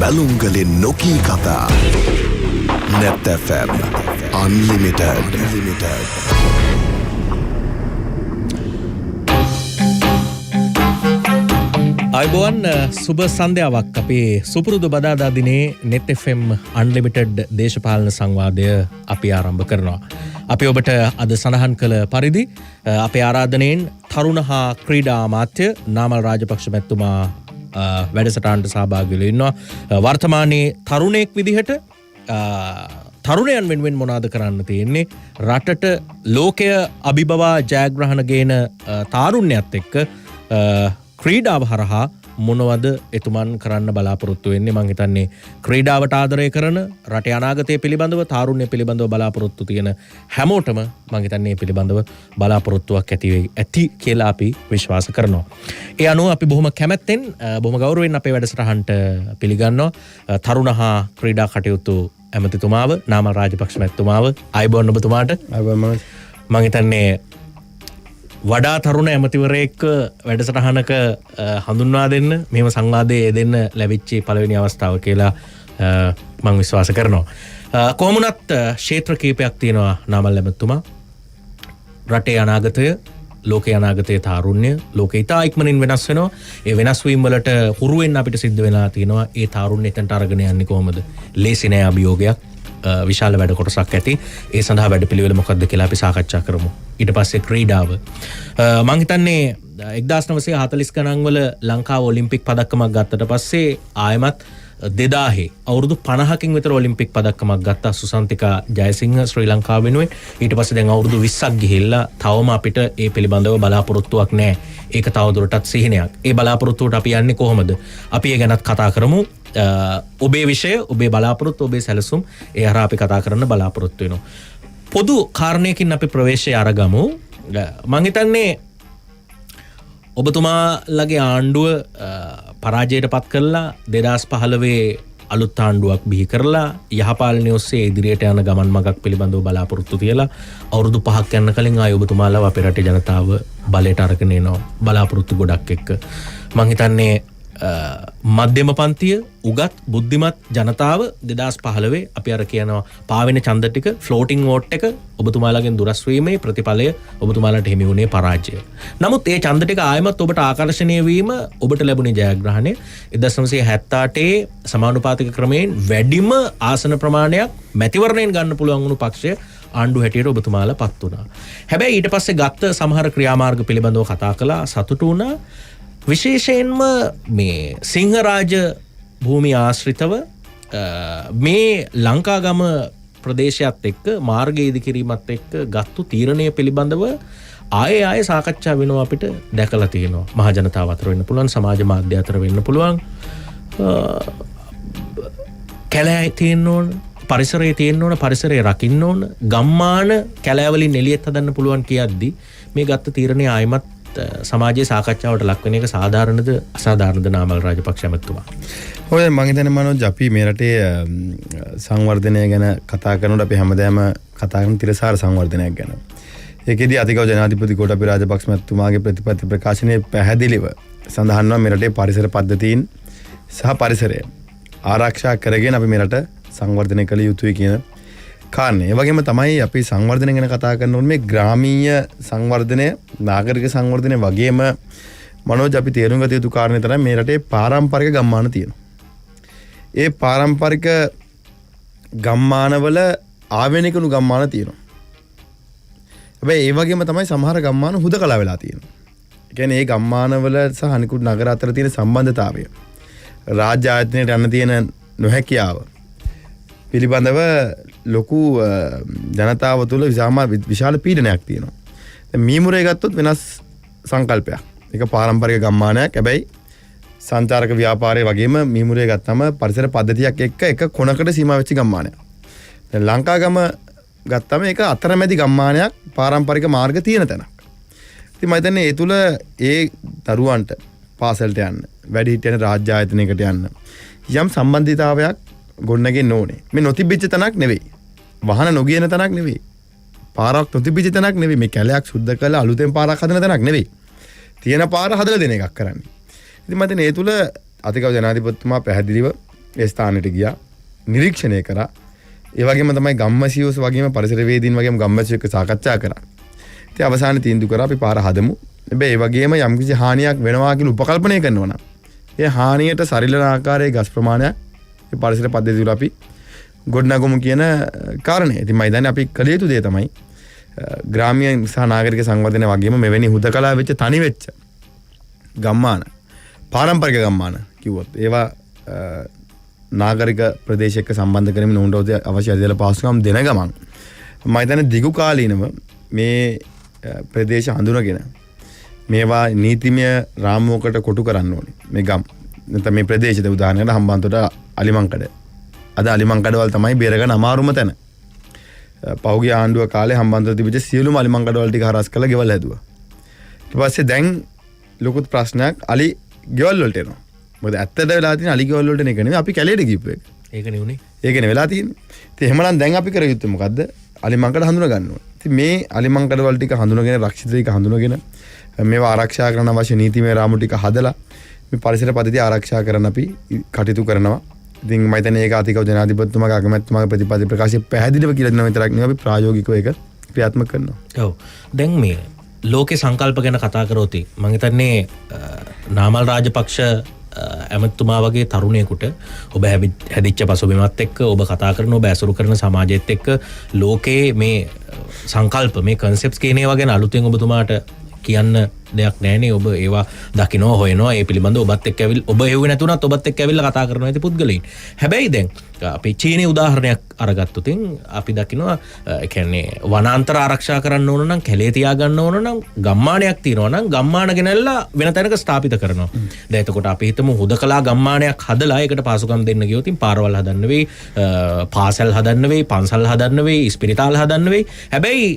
බැලුම්ගලින් නොකී කතා Net FM Unlimited. අයිබෝන් සුබ සන්ධ්‍යාවක් අපේ සුපුරුදු බදාදා දිනේ Net FM Unlimited දේශපාලන සංවාදය අපි ආරම්භ කරනවා. අපි ඔබට අද සඳහන් කළ පරිදි අපේ ආරාධනයෙන් තරුණ හා ක්‍රීඩා අමාත්‍ය නාමල් රාජපක්ෂ මැතිතුමා වැඩසටහනට සහභාගී වෙලා ඉන්නවා. වර්තමානයේ තරුණයෙක් විදිහට තරුණයන් වෙනුවෙන් මොනවද කරන්න තියෙන්නේ? රටට ලෝකය අභිබවා ජයග්‍රහණ ගේන තාරුණ්‍යයත් එක්ක ක්‍රීඩාව හරහා මොනවද එතුමන් කරන්න බලාපොරොත්තු වෙන්නේ? මං හිතන්නේ ක්‍රීඩාවට ආදරය කරන රටේ අනාගතය පිළිබඳව තාරුණ්‍ය පිළිබඳව බලාපොරොත්තු තියෙන හැමෝටම මං හිතන්නේ පිළිබඳව බලාපොරොත්තුවක් ඇති කියලා අපි විශ්වාස කරනවා. ඒ අනුව අපි බොහොම කැමැත්තෙන් බොහොම ගෞරවයෙන් අපේ වැඩසටහනට පිළිගන්නවා තරුණ හා ක්‍රීඩා කටයුතු ඇමතිතුමාව නාමල් රාජපක්ෂ මැතිතුමාව. අයිබෝන් ඔබතුමාට. අයිබෝන් මං හිතන්නේ වඩා තරුණ ඇමතිවරයෙක් වැඩසටහනක හඳුන්වා දෙන්න මෙහෙම සංවාදයේ දෙන්න ලැබිච්ච පළවෙනි අවස්ථාව කියලා මම විශ්වාස කරනවා. කොහොමුණත් ක්ෂේත්‍ර කීපයක් තියෙනවා නාමල් ඇමතිතුමා. රටේ අනාගතය, ලෝකයේ අනාගතයේ තාරුණ්‍ය, ලෝකේ ඉතා ඉක්මනින් වෙනස් වෙනවා. ඒ වෙනස් වීම වලට හුරු වෙන්න අපිට සිද්ධ වෙලා තියෙනවා. ඒ තාරුණ්‍ය එතනට අරගෙන යන්නේ කොහොමද? ලේසි නෑ අභියෝගයක්. විශාල වැඩ කොටසක් ඇති. ඒ සඳහා වැඩ පිළිවෙල මොකක්ද කියලා අපි සාකච්ඡා කරමු. ඊට පස්සේ ක්‍රීඩාව. මං හිතන්නේ 1940 ගණන් වල ලංකාව ඔලිම්පික් පදක්කමක් ගත්තට පස්සේ ආයමත් 2000 අවුරුදු 50කින් විතර ඔලිම්පික් පදක්කමක් ගත්තා සුසන්තිකා ජයසිංහ ශ්‍රී ලංකාව වෙනුවෙන්. ඊට පස්සේ දැන් අවුරුදු 20ක් ගිහිල්ලා තවම අපිට ඒ පිළිබඳව බලාපොරොත්තුවක් නැහැ. ඒක තවදුරටත් සිහිනයක්. ඒ බලාපොරොත්තුවට අපි යන්නේ කොහොමද? අපි ඒ ගැනත් කතා කරමු. ඔබේ විෂය, ඔබේ බලාපොරොත්තු, ඔබේ සැලසුම් ඒ හරහා අපි කතා කරන්න බලාපොරොත්තු වෙනවා. පොදු කාරණයකින් අපි ප්‍රවේශය අරගමු. මං හිතන්නේ ඔබතුමාලගේ ආණ්ඩුව පරාජයට පත් කරලා 2015 අලුත් ආණ්ඩුවක් බිහි කරලා යහපාලනය ඔස්සේ ඉදිරියට යන ගමන් මගක් පිළිබඳව බලාපොරොත්තු තියලා අවුරුදු 5ක් යන කලින් ආයේ ඔබතුමාලා අපේ රටේ ජනතාව බලයට අරගෙන එනවා බලාපොරොත්තු ගොඩක් එක්ක. මං හිතන්නේ මධ්‍යම පන්තිය උගත් බුද්ධිමත් ජනතාව 2015 අපි අර කියනවා පාවෙන ඡන්ද ටික ෆ්ලෝටිං වෝට් එක ඔබතුමාලාගෙන් දුරස් වීමේ ප්‍රතිඵලය ඔබතුමාලාට හිමි වුණේ පරාජය. නමුත් ඒ ඡන්ද ටික ආයමත් ඔබට ආකර්ෂණීය වීම ඔබට ලැබුණේ ජයග්‍රහණය. 1978 සමානුපාතික ක්‍රමයෙන් වැඩිම ආසන ප්‍රමාණයක් මැතිවරණයෙන් ගන්න පුළුවන් වුණු පක්ෂය ආණ්ඩු හැටියට ඔබතුමාලා පත් වුණා. හැබැයි ඊට පස්සේ ගත්ත සමහර ක්‍රියාමාර්ග පිළිබඳව කතා කළා, සතුටු වුණා. විශේෂයෙන්ම මේ සිංහරාජ භූමි ආශ්‍රිතව මේ ලංකාගම ප්‍රදේශයත් එක්ක මාර්ගය ඉදිකිරීමත් එක්ක ගත්තු තීරණය පිළිබඳව ආයේ සාකච්ඡා වෙනවා අපිට දැකලා තියෙනවා. මහ ජනතාව අතර වෙන්න පුළුවන්, සමාජ මාධ්‍ය අතර වෙන්න පුළුවන්, කැලෑ තියෙන්න ඕන, පරිසරයේ තියෙන්න ඕන, පරිසරය රකින්න ඕන, ගම්මාන කැලෑවලින් එළියට හදන්න පුළුවන් කියද්දි මේ ගත්ත තීරණය ආයමත් සමාජයේ සාකච්ඡාවට ලක් වෙන එක සාධාරණද අසාධාරණද නාමල් රාජපක්ෂ මැතිතුමා? ඔය මම හිතන්නේ මනෝජ් අපි මේ රටේ සංවර්ධනය ගැන කතා කරනකොට අපි හැමදාම කතා කරන තිරසාර සංවර්ධනයක් ගැන. ඒකෙදී අතිගෞරව ජනාධිපති ගෝඨාභය රාජපක්ෂ මැතිතුමාගේ ප්‍රතිපත්ති ප්‍රකාශනයේ පැහැදිලිව සඳහන් වනවා මේ රටේ පරිසර පද්ධතීන් සහ පරිසරය ආරක්ෂා කරගෙන අපි මේ රට සංවර්ධනය කළ යුතුයි කියන කාරණේ. ඒ වගේම තමයි අපි සංවර්ධනය ගැන කතා කරනකොට මේ ග්‍රාමීය සංවර්ධනය, නාගරික සංවර්ධනය වගේම මනෝජ් අපි තේරුම් ගත යුතු කාරණේ තමයි මේ රටේ පාරම්පරික ගම්මාන තියෙනවා. ඒ පාරම්පරික ගම්මානවල ආවෙනිකණු ගම්මාන තියෙනවා. හැබැයි ඒ වගේම තමයි සමහර ගම්මාන හුදකලා වෙලා තියෙනවා. ඒ කියන්නේ මේ ගම්මානවල සහ අනිකුත් නගර අතර තියෙන සම්බන්ධතාවය, රාජ්‍ය ආයතනයට යන්න තියෙන නොහැකියාව පිළිබඳව ලොකු ජනතාව තුළ විශාල පීඩනයක් තියෙනවා. දැන් මීමුරේ ගත්තොත් වෙනස් සංකල්පයක්. ඒක පාරම්පරික ගම්මානයක්. හැබැයි සංචාරක ව්‍යාපාරයේ වගේම මීමුරේ ගත්තම පරිසර පද්ධතියක් එක්ක එක කොනකට සීමා වෙච්ච ගම්මානයක්. දැන් ලංකාගම ගත්තම ඒක අතරමැදි ගම්මානයක්, පාරම්පරික මාර්ග තියෙන තැනක්. ඉතින් මම හිතන්නේ ඒ තුළ ඒ දරුවන්ට පාසලට යන්න, වැඩිහිටියන් රාජ්‍ය ආයතනයකට යන්න යම් සම්බන්ධතාවයක් ගොඩනගෙන්න ඕනේ. මේ නොතිබිච්ච තැනක් නෙවෙයි. වහන නොගියන තැනක් නෙවෙයි. පාරක් නොතිබිච්ච තැනක් නෙවෙයි. මේ කැලයක් සුද්ධ කරලා අලුතෙන් පාරක් හදන තැනක් නෙවෙයි. තියෙන පාර හදලා දෙන එකක් කරන්නේ. ඉතින් මම හිතන්නේ ඒ තුල අතිගෞරව ජනාධිපතිතුමා පැහැදිලිව ඒ ස්ථානෙට ගියා නිරීක්ෂණය කරා ඒ වගේම තමයි ගම්මැසියෝස් වගේම පරිසරවේදීන් වගේම ගම්මැසියෝ එක්ක සාකච්ඡා කරා ඉතින් අවසානයේ තීන්දුව කරා අපි පාර හදමු හැබැයි ඒ වගේම යම්කිසි හානියක් වෙනවා කියලා උපකල්පනය කරනවා නම් ඒ හානියට සරිලන ආකාරයේ ගස් ප්‍රමාණයක් ඒ පරිසර පද්ධතිය තුළ අපි ගොඩනගමු කියන කාරණය. ඉතින් මම හිතන්නේ අපි කළ යුතු දේ තමයි ග්‍රාම්‍ය සහ නාගරික සංවර්ධනය වගේම මෙවැනි හුදකලා වෙච්ච තනි වෙච්ච ගම්මාන පාරම්පරික ගම්මාන කිව්වොත් ඒවා නාගරික ප්‍රදේශයක සම්බන්ධ කරමින් උන්ට අවශ්‍ය අධ්‍යයන පාසුකම් දෙන ගමන් මම හිතන්නේ දිගු කාලීනව මේ ප්‍රදේශ හඳුනගෙන මේවා නීතිමය රාමුවකට කොටු කරන්න ඕනේ. මේ ගම් නැත්නම් මේ ප්‍රදේශයේ උදාහරණයකට හම්බන්තොට අලිමංකඩ. අද අලිමංකඩවල තමයි බේරගන්න අමාරුම තැන. පහුගිය ආණ්ඩුව කාලේ හම්බන්තොට තිබිච්ච සියලුම අලිමංකඩවල ටික හරස් කරලා ගෙවල් හැදුවා. ඊට පස්සේ දැන් ලොකුත් ප්‍රශ්නයක් අලි ගෙවල් වලට එනවා. මොකද ඇත්තට වෙලා තියෙන අලි ගෙවල් වලට නෙක නෙමෙයි අපි කැලේට ගිහපු එක. ඒකනේ උනේ. ඒකනේ වෙලා තියෙන්නේ. ඉතින් එහෙමනම් දැන් අපි කර යුත්තේ මොකද්ද? අලිමංකඩ හඳුනා ගන්න ඕනේ. ඉතින් මේ අලිමංකඩවල ටික හඳුනාගෙන රක්ෂිත ටික හඳුනාගෙන මේවා ආරක්ෂා කරන්න අවශ්‍ය නීතිමය රාමු ටික හදලා මේ පරිසර පද්ධතිය ආරක්ෂා කරන්න අපි කටයුතු කරනවා. ඉතින් මම හිතන්නේ ඒක අතිකව ජනාධිපතිතුමාගේ අගමැතිතුමාගේ ප්‍රතිපත්ති ප්‍රකාශය පැහැදිලිව කියලා දෙනවා විතරක් නෙවෙයි අපි ප්‍රායෝගිකව ඒක ක්‍රියාත්මක කරනවා. ඔව්. දැන් මේ ලෝකේ සංකල්ප ගැන කතා කරොත් මම හිතන්නේ නාමල් රාජපක්ෂ ඇමතුමා වගේ තරුණයෙකුට ඔබ හැදිච්ච පසුබිමත් එක්ක ඔබ කතා කරන ඔබ ඇසුරු කරන සමාජයත් එක්ක ලෝකේ මේ සංකල්ප මේ කන්සෙප්ට්ස් කියන ඒවා ගැන අලුතෙන් ඔබතුමාට කියන්න දෙයක් නැහැනේ. ඔබ ඒවා දකිනවා හොයනවා ඒ පිළිබඳව ඔබත් එක්ක ඇවිල්ලා ඔබ එව්වේ නැතුණත් ඔබත් එක්ක ඇවිල්ලා කතා කරනවා ඇති පුද්ගලයන්. හැබැයි දැන් අපි චීනයේ උදාහරණයක් අරගත්තොත් අපි දකිනවා ඒ කියන්නේ වනාන්තර ආරක්ෂා කරන්න ඕන නම් කැලේ තියා ගන්න ඕන නම් ගම්මානයක් තියෙනවා නම් ගම්මාන ගෙනල්ලා වෙන තැනක ස්ථාපිත කරනවා. දැන් එතකොට අපි හිතමු හුදකලා ගම්මානයක් හදලා ඒකට පාසුකම් දෙන්න ගියොත් පාරවල් හදන්න වෙයි, පාසල් හදන්න වෙයි, පන්සල් හදන්න වෙයි, ඉස්පිරිතාල හදන්න වෙයි. හැබැයි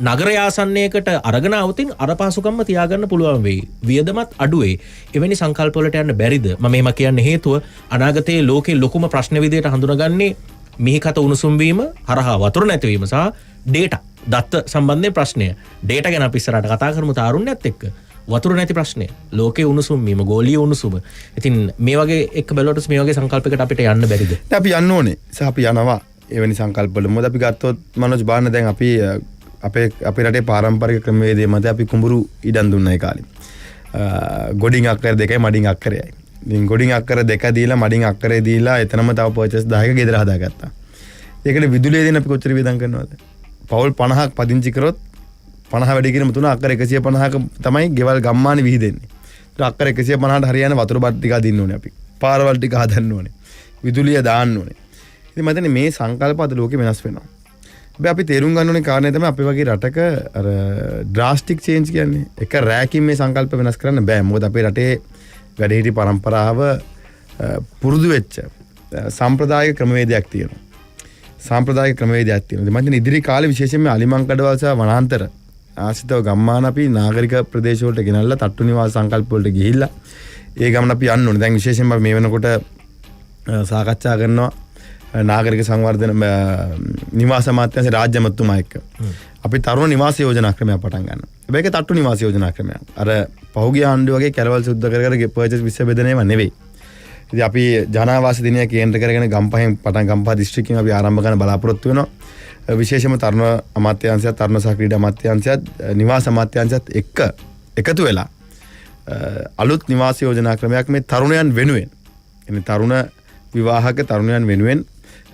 නගර යාසන්නයකට අරගෙන આવතින් අර පාසුකම්ම තියාගන්න පුළුවන් වෙයි. වියදමත් අඩු වෙයි. එවැනි සංකල්ප වලට යන්න බැරිද? මම මේම කියන්නේ හේතුව අනාගතයේ ලෝකේ ලොකුම ප්‍රශ්න විදියට හඳුනාගන්නේ මිහිකත උණුසුම් වීම හරහා වතුර නැතිවීම සහ ඩේටා දත්ත සම්බන්ධයෙන් ප්‍රශ්නය. ඩේටා ගැන අපි ඉස්සරහට කතා කරමු තාරුණ්‍යත් එක්ක. වතුර නැති ප්‍රශ්නය. ලෝකේ උණුසුම් වීම, ගෝලීය උණුසුම. ඉතින් මේ වගේ එක්ක බැලුවොත් මේ වගේ සංකල්පයකට අපිට යන්න බැරිද? අපි යන්න ඕනේ. සහ අපි යනවා. එවැනි සංකල්ප වල මොකද අපි ගත්තොත් මනෝජ් බාන්න දැන් අපි අපේ රටේ පාරම්පරික ක්‍රමවේදයේ මත අපි කුඹුරු ඉඩම් දුන්නා ඒ කාලේ. ගොඩින් අක්කර 2යි මඩින් අක්කරයයි. ඉතින් ගොඩින් අක්කර 2 දීලා මඩින් අක්කරේ දීලා එතනම තව පර්චේස් 10ක ගෙදර හදාගත්තා. ඒකට විදුලිය දෙන්න අපි කොච්චර වියදම් කරනවද? පවුල් 50ක් පදිංචි කරොත් 50 වැඩි කිරීම තුන අක්කර 150ක තමයි ගෙවල් ගම්මානේ විහිදෙන්නේ. ඒක අක්කර 150ට හරියන වතුර බත් ටික අදින්න ඕනේ අපි. පාරවල් ටික හදන්න ඕනේ. විදුලිය දාන්න ඕනේ. ඉතින් මම හිතන්නේ මේ සංකල්ප අද ලෝකෙ වෙනස් වෙනවා. හැබැයි අපි තේරුම් ගන්න ඕනේ කාරණේ තමයි අපි වගේ රටක අර ඩ්‍රාස්ටික් චේන්ජ් කියන්නේ එක රැකින් මේ සංකල්ප වෙනස් කරන්න බෑ. මොකද අපේ රටේ වැඩිහිටි පරම්පරාව පුරුදු වෙච්ච සම්ප්‍රදායික ක්‍රමවේදයක් තියෙනවා. සම්ප්‍රදායික ක්‍රමවේදයක් තියෙනවා. මම හිතන්නේ ඉදිරි කාලේ විශේෂයෙන්ම අලිමංකඩවල සහ වනාන්තර ආශ්‍රිතව ගම්මාන අපි නාගරික ප්‍රදේශ වලට ගෙනල්ලා තට්ටු නිවාස සංකල්ප වලට ගිහිල්ලා ඒ ගමන අපි යන්න ඕනේ. දැන් විශේෂයෙන්ම මේ වෙනකොට සාකච්ඡා කරනවා නාගරික සංවර්ධන නිවාස අමාත්‍යාංශ රාජ්‍ය අමාත්‍යතුමා එක්ක අපි තරුණ නිවාස යෝජනා ක්‍රමයක් පටන් ගන්නවා. හැබැයි ඒක තට්ටු නිවාස යෝජනා ක්‍රමයක්. අර පහුගිය ආණ්ඩුව වගේ කැලවල් සුද්ධ කර පර්චේස් විශ්ව බෙදනේව නෙවෙයි. ඉතින් අපි ජනාවාස දිනය කේන්ද්‍ර කරගෙන ගම්පහෙන් පටන් ගම්පහ දිස්ත්‍රික්කයෙන් අපි ආරම්භ කරන්න බලාපොරොත්තු වෙනවා. විශේෂයෙන්ම තරුණ අමාත්‍යාංශයත් තරුණ සහ ක්‍රීඩා අමාත්‍යාංශයත් නිවාස අමාත්‍යාංශයත් එක්ක එකතු වෙලා අලුත් නිවාස යෝජනා ක්‍රමයක් මේ තරුණයන් වෙනුවෙන් එන්නේ තරුණ විවාහක තරුණයන් වෙනුවෙන්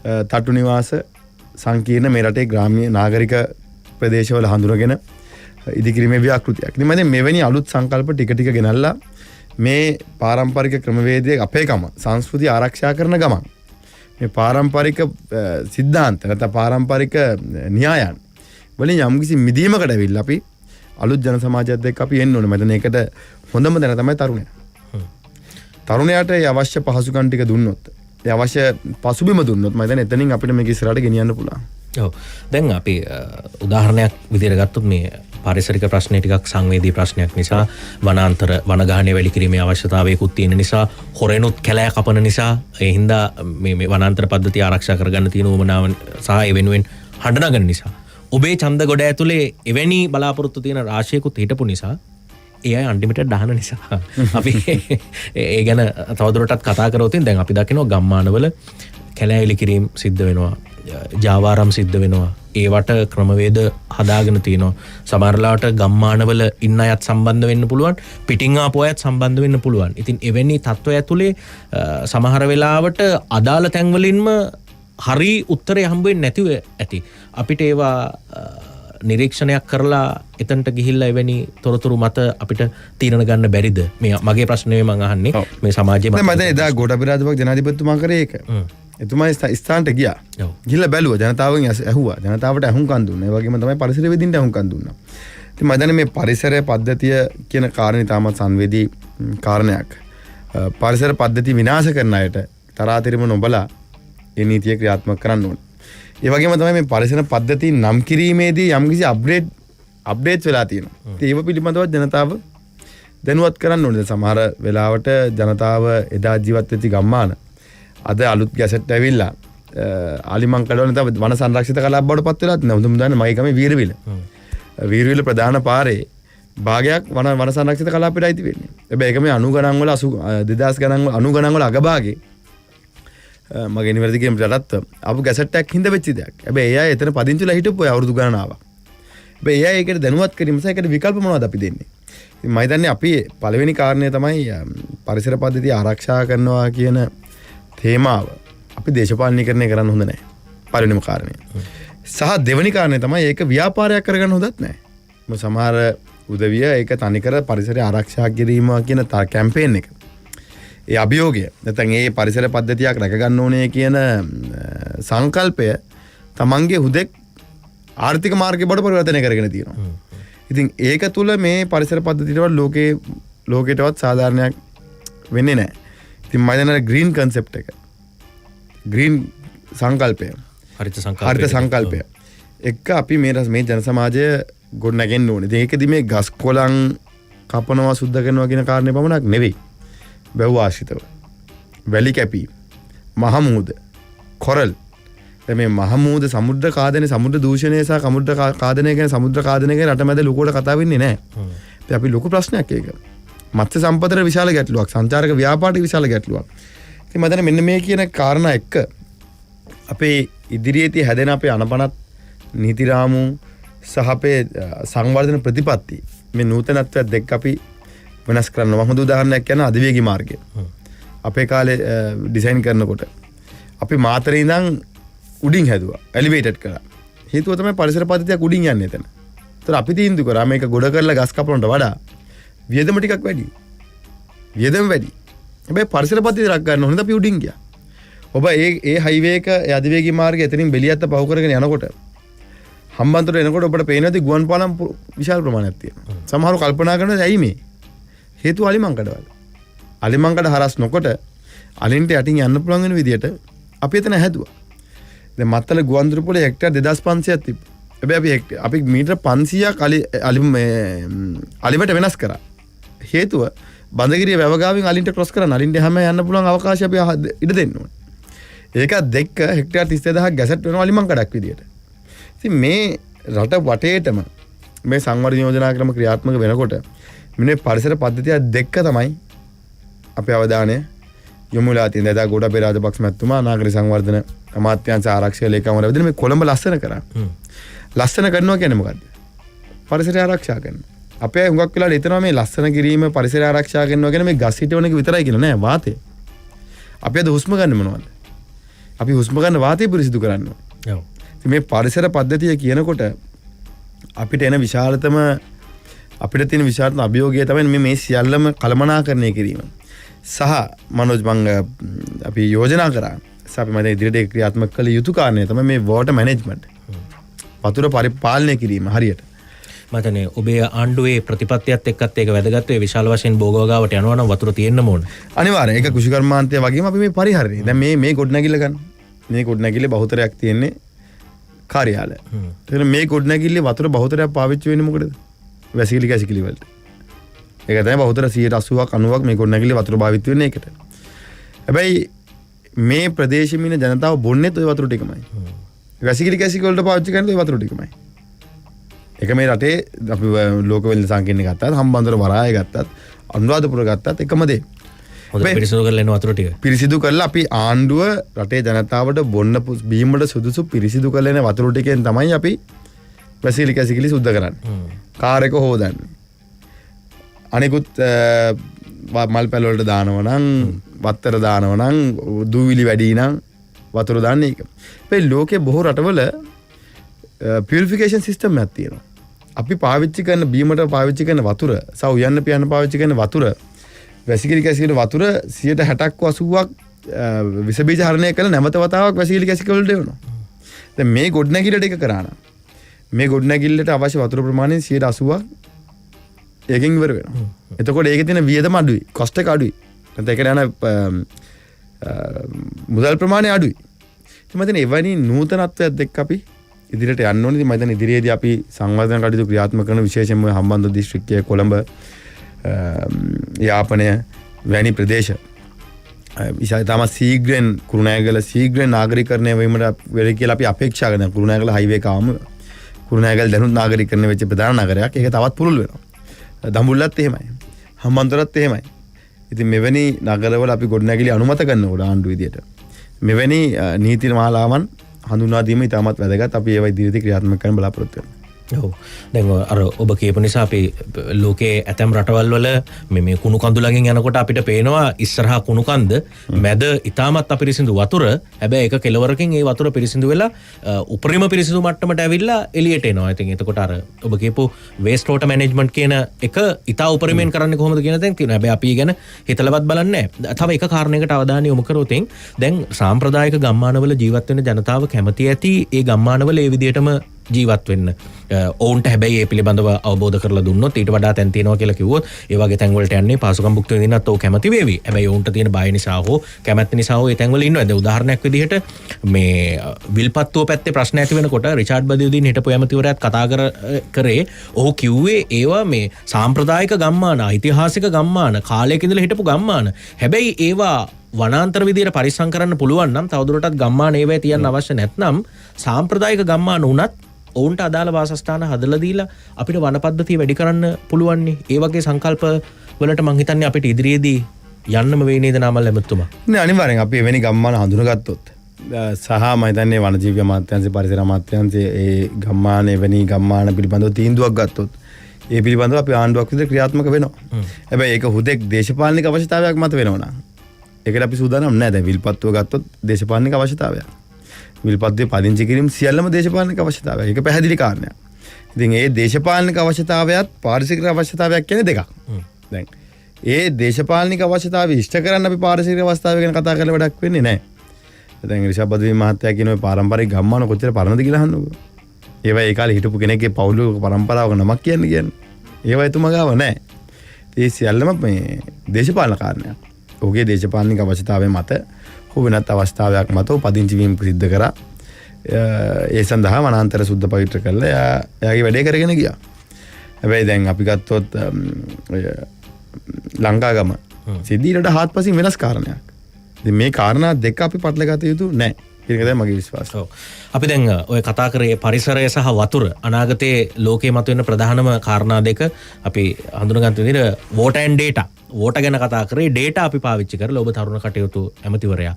තට්ටු නිවාස සංකීර්ණ මේ රටේ ග්‍රාම්‍ය නාගරික ප්‍රදේශවල හඳුනගෙන ඉදිකිරීමේ ව්‍යාකෘතියක්. ඉතින් මම මෙවැනි අලුත් සංකල්ප ටික ටික ගෙනල්ලා මේ පාරම්පරික ක්‍රමවේදයේ අපේකම සංස්කෘතිය ආරක්ෂා කරන ගමන් මේ පාරම්පරික සිද්ධාන්ත නැත්නම් පාරම්පරික න්‍යායන් වලින් යම්කිසි මිදීමකට ඇවිල්ලා අපි අලුත් ජන සමාජයත් එක්ක අපි එන්න ඕනේ. මම ඒකට හොඳම දැන තමයි තරුණයා. තරුණයාට ඒ අවශ්‍ය පහසුකම් ටික දුන්නොත් ඒ අවශ්‍ය පසුබිම දුන්නොත් මම දැන් එතනින් අපිට මේක ඉස්සරහට ගෙනියන්න පුළුවන්. ඔව්. දැන් අපි උදාහරණයක් විදිහට ගත්තොත් මේ පාරිසරික ප්‍රශ්නේ ටිකක් සංවේදී ප්‍රශ්නයක් නිසා වනාන්තර වනගහනය වැඩි කිරීමේ අවශ්‍යතාවයකුත් තියෙන නිසා හොරෙනුත් කැලෑ කපන නිසා ඒ හින්දා මේ වනාන්තර පද්ධතිය ආරක්ෂා කරගන්න තියෙන උවමනාව සහ ඒ වෙනුවෙන් හඬ නගන නිසා ඔබේ ඡන්ද ගොඩ ඇතුලේ එවැනි බලාපොරොත්තු තියෙන රාශියකුත් හිටපු නිසා ඒ අය අන්ලිමිටඩ් දාන නිසා අපි ඒ ගැන තවදුරටත් කතා කරොතින් දැන් අපි දකිනවා ගම්මානවල කැලෑවිලි කිරීම සිද්ධ වෙනවා, ජාවාරම් සිද්ධ වෙනවා, ඒවට ක්‍රමවේද හදාගෙන තියෙනවා. සමහරලාට ගම්මානවල ඉන්න අයත් සම්බන්ධ වෙන්න පුළුවන්, පිටින් ආපු අයත් සම්බන්ධ වෙන්න පුළුවන්. ඉතින් එවැනි තත්ත්වය ඇතුලේ සමහර වෙලාවට අදාළ තැන්වලින්ම හරි උත්තරය හම්බ වෙන්නේ නැතිව ඇති. අපිට ඒවා නිරීක්ෂණයක් කරලා එතනට ගිහිල්ලා එවැනි තොරතුරු මත අපිට තීරණ ගන්න බැරිද? මේ මගේ ප්‍රශ්නේ මම අහන්නේ මේ සමාජයේ මත. මම එදා ගෝඨාභය රාජපක්ෂ ජනාධිපතිතුමා කරේ ඒක. එතුමා ස්ථානට ගියා. ගිහිල්ලා බැලුවා, ජනතාවෙන් ඇහුවා, ජනතාවට අහුම්කම් දුන්නා. ඒ වගේම තමයි පරිසර වෙදින්ට අහුම්කම් දුන්නා. ඉතින් මම දන්නේ මේ පරිසර පද්ධතිය කියන කාරණේ තාමත් සංවේදී කාරණයක්. පරිසර පද්ධතිය විනාශ කරන අයට තරාතිරම නොබලා ඒ නීතිය ක්‍රියාත්මක කරන්න ඕනේ. ඒ වගේම තමයි මේ පරිසර පද්ධතිය නම් කිරීමේදී යම්කිසි අප්ඩේට්ස් වෙලා තියෙනවා. ඉතින් ඒව පිළිබඳව ජනතාව දැනුවත් කරන්න ඕනේ. සමහර වෙලාවට ජනතාව එදා ජීවත් වෙච්ච ගම්මාන අද අලුත් ගැසට් ඇවිල්ලා ආලිමංකඩ වල තව වන සංරක්ෂිත කලාප බවට පත් වෙලා තියෙනවා. උතුම් දන්නේ මගේ ගමේ වීරවිල. වීරවිල ප්‍රධාන පාරේ භාගයක් වන සංරක්ෂිත කලාපයට අයිති වෙන්නේ. හැබැයි ඒක මේ 90 ගණන් වල 2000 ගණන් වල 90 ගණන් වල අගභාගේ මගේ නිවැරදි කියමු රටත් අපු ගැසට් එකක් හින්දා වෙච්ච දෙයක්. හැබැයි ඒ අය එතන පදිංචිලා හිටපු අය අවුරුදු ගණන් ආවා. හැබැයි ඒ අය ඒකට දැනුවත් කිරීම සහ ඒකට විකල්ප මොනවද අපි දෙන්නේ? ඉතින් මම හිතන්නේ අපි පළවෙනි කාරණය තමයි පරිසර පද්ධතිය ආරක්ෂා කරනවා කියන තේමාව අපි දේශපාලනීකරණය කරන්න හොඳ නැහැ. පළවෙනිම කාරණය. සහ දෙවෙනි කාරණය තමයි ඒක ව්‍යාපාරයක් කරගන්න හොඳත් නැහැ. මොකද සමහර උදවිය ඒක තනිකර පරිසරය ආරක්ෂා කිරීම කියන කැම්පේන් එක. ඒ අභියෝගය නැත්නම් ඒ පරිසර පද්ධතියක් රැක ගන්න ඕනේ කියන සංකල්පය තමන්ගේ හුදෙක් ආර්ථික මාර්ගය බඩ පරිවර්තනය කරගෙන තියෙනවා. ඉතින් ඒක තුල මේ පරිසර පද්ධතියට ලෝකේටවත් සාධාරණයක් වෙන්නේ නැහැ. ඉතින් මම දන්නා ග්‍රීන් කන්සෙප්ට් එක. ග්‍රීන් සංකල්පය. හරිත සංකල්පය. එක අපි මේ ජන සමාජය ගොඩ නැගෙන්න ඕනේ. ඉතින් ඒකෙදි මේ ගස් කොළන් කපනවා සුද්ධ කරනවා කියන කාරණේ පමණක් නෙවෙයි. බහුආශ්‍රිතව වැලි කැපීම්, මහමුහුද, කොරල්. මේ මහමුහුද සමුද්‍ර කාදනය, සමුද්‍ර දූෂණය සහ සමුද්‍ර කාදනය ගැන සමුද්‍ර කාදනය ගැන රටමැද ලොකුවට කතා වෙන්නේ නැහැ. අපි ලොකු ප්‍රශ්නයක් ඒක. මත්ස්‍ය සම්පතට විශාල ගැටලුවක්, සංචාරක ව්‍යාපාරයට විශාල ගැටලුවක්. ඉතින් මම මෙන්න මේ කියන කාරණා එක්ක අපේ ඉදිරියේදී හැදෙන අපේ අනපනත් නීති රාමු සහ අපේ සංවර්ධන ප්‍රතිපත්ති මේ නූතනත්වයක් දෙක අපි වෙනස් කරන්න. මම හොඳ උදාහරණයක් කියන්න අධිවේගී මාර්ගය. අපේ කාලේ ඩිසයින් කරනකොට අපි මාතරේ ඉඳන් උඩින් හැදුවා, එලිවේටඩ් කරා. හේතුව තමයි පරිසර පද්ධතියක් උඩින් යන්නේ එතන. ඒතර අපි තීන්දුව කරා මේක ගොඩ කරලා ගස් කපනට වඩා වියදම ටිකක් වැඩි. වියදම වැඩි. හැබැයි පරිසර පද්ධතිය රැක ගන්න ඕනේ අපි උඩින් ගියා. ඔබ ඒ හයිවේ එක අධිවේගී මාර්ගය එතනින් බෙලියත්ත පහු කරගෙන යනකොට හම්බන්තොට එනකොට ඔබට පේනවාදී ගුවන් පාලම් විශාල ප්‍රමාණයක් තියෙනවා. සමහරව කල්පනා කරනවා ඇයි මේ? හේතුව අලිමංකඩවල. අලිමංකඩ හරස් නොකොට අලින්ට යටින් යන්න පුළුවන් වෙන විදියට අපි එතන හැදුවා. දැන් මත්තල ගුවන්විදුලි පොලේ හෙක්ටර් 2500ක් තිබ්බා. හැබැයි අපි මීටර 500ක් අලිවට වෙනස් කරා. හේතුව බඳගිරිය වැවගාවෙන් අලින්ට ක්‍රොස් කරන්න, අලින්ට හැම යන්න පුළුවන් අවකාශය අපි ඉඩ දෙන්න ඕනේ. ඒකත් දෙක්ක හෙක්ටර් 30000ක් ගැසට් වෙනවා අලිමංකඩක් විදියට. ඉතින් මේ රට වටේටම මේ සංවර්ධන යෝජනා ක්‍රම ක්‍රියාත්මක වෙනකොට මේ පරිසර පද්ධතිය දෙක තමයි අපේ අවධානය යොමු වෙලා තියෙන්නේ. එදා ගෝඨාභය රාජපක්ෂ මහත්මයා නාගරික සංවර්ධන අමාත්‍යාංශ ආරක්ෂක ලේකම්වරයා විදිහට මේ කොළඹ ලස්සන කරා. ලස්සන කරනවා කියන්නේ මොකද්ද? පරිසරය ආරක්ෂා කරනවා. අපේ හුඟක් වෙලාවට හිතනවා මේ ලස්සන කිරීම පරිසරය ආරක්ෂා කරනවා කියන්නේ මේ ගස් හිටවන එක විතරයි කියලා නෑ. වාතය. අපි අද හුස්ම ගන්න මොනවද? අපි හුස්ම ගන්න වාතය පිරිසිදු කරන්න ඕනේ. ඔව්. මේ පරිසර පද්ධතිය කියනකොට අපිට එන විශාලතම අභියෝගය තමයි මේ සියල්ලම කළමනාකරණය කිරීම. සහ මනෝජ් මං අපි යෝජනා කරා. අපි මම ඉදිරියට ක්‍රියාත්මක කළ යුතු කාරණය තමයි මේ වෝටර් මැනේජ්මන්ට්. වතුර පරිපාලනය කිරීම හරියට. මතනේ ඔබේ ආණ්ඩුවේ ප්‍රතිපත්තියත් එක්කත් ඒක වැදගත් වේ. විශාල වශයෙන් බෝගවගාවට යනවා නම් වතුර තියෙන්න ඕන. අනිවාර්යයෙන්. ඒක කෘෂිකර්මාන්තය වගේම අපි මේ පරිහරණය. දැන් මේ ගොඩනැගිල්ල ගන්න. මේ ගොඩනැගිල්ලේ බහුතරයක් තියෙන්නේ කාර්යාලය. එතන මේ ගොඩනැගිල්ලේ වතුර බහුතරයක් පාවිච්චි වෙන්නේ මොකටද? වැසිකිලි කැසිකිලි වලට. ඒක තමයි බහුතර 80%ක් 90ක් මේ ගොඩනැගිල්ලේ වතුර භාවිත වෙන්නේ ඒකට. හැබැයි මේ ප්‍රදේශෙම ඉන්න ජනතාව බොන්නේත් ওই වතුර ටිකමයි. වැසිකිලි කැසිකිලි වලට පාවිච්චි කරන්නේ ওই වතුර ටිකමයි. එක මේ රටේ අපි ලෝක වෙළඳ සංකීර්ණය ගත්තත් හම්බන්තොට වරාය ගත්තත් අනුරාධපුර ගත්තත් එකම දේ. හොඳට පිරිසිදු කරලා එන වතුර ටික. පිරිසිදු කරලා අපි ආණ්ඩුව රටේ ජනතාවට බොන්න බීමට සුදුසු පිරිසිදු කරලා එන වතුර ටිකෙන් තමයි අපි වැසිකිලි කැසිකිලි සුද්ධ කරන්නේ. කාර් එක හොදන්නේ. අනිකුත් මල් පැල වලට දානවා නම් වත්තර දානවා නම් දූවිලි වැඩි නම් වතුර දාන්නේ ඒක. මේ ලෝකේ බොහෝ රටවල පියුරිෆිකේෂන් සිස්ටම් එකක් තියෙනවා. අපි පාවිච්චි කරන බීමට පාවිච්චි කරන වතුර, සහ උයන්න පියන්න පාවිච්චි කරන වතුර, වැසිකිලි කැසිකිලි වතුර 60%ක් 80ක් විස බීජ හරණය කළ නැවත වතාවක් වැසිකිලි කැසිකිලි වලට එවනවා. දැන් මේ ගොඩනැගිල්ලට එක කරා නම් මේ ගොඩනැගිල්ලට අවශ්‍ය වතුර ප්‍රමාණය 80ක් ඒකෙන් ඉවර වෙනවා. එතකොට ඒකේ තියෙන වියදම අඩුයි, කොස්ට් එක අඩුයි. නැත්නම් ඒකට යන මුදල් ප්‍රමාණය අඩුයි. මම හිතන්නේ එවැනි නූතනත්වයක් එක්ක අපි ඉදිරියට යන්න ඕනේ. මම හිතන්නේ ඉදිරියේදී අපි සංවර්ධන කටයුතු ක්‍රියාත්මක කරන විශේෂයෙන්ම හම්බන්තොට දිස්ත්‍රික්කයේ කොළඹ යාපනය වැනි ප්‍රදේශ තම සීග්‍රෙන් කුරුණෑගල ශීග්‍රෙන් නාගරිකරණය වීමට වෙල කියලා අපි අපේක්ෂා කරනවා. කුරුණෑගල හයිවේ කාම කුරුණෑගල දැනුත් නාගරිකරණය වෙච්ච ප්‍රධාන නගරයක්. ඒක තවත් පුළුල් වෙනවා. දඹුල්ලත් එහෙමයි. හම්බන්තොටත් එහෙමයි. ඉතින් මෙවැනි නගරවල අපි ගොඩනැගිලි අනුමත කරනකොට ආණ්ඩුව විදියට මෙවැනි නීති මාලාවන් හඳුන්වා දීම ඉතාමත් වැදගත්. අපි ඒවා ඉදිරියට ක්‍රියාත්මක කරන්න බලාපොරොත්තු වෙනවා. ඔව්. දැන් අර ඔබ කියපු නිසා අපි ලෝකයේ ඇතැම් රටවල් වල මේ කුණු කඳු ළඟින් යනකොට අපිට පේනවා ඉස්සරහා කුණු කන්ද මැද ඉතාමත් අපිරිසිදු වතුර. හැබැයි ඒක කෙලවරකින් ඒ වතුර පිරිසිදු වෙලා උපරිම පිරිසිදු මට්ටමට ඇවිල්ලා එළියට එනවා. ඉතින් එතකොට අර ඔබ කියපු වේස්ට් වෝටර් මැනේජ්මන්ට් කියන එක ඉතා උපරිමයෙන් කරන්නේ කොහොමද කියන දේ තියෙනවා. හැබැයි අපි ගැන හිතලවත් බලන්නේ නැහැ. තව එක කාරණයකට අවධානය යොමු කරොත් දැන් සාම්ප්‍රදායික ගම්මානවල ජීවත් වෙන ජනතාව කැමති ඇති ඒ ගම්මානවල ඒ විදිහටම ජීවත් වෙන්න. ඔවුන්ට හැබැයි ඒ පිළිබඳව අවබෝධ කරලා දුන්නොත් ඊට වඩා තැන් තියෙනවා කියලා කිව්වොත් ඒ වගේ තැන් වලට යන්නේ පාසුකම් භුක්ති විඳින්නත් ඔව් කැමති වේවි. හැබැයි ඔවුන්ට තියෙන බය නිසා හෝ කැමැත්ත නිසා හෝ ඒ තැන් වල ඉන්නවා. දැන් උදාහරණයක් විදිහට මේ විල්පත්තුව පැත්තේ ප්‍රශ්න ඇති වෙනකොට රිචාඩ් බදියුදීන් හිටපු ඇමතිවරයාත් කතා කරේ ඔහු කිව්වේ ඒවා මේ සාම්ප්‍රදායික ගම්මාන, ඓතිහාසික ගම්මාන, කාලයක ඉඳලා හිටපු ගම්මාන. හැබැයි ඒවා වනාන්තර විදියට පරිස්සම් කරන්න පුළුවන් නම් තවදුරටත් ගම්මාන ඒවා තියන්න අවශ්‍ය නැත්නම් සාම්ප්‍රදායික ගම්මාන උනත් ඔවුන්ට අදාළ වාසස්ථාන හදලා දීලා අපිට වන පද්ධතිය වැඩි කරන්න පුළුවන් නේ. ඒ වගේ සංකල්ප වලට මං හිතන්නේ අපිට ඉදිරියේදී යන්නම වෙයි නේද නාමල් ඇමතුමා. නේ අනිවාර්යෙන් අපි එවැනි ගම්මාන හඳුනගත්තොත් සහ මම හිතන්නේ වනජීවි අමාත්‍යාංශය පරිසර අමාත්‍යාංශය ඒ ගම්මාන එවැනි ගම්මාන පිළිබඳව තීන්දුවක් ගත්තොත් ඒ පිළිබඳව අපි ආණ්ඩුවක් විදිහට ක්‍රියාත්මක වෙනවා. හැබැයි ඒක හුදෙක් දේශපාලනික අවශ්‍යතාවයක් මත වෙනවා නම් ඒකට අපි සූදානම් නැහැ. දැන් විල්පත්තුව ගත්තොත් දේශපාලනික අවශ්‍යතාවයක්. විල්පත්තුවේ පදිංචි කිරීම සියල්ලම දේශපාලනික අවශ්‍යතාවයක්. ඒක පැහැදිලි කාරණයක්. ඉතින් ඒ දේශපාලනික අවශ්‍යතාවයත් පාරිසරික අවශ්‍යතාවයක් කියන්නේ දෙකක්. දැන් ඒ දේශපාලනික අවශ්‍යතාවය ඉෂ්ට කරන්න අපි පාරිසරික අවස්ථාව ගැන කතා කරලා වැඩක් වෙන්නේ නැහැ. දැන් රිෂබ් බද්වී මහත්තයා කියන ඔය පාරම්පරික ගම්මාන කොච්චර පරණද කියලා අහන්නකෝ. ඒවා ඒ කාලේ හිටපු කෙනෙක්ගේ පවුලක පරම්පරාවක නමක් කියන්නේ. ඒවා එතුමා ගාව නැහැ. ඒ සියල්ලම මේ දේශපාලන කාරණයක්. ඔහුගේ දේශපාලනික අවශ්‍යතාවය මත හෝ වෙනත් අවස්ථාවක් මත පදිංචි වීම සිද්ධ කරා. ඒ සඳහා වනාන්තර සුද්ධ පවිත්‍ර කරලා එයාගේ වැඩේ කරගෙන ගියා. හැබැයි දැන් අපි ගත්තොත් ලංකාගම සිද්ධියට හාත්පසින් වෙනස් කාරණයක්. ඉතින් මේ කාරණා දෙක අපි පටලගත යුතු නැහැ. ඒක තමයි මගේ විශ්වාසය. ඔව්. අපි දැන් ඔය කතා කරේ පරිසරය සහ වතුර අනාගතයේ ලෝකයේ මතුවෙන ප්‍රධානම කාරණා දෙක අපි හඳුනගන්න විදිහට water and data. වෝට ගැන කතා කරේ ඩේටා අපි පාවිච්චි කරලා ඔබ තරුණ කටයුතු ඇමතිවරයා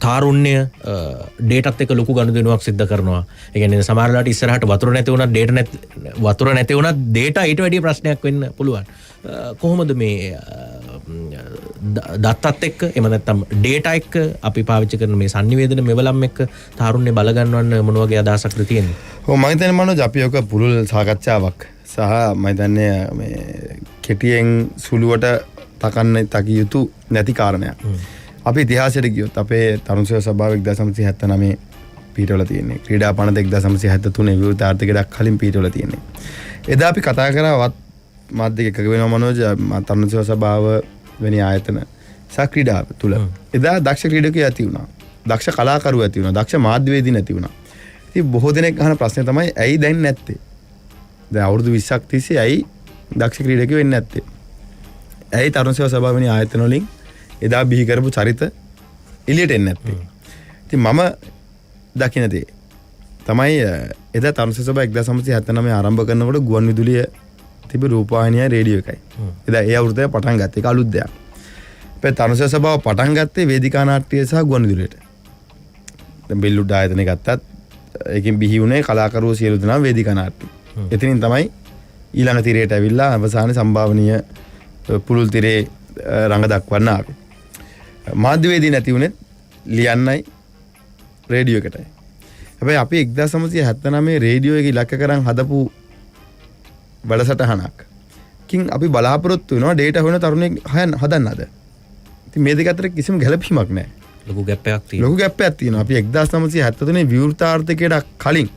තාරුණ්‍ය ඩේටාත් එක්ක ලොකු ගනුදෙනුවක් සිද්ධ කරනවා. ඒ කියන්නේ සමහරවිට ඉස්සරහට වතුර නැති වුණත් වතුර නැති වුණත් ඩේටා ඊට වැඩි ප්‍රශ්නයක් වෙන්න පුළුවන්. කොහොමද මේ දත්තත් එක්ක එහෙම නැත්නම් ඩේටා එක්ක අපි පාවිච්චි කරන මේ sannivedana මෙවලම් එක්ක තාරුණ්‍ය බල ගන්නවන්න මොන වගේ අදහසක්ද තියෙන්නේ? ඔව් මම හිතන්නේ මනෝජ් අපි ඔක පුරුල් සාකච්ඡාවක් සහ මම හිතන්නේ මේ කෙටියෙන් සුළුවට තකිය යුතු නැති කාරණයක්. අපි ඉතිහාසයට ගියොත් අපේ තරුණ සේවා සභාව 1979 පිටවල තියෙන්නේ. ක්‍රීඩා පනත 1973 විවෘත ආර්ථිකයක් කලින් පිටවල තියෙන්නේ. එදා අපි කතා කරාවත් මාධ්‍ය එකක වෙනවා මනෝජ් තරුණ සේවා සභාව වෙනි ආයතන සහ ක්‍රීඩා තුල. එදා දක්ෂ ක්‍රීඩකයෝ ඇති වුණා. දක්ෂ කලාකරුවෝ ඇති වුණා. දක්ෂ මාධ්‍යවේදී නැති වුණා. ඉතින් බොහෝ දෙනෙක් අහන ප්‍රශ්නේ තමයි ඇයි දැන් නැත්තේ? දැන් අවුරුදු 20ක් තිස්සේ ඇයි දක්ෂ ක්‍රීඩකයෝ වෙන්නේ නැත්තේ? ඇයි තරුණ සේවා සභාව වෙනි ආයතන වලින් එදා බිහි කරපු චරිත එළියට එන්නේ නැත්තේ? ඉතින් මම දකින දේ තමයි එදා තරුණ සභාව 1979 ආරම්භ කරනකොට ගුවන් විදුලිය තිබි රූපවාහිනිය රේඩියෝ එකයි. එදා ඒ අවුරුද්දේ පටන් ගත්තේ. ඒක අලුත් දෙයක්. අපේ තරුණ සභාව පටන් ගත්තේ වේදිකා නාට්‍ය සහ ගුවන් විදුලියට. දැන් බෙල්ලුඩ් ආයතනය ගත්තත් ඒකෙන් බිහි වුණේ කලාකරුවෝ සියලු දෙනා වේදිකා නාට්‍ය. එතනින් තමයි ඊළඟ තිරයට ඇවිල්ලා අවසානයේ සම්භාවනීය පුලුල් තිරේ රඟ දක්වන්න ආවේ. මාධ්‍යවේදී නැති වුණෙත් ලියන්නයි රේඩියෝ එකටයි. හැබැයි අපි 1979 රේඩියෝ එක ඉලක්ක කරන් හදපු වැඩසටහනක්. කින් අපි බලාපොරොත්තු වෙනවා ඩේටා හොයන තරුණයෙක් හදන්න අද. ඉතින් මේ දෙක අතර කිසිම ගැළපීමක් නැහැ. ලොකු ගැප් එකක් තියෙනවා. ලොකු ගැප් එකක් තියෙනවා. අපි 1973 විවෘතාර්ථකයට කලින්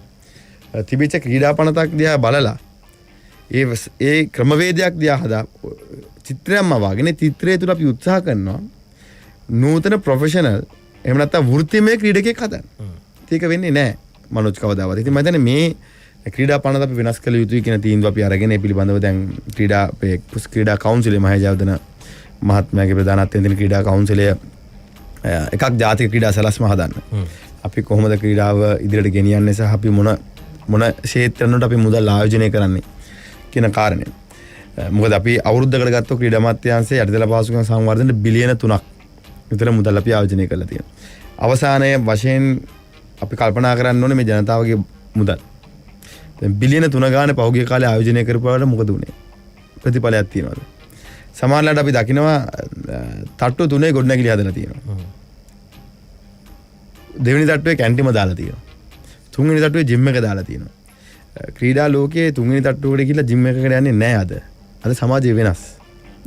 තිබිච්ච ක්‍රීඩා පනතක් දිහා බලලා ඒ ක්‍රමවේදයක් දිහා හදා චිත්‍රයක්ම වාගෙන චිත්‍රය තුල අපි උත්සාහ කරනවා නූතන ප්‍රොෆෙෂනල් එහෙම නැත්නම් වෘත්තිමය ක්‍රීඩකයෙක් හදන්න. ඒක වෙන්නේ නැහැ මනෝජ් කවදාවත්. ඉතින් මම හිතන්නේ මේ ක්‍රීඩා පනත අපි වෙනස් කළ යුතුයි කියන තීන්දුව අපි අරගෙන ඒ පිළිබඳව දැන් ක්‍රීඩා කවුන්සිලේ මහේජාවදන මහත්මයාගේ ප්‍රධානත්වයෙන් තියෙන ක්‍රීඩා කවුන්සිලය එකක් ජාතික ක්‍රීඩා සැලැස්ම හදන්න. අපි කොහොමද ක්‍රීඩාව ඉදිරියට ගෙනියන්නේ සහ අපි මොන ක්ෂේත්‍රවලට අපි මුදල් ආයෝජනය කරන්නේ කියන කාරණය. මොකද අපි අවුරුද්දකට ගත්ත ක්‍රීඩා අමාත්‍යාංශයේ යටිදල පහසුකම් සංවර්ධනයට බිලියන 3ක් විතර මුදල් අපි ආයෝජනය කරලා තියෙනවා. අවසානයේ වශයෙන් අපි කල්පනා කරන්න ඕනේ මේ ජනතාවගේ මුදල්. දැන් බිලියන 3 ගානේ පහුගිය කාලේ ආයෝජනය කරපුවාට මොකද උනේ? ප්‍රතිඵලයක් තියනවාද? සමහරවිට අපි දකිනවා තට්ටු 3 ගොඩනැගිලි හදලා තියෙනවා. දෙවෙනි තට්ටුවේ කැන්ටිම දාලා තියෙනවා. තුන්වෙනි තට්ටුවේ ජිම් එක දාලා තියෙනවා. ක්‍රීඩා ලෝකයේ තුන්වෙනි තට්ටුවට ගිහිල්ලා ජිම් එකකට යන්නේ නැහැ අද. අද සමාජය වෙනස්.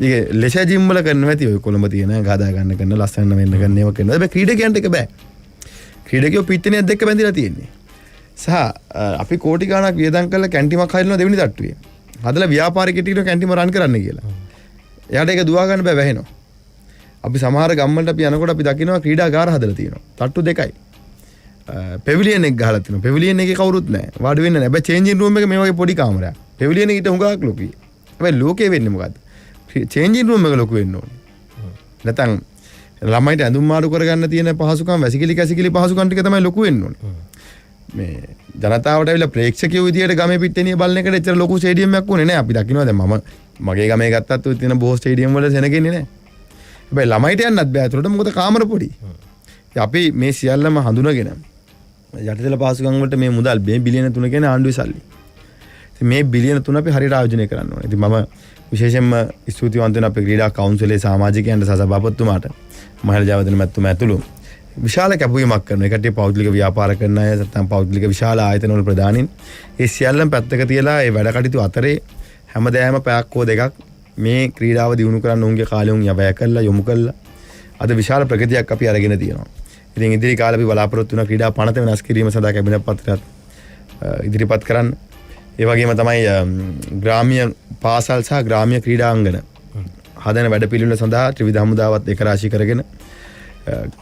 ඒක ලෙෂර් ජිම් වල කරනවා ඇති ඔය කොළඹ තියෙන ගාදා ගන්න කරන ලස්සන වෙන්න කරන ඒවා කරනවා. හැබැයි ක්‍රීඩකයන්ට එක බෑ. ක්‍රීඩකයෝ පිටිනියක් දෙක බැඳලා තියෙන්නේ. සහ අපි කෝටි ගාණක් වියදම් කරලා කැන්ටිමක් හදනවා දෙවෙනි තට්ටුවේ. හදලා ව්‍යාපාරිකයෙක් ටිකට කැන්ටිම රන් කරන්න කියලා. එයාට ඒක දුවා ගන්න බෑ වැහෙනවා. අපි සමහර ගම්වලට අපි යනකොට අපි දකිනවා ක්‍රීඩාගාර හදලා තියෙනවා. තට්ටු දෙකයි. පෙවිලියන් එක ගහලා තියෙනවා. පෙවිලියන් එකේ කවුරුත් නැහැ. වාඩි වෙන්න නැහැ. හැබැයි චේන්ජින් රූම් එක මේ වගේ පොඩි කාමරයක්. පෙවිලියන් එකේ හුඟක් ලොකුයි. හැබැයි ලෝකේ වෙන්නේ මොකද්ද? චේන්ජින් රූම් එක ලොකු වෙන්න ඕනේ. නැත්නම් ළමයිට ඇඳුම් මාරු කරගන්න තියෙන පහසුකම් වැසිකිලි කැසිකිලි පහසුකම් ටික තමයි ලොකු වෙන්න ඕනේ. මේ ජනතාවට ඇවිල්ලා ප්‍රේක්ෂකයෝ විදියට ගමේ පිටේනිය බලන එකට එච්චර ලොකු ස්ටේඩියම් එකක් ඕනේ නැහැ. අපි දකින්නවා දැන් මම මගේ ගමේ ගත්තත් ඔය තියෙන බොහෝ ස්ටේඩියම් වල සෙනගෙන්නේ නැහැ. හැබැයි ළමයිට යන්නත් බෑ ඒතරට මොකද කාමර පොඩි. අපි මේ සියල්ලම හඳුනගෙන යටිදල පහසුකම් වලට මේ මුදල් මේ බිලියන 3 කියන ආණ්ඩුවේ සල්ලි. ඉතින් මේ බිලියන 3 අපි හරියට ආයෝජනය කරන්න ඕනේ. ඉතින් මම විශේෂයෙන්ම ස්තුතිවන්ත වෙනවා අපේ ක්‍රීඩා කවුන්සිලේ සමාජිකයන්ට සහ සභාපතිතුමාට මහේජාවදන මැතිතුමා ඇතුළු විශාල කැපවීමක් කරනවා. ඒකට පෞද්ගලික ව්‍යාපාර කරන අය නැත්නම් පෞද්ගලික විශාල ආයතන වල ප්‍රධානීන් ඒ සියල්ලම පැත්තක තියලා ඒ වැඩ කටයුතු අතරේ හැමදාම පැයක් හෝ දෙකක් මේ ක්‍රීඩාව දියුණු කරන්න උන්ගේ කාලය උන් යවය කරලා යොමු කරලා අද විශාල ප්‍රගතියක් අපි අරගෙන තියෙනවා. ඉතින් ඉදිරි කාලේ අපි බලාපොරොත්තු වෙන ක්‍රීඩා පනත වෙනස් කිරීම සඳහා කැබිනට් පත්‍රයක් ඉදිරිපත් කරන්න. ඒ වගේම තමයි ග්‍රාම්‍ය පාසල් සහ ග්‍රාම්‍ය ක්‍රීඩාංගන හදන වැඩපිළිවෙල සඳහා ත්‍රිවිධ හමුදාවත් එක රාශී කරගෙන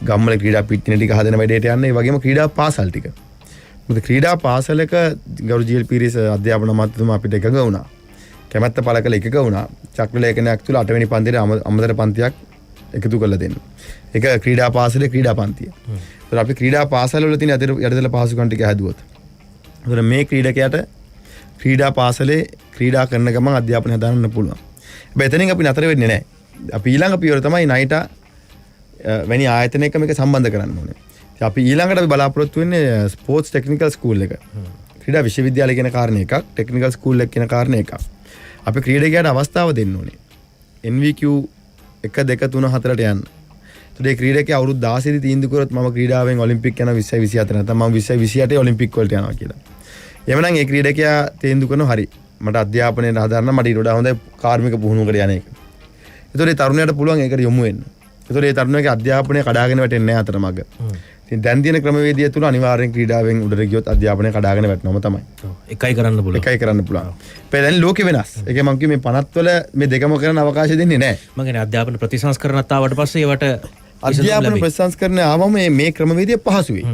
ගම්වල ක්‍රීඩා පිටින ටික හදන වැඩේට යන්න. ඒ වගේම ක්‍රීඩා පාසල් ටික. මොකද ක්‍රීඩා පාසලක ගරු ජීල් පීරිස් අධ්‍යාපන අමාත්‍යතුමා අපිට එකඟ වුණා. කැමැත්ත පළ කළ එකක වුණා. චක්‍ර ලේඛනයක් තුල 8 වෙනි පන්තියේ අමතර පන්තියක් එකතු කරලා දෙන්න. ඒක ක්‍රීඩා පාසලේ ක්‍රීඩා පන්තිය. ඒතර අපි ක්‍රීඩා පාසල වල තියෙන යටිදල පහසුකම් ටික හැදුවොත්. ඒතර මේ ක්‍රීඩකයාට ක්‍රීඩා පාසලේ ක්‍රීඩා කරන ගමන් අධ්‍යාපනය හදාගන්න පුළුවන්. හැබැයි එතනින් අපි නතර වෙන්නේ නැහැ. අපි ඊළඟ පියවර තමයි නයිටා වැනි ආයතනයක මේක සම්බන්ධ කරන්න ඕනේ. ඉතින් අපි ඊළඟට අපි බලාපොරොත්තු වෙන්නේ ස්පෝර්ට්ස් ටෙක්නිකල් ස්කූල් එක. ක්‍රීඩා විශ්වවිද්‍යාලය කියන කාරණේ එකක්, ටෙක්නිකල් ස්කූල් එක කියන කාරණේ එකක්. අපි ක්‍රීඩකයාට අවස්ථාව දෙන්න ඕනේ. NVQ 1 2 3 4ට යන්න. ඒතකොට ක්‍රීඩකයා අවුරුදු 16 දී තීන්දුව කරොත් මම ක්‍රීඩාවෙන් ඔලිම්පික් යනවා 20 24 නැත්නම් මම 20 28 ඔලිම්පික් වලට යනවා කියලා. එhmenan ඒ ක්‍රීඩකයා තීන්දුව කරනවා හරි. මට අධ්‍යාපනයේ හදාන්න මට ඊට වඩා හොඳ කාර්මික පුහුණුවකට යන එක. ඒතකොට ඒ තරුණයාට පුළුවන් ඒකට යොමු වෙන්න. ඒතකොට ඒ තරුණයාගේ අධ්‍යාපනය කඩාගෙන වැටෙන්නේ නැහැ අතරමඟ. ඉතින් දැන් තියෙන ක්‍රමවේදය තුල අනිවාර්යෙන් ක්‍රීඩාවෙන් උඩට ගියොත් අධ්‍යාපනය කඩාගෙන වැටෙනවම තමයි. එකයි කරන්න පුළුවන්. එකයි කරන්න පුළුවන්. දැන් ලෝකෙ වෙනස්. ඒකේ මම කිව්වේ මේ පනත් වල මේ දෙකම කරන්න අවකාශය දෙන්නේ නැහැ. මම කියන්නේ අධ්‍යාපන ප්‍රතිසංස්කරණත් ආවට පස්සේ ඒවට අධ්‍යාපන ප්‍රතිසංස්කරණය ආවම මේ ක්‍රමවේදය පහසුයි.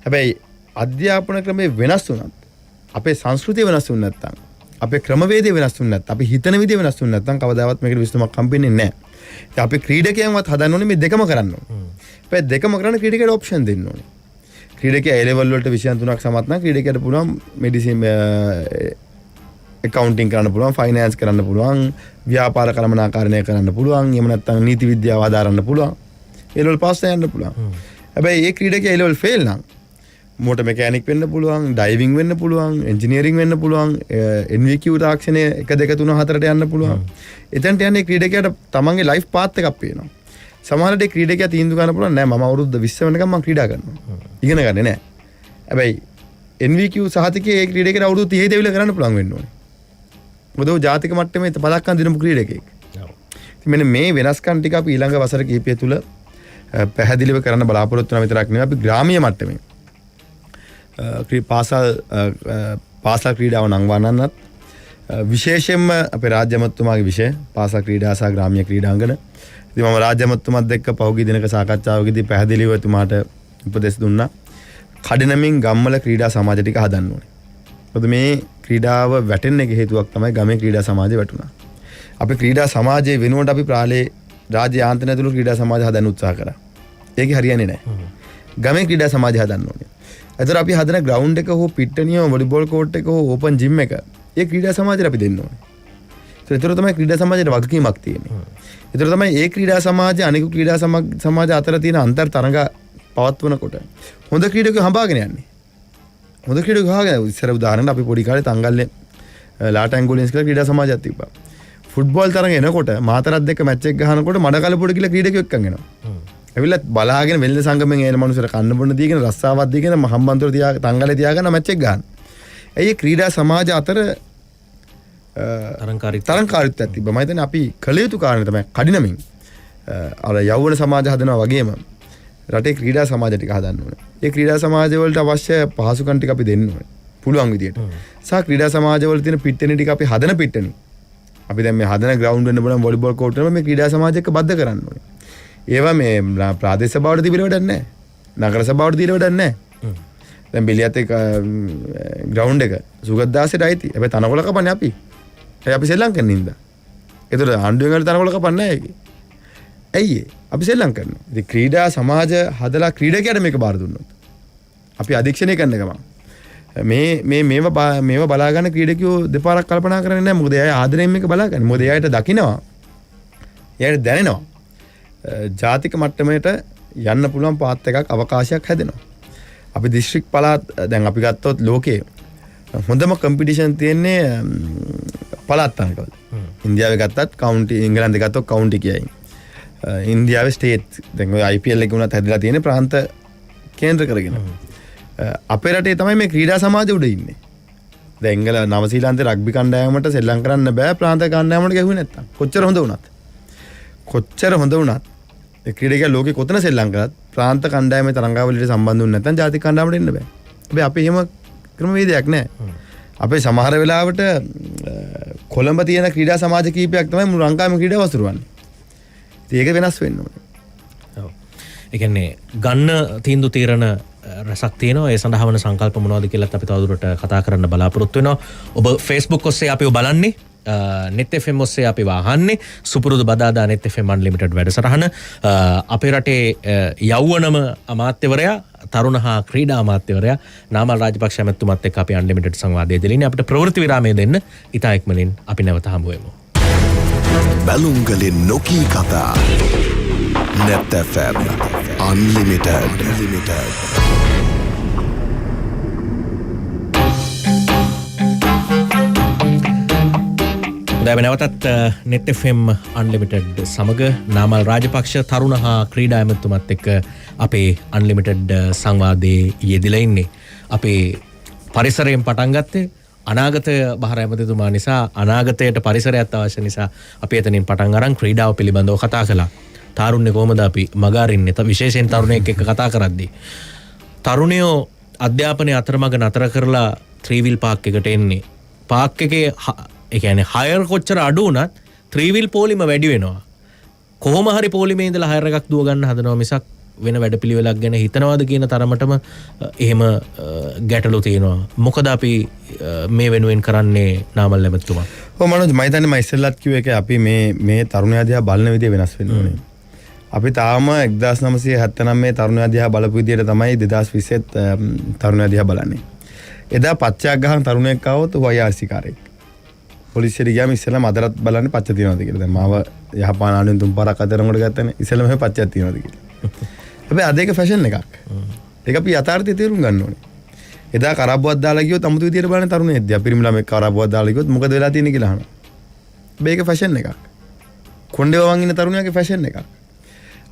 හැබැයි අධ්‍යාපන ක්‍රමේ වෙනස් වුණත් අපේ සංස්කෘතිය වෙනස් වුණ නැත්නම් අපේ ක්‍රමවේදය වෙනස් වුණ නැත්නම් අපි හිතන විදිය වෙනස් වුණ නැත්නම් කවදාවත් මේකට විසඳුමක් හම්බෙන්නේ නැහැ. ඉතින් අපි ක්‍රීඩකයන්වත් හදන්න ඕනේ මේ දෙකම කරන්න ඕනේ. හැබැයි දෙකම කරන්න ක්‍රීඩකයට ඔප්ෂන් දෙන්න ඕනේ. ක්‍රීඩකයා A level වලට විෂයන් 3ක් සමත් නම් ක්‍රීඩකයාට පුළුවන් මෙඩිසින් accounting කරන්න පුළුවන්, finance කරන්න පුළුවන්, ව්‍යාපාර කළමනාකරණය කරන්න පුළුවන්, එහෙම නැත්නම් නීති විද්‍යාව ආදාරන්න පුළුවන්. A level පාස් වෙන්න පුළුවන්. හැබැයි ඒ ක්‍රීඩකයා A level fail නම් මෝටර් මෙකැනික් වෙන්න පුළුවන්, ඩයිවිං වෙන්න පුළුවන්, එන්ජිනියරින් වෙන්න පුළුවන්, NVQ තාක්ෂණය 1 2 3 4ට යන්න පුළුවන්. එතනට යන්නේ ක්‍රීඩකයාට තමන්ගේ ලයිෆ් පාත් එකක් පේනවා. සමහරවිට ක්‍රීඩකයා තීන්දුව ගන්න පුළුවන් නෑ මම අවුරුදු 20 වෙනකම් මම ක්‍රීඩා කරනවා. ඉගෙන ගන්නේ නෑ. හැබැයි NVQ සහතිකයේ ඒ ක්‍රීඩකයාට අවුරුදු 30 දෙවිල කරන්න පුළුවන් වෙන්න ඕනේ. මොකද ਉਹ ජාතික මට්ටමේ පදක්කම් දිනපු ක්‍රීඩකයෙක්. මෙන්න මේ වෙනස්කම් ටික අපි ඊළඟ වසර කිහිපය තුල පැහැදිලිව කරන්න බලාපොරොත්තු වෙන විතරක් නෙවෙයි අපි ග්‍රාමීය මට්ටමේ පාසල් ක්‍රීඩාව නංවන්නත් විශේෂයෙන්ම අපේ රාජ්‍ය අමාත්‍යතුමාගේ විෂය පාසල් ක්‍රීඩා සහ ග්‍රාමීය ක්‍රීඩාංගන. ඉතින් මම රාජ්‍ය අමාත්‍යතුමාත් එක්ක පහුගිය දිනක සාකච්ඡාවකදී පැහැදිලිව එතුමාට උපදෙස් දුන්නා. කඩිනමින් ගම්වල ක්‍රීඩා සමාජ ටික හදන්න ඕනේ. මොකද මේ ක්‍රීඩාව වැටෙන්න එක හේතුවක් තමයි ගමේ ක්‍රීඩා සමාජය වැටුණා. අපි ක්‍රීඩා සමාජයේ වෙනුවට අපි ප්‍රාලේ රාජ්‍ය ආයතන ඇතුළු ක්‍රීඩා සමාජ හදන්න උත්සාහ කරා. ඒකේ හරියන්නේ නැහැ. ගමේ ක්‍රීඩා සමාජය හදන්න ඕනේ. ඒතර අපි හදන ග්‍රවුන්ඩ් එක හෝ පිට්ටනිය වොලිබෝල් කෝට් එක හෝ ඕපන් ජිම් එක ඒ ක්‍රීඩා සමාජයට අපි දෙන්න ඕනේ. ඒතර තමයි ක්‍රීඩා සමාජයට වගකීමක් තියෙන්නේ. ඒතර තමයි ඒ ක්‍රීඩා සමාජය අනිකුත් ක්‍රීඩා සමාජ අතර තියෙන අන්තර් තරඟ පවත්වනකොට හොඳ ක්‍රීඩකයෝ හඹාගෙන යන්නේ. හොඳ ක්‍රීඩකයෝ හොයාගෙන ඉස්සර උදාහරණයක් අපි පොඩි කාලේ තංගල්ලේ ලාටැංගුලින්ස් කියලා ක්‍රීඩා සමාජයක් තිබ්බා. ෆුට්බෝල් තරඟ එනකොට මාතරත් එක්ක මැච් එක ගහනකොට මඩකලපොඩ කියලා ක්‍රීඩකයෝ එක්කන් එනවා. ඇවිල්ලා බලාගෙන වෙළඳ සංගමෙන් එන මනුස්සර කන්න බොන්න දීගෙන රස්සාවක් දීගෙන හම්බන්තොට තියා තංගලේ තියාගෙන මැච් එක ගන්න. ඒ ක්‍රීඩා සමාජ අතර තරංකාරීත්වයක් තිබ්බා. මම හිතන්නේ අපි කළ යුතු කාරණේ තමයි කඩිනමින් අර යෞවන සමාජ හදනවා වගේම රටේ ක්‍රීඩා සමාජ ටික හදන්න ඕනේ. ඒ ක්‍රීඩා සමාජ වලට අවශ්‍ය පහසුකම් ටික අපි දෙන්න ඕනේ. පුළුවන් විදියට. සහ ක්‍රීඩා සමාජ වල තියෙන පිට්ටනි ටික අපි හදන පිට්ටනි. අපි දැන් මේ හදන ග්‍රවුන්ඩ් වෙන්න බලන වොලිබෝල් කෝට් එක මේ ක්‍රීඩා සමාජ එක්ක බද්ධ කරන්න ඕනේ. ඒවා මේ ප්‍රාදේශ සභාවට දීලා වැඩක් නැහැ. නගර සභාවට දීලා වැඩක් නැහැ. දැන් බිලියත් එක ග්‍රවුන්ඩ් එක සුගතදාසට අයිති. හැබැයි තනකොළ කපන්නේ අපි. ඒ අපි සෙල්ලම් කරන ඉඳා. ඒතර ආණ්ඩුවෙන් වල තනකොළ කපන්නේ නැහැ ඒකේ. ඇයි ඒ? අපි සෙල්ලම් කරනවා. ඉතින් ක්‍රීඩා සමාජ හදලා ක්‍රීඩකයාට මේක බාර දුන්නොත් අපි අධීක්ෂණය කරන ගමන් මේව බලා ගන්න ක්‍රීඩකයෝ දෙපාරක් කල්පනා කරන්නේ නැහැ. මොකද එයා ආදරයෙන් මේක බලාගන්නේ. මොකද එයාට දකින්නවා. එයාට දැනෙනවා. ජාතික මට්ටමට යන්න පුළුවන් පාත් එකක් අවකාශයක් හැදෙනවා. අපි දිස්ත්‍රික් පළාත් දැන් අපි ගත්තොත් ලෝකයේ හොඳම කම්පිටිෂන් තියෙන්නේ පළාත් තරඟවල. ඉන්දියාවේ ගත්තත් කවුන්ටි, ඉංගලන්තේ ගත්තොත් කවුන්ටි කියයි. ඉන්දියාවේ ස්ටේට් දැන් ඔය IPL එකේ වුණත් හැදලා තියෙන ප්‍රාන්ත කේන්ද්‍ර කරගෙන. අපේ රටේ තමයි මේ ක්‍රීඩා සමාජය උඩ ඉන්නේ. දැන් නවසීලන්තේ රග්බි කණ්ඩායමට සෙල්ලම් කරන්න බෑ ප්‍රාන්ත කණ්ඩායමකට ගැහුවේ නැත්තම්. කොච්චර හොඳ වුණත් ක්‍රීඩකයා ලෝකේ කොතන සෙල්ලම් කරත් ප්‍රාන්ත කණ්ඩායමේ තරඟාවලියට සම්බන්ධ වුනේ නැත්නම් ජාතික කණ්ඩායමට එන්න බෑ. හැබැයි අපි එහෙම ක්‍රමවේදයක් නැහැ. අපේ සමහර වෙලාවට කොළඹ තියෙන ක්‍රීඩා සමාජ කීපයක් තමයි මුළු ලංකාවේම ක්‍රීඩා වසුරුවන්නේ. ඉතින් ඒක වෙනස් වෙන්න ඕනේ. ඔව්. ඒ කියන්නේ ගන්න තීන්දුව తీරන රසක් තියෙනවා. ඒ සඳහා වන සංකල්ප මොනවද කියලාත් අපි තවදුරට කතා කරන්න බලාපොරොත්තු වෙනවා. ඔබ Facebook ඔස්සේ අපිව බලන්නේ net fm ඔස්සේ අපි වහන්නේ සුපුරුදු බදාදා net fm unlimited වැඩසටහන. අපේ රටේ යෞවනම අමාත්‍යවරයා තරුණ හා ක්‍රීඩා අමාත්‍යවරයා නාමල් රාජපක්ෂ මැතිතුමත් එක්ක අපි unlimited සංවාදය දෙලින්නේ. අපිට ප්‍රවෘත්ති විරාමය දෙන්න ඉතා ඉක්මනින් අපි නැවත හමු වෙමු. බැලුම්ගලින් නොකී කතා net fm unlimited. දැන් නැවතත් net fm unlimited සමග නාමල් රාජපක්ෂ තරුණ හා ක්‍රීඩා ඇමතුමත් එක්ක අපේ unlimited සංවාදයේ යෙදලා ඉන්නේ. අපේ පරිසරයෙන් පටන් ගත්තේ අනාගතය බහර ඇමතිතුමා නිසා අනාගතයට පරිසරයක් අවශ්‍ය නිසා අපි එතනින් පටන් අරන් ක්‍රීඩාව පිළිබඳව කතා කළා. තාරුණ්‍ය කොහමද අපි මගහරින්නේ? විශේෂයෙන් තරුණයෙක් එක්ක කතා කරද්දී තරුණයෝ අධ්‍යාපනය අතරමඟ නතර කරලා ත්‍රීවිල් පාක් එකට එන්නේ. පාක් එකේ ඒ කියන්නේ හයර් කොච්චර අඩු වුණත් ත්‍රීවිල් පොලිම වැඩි වෙනවා. කොහොම හරි පොලිමේ ඉඳලා හයර් එකක් දුව ගන්න හදනවා මිසක් වෙන වැඩපිළිවෙලක් ගැන හිතනවාද කියන තරමටම එහෙම ගැටලු තියෙනවා. මොකද අපි මේ වෙනුවෙන් කරන්නේ නාමල් ඇමතිතුමා? ඔව් මනෝජ් මම හිතන්නේ මම ඉස්සෙල්ලත් කිව්ව එක අපි මේ තරුණයා දිහා බලන විදිය වෙනස් වෙන්න ඕනේ. අපි තාම 1979 තරුණයා දිහා බලපු විදියට තමයි 2020 තරුණයා දිහා බලන්නේ. එදා පච්චයක් ගහන තරුණයෙක් ආවොත් ඌ IRC කාරයෙක්. පොලිසියට ගියාම ඉස්සෙල්ලාම අදටත් බලන්නේ පච්ච තියනවාද කියලා. දැන් මාව යහපාන ආණ්ඩුවෙන් තුන් පාරක් අතරමකට ගත්තනේ. ඉස්සෙල්ලාම මේ පච්චයක් තියනවාද කියලා. හැබැයි අද ඒක ෆැෂන් එකක්. ඒක අපි යථාර්ථය තේරුම් ගන්න ඕනේ. එදා කරාබුවක් දාලා ගියොත් අමුතු විදියට බලන්නේ තරුණයෙක් දිහා. පිරිමි ළමෙක් කරාබුවක් දාලා ගියොත් මොකද වෙලා තියෙන්නේ කියලා අහනවා. මේක ෆැෂන් එකක්. කොණ්ඩේ වවන් ඉන්න තරුණයාගේ ෆැෂන් එකක්.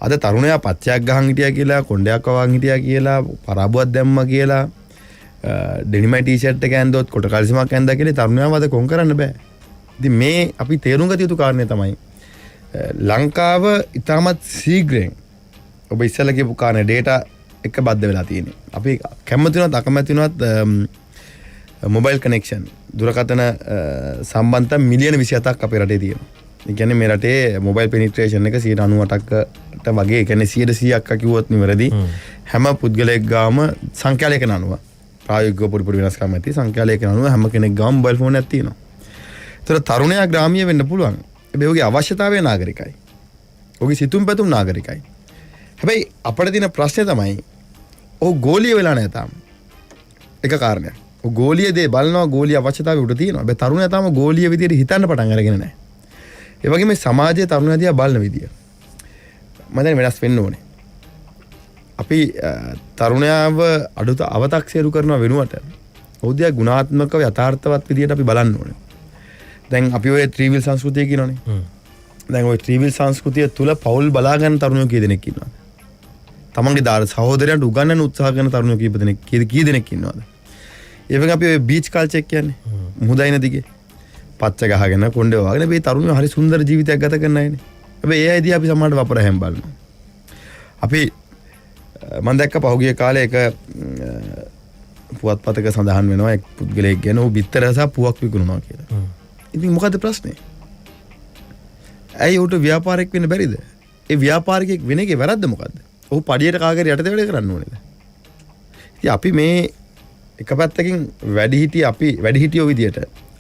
අද තරුණයා පච්චයක් ගහන් හිටියා කියලා, කොණ්ඩයක් වවන් හිටියා කියලා, කරාබුවක් දැම්මා කියලා, ඩෙනිමයි ටී-ෂර්ට් එක ඇඳුවොත් කොට කල්සිමක් ඇඳලා කියලා තරුණයාව අද කොන් කරන්න බෑ. ඉතින් මේ අපි තේරුම් ගත යුතු කාරණේ තමයි ලංකාව ඉතාමත් ශීඝ්‍රයෙන් ඔබ ඉස්සෙල්ලා කියපු කාරණේ data එක බද්ධ වෙලා තියෙන්නේ. අපි කැමති වුණත් අකමැති වුණත් මොබයිල් කනෙක්ෂන් දුරකථන සම්බන්ධ මිලියන 27ක් අපේ රටේ තියෙනවා. ඒ කියන්නේ මේ රටේ මොබයිල් පෙනිට්‍රේෂන් එක 98%කට වගේ, ඒ කියන්නේ 100%ක් කිව්වොත් නිවැරදි. හැම පුද්ගලයෙක් ගාම සංඛ්‍යාලයකට අනුව ප්‍රායෝගිකව පොඩි වෙනස්කම් ඇති සංඛ්‍යාලයකට අනුව හැම කෙනෙක් ගාම මොබයිල් ෆෝන් එකක් තියෙනවා. ඒතර තරුණයා ග්‍රාමීය වෙන්න පුළුවන්. හැබැයි ඔහුගේ අවශ්‍යතාවය නාගරිකයි. ඔහුගේ සිතුම් පැතුම් නාගරිකයි. හැබැයි අපිට තියෙන ප්‍රශ්නේ තමයි ඔහු ගෝලීය වෙලා නැහැ තාම. එක කාරණයක්. ඔහු ගෝලීය දේ බලනවා, ගෝලීය අවශ්‍යතාවය උඩ තියෙනවා. හැබැයි තරුණයා තාම ගෝලීය විදියට හිතන්න පටන් අරගෙන නැහැ. ඒ වගේම මේ සමාජයේ තරුණයා දිහා බලන විදිය මම දැන් වෙනස් වෙන්න ඕනේ. අපි තරුණයාව අඩුත අව탁සීරු කරන වෙනුවට ඔහු දිහා ගුණාත්මකව යථාර්ථවත් විදියට අපි බලන්න ඕනේ. දැන් අපි ඔය ත්‍රිවිල් සංස්කෘතිය කියනෝනේ. දැන් ඔය ත්‍රිවිල් සංස්කෘතිය තුල පෞල් බලා ගන්න තරුණයෝ කී දෙනෙක් ඉන්නවද? තමන්ගේ දාර සහෝදරයන්ට උගන්වන්න උත්සාහ කරන තරුණයෝ කී දෙනෙක් ඉන්නවද? ඒ වගේ අපි ඔය බීච් කල්චර් එක කියන්නේ මුහුදයින දිගේ පච්ච ගහගෙන කොණ්ඩේ වහගෙන මේ තරුණයෝ හරි සුන්දර ජීවිතයක් ගත කරන අයනේ. හැබැයි ඒ අයදී අපි සමාජයට වපරහැම් බලනවා. අපි මම දැක්ක පහුගිය කාලේ එක පුවත්පතක සඳහන් වෙනවා එක් පුද්ගලයෙක් ගැන ඔහු බිත්තර සහ පුවක් විකුණනවා කියලා. ඉතින් මොකද්ද ප්‍රශ්නේ? ඇයි උට ව්‍යාපාරික වෙන්න බැරිද? ඒ ව්‍යාපාරිකයෙක් වෙන එකේ වැරද්ද මොකද්ද? ඔහු පඩියට කාගෙන් යටතේ වැඩ කරන්න ඕනේද? ඉතින් අපි මේ එක පැත්තකින් වැඩිහිටියෝ විදියට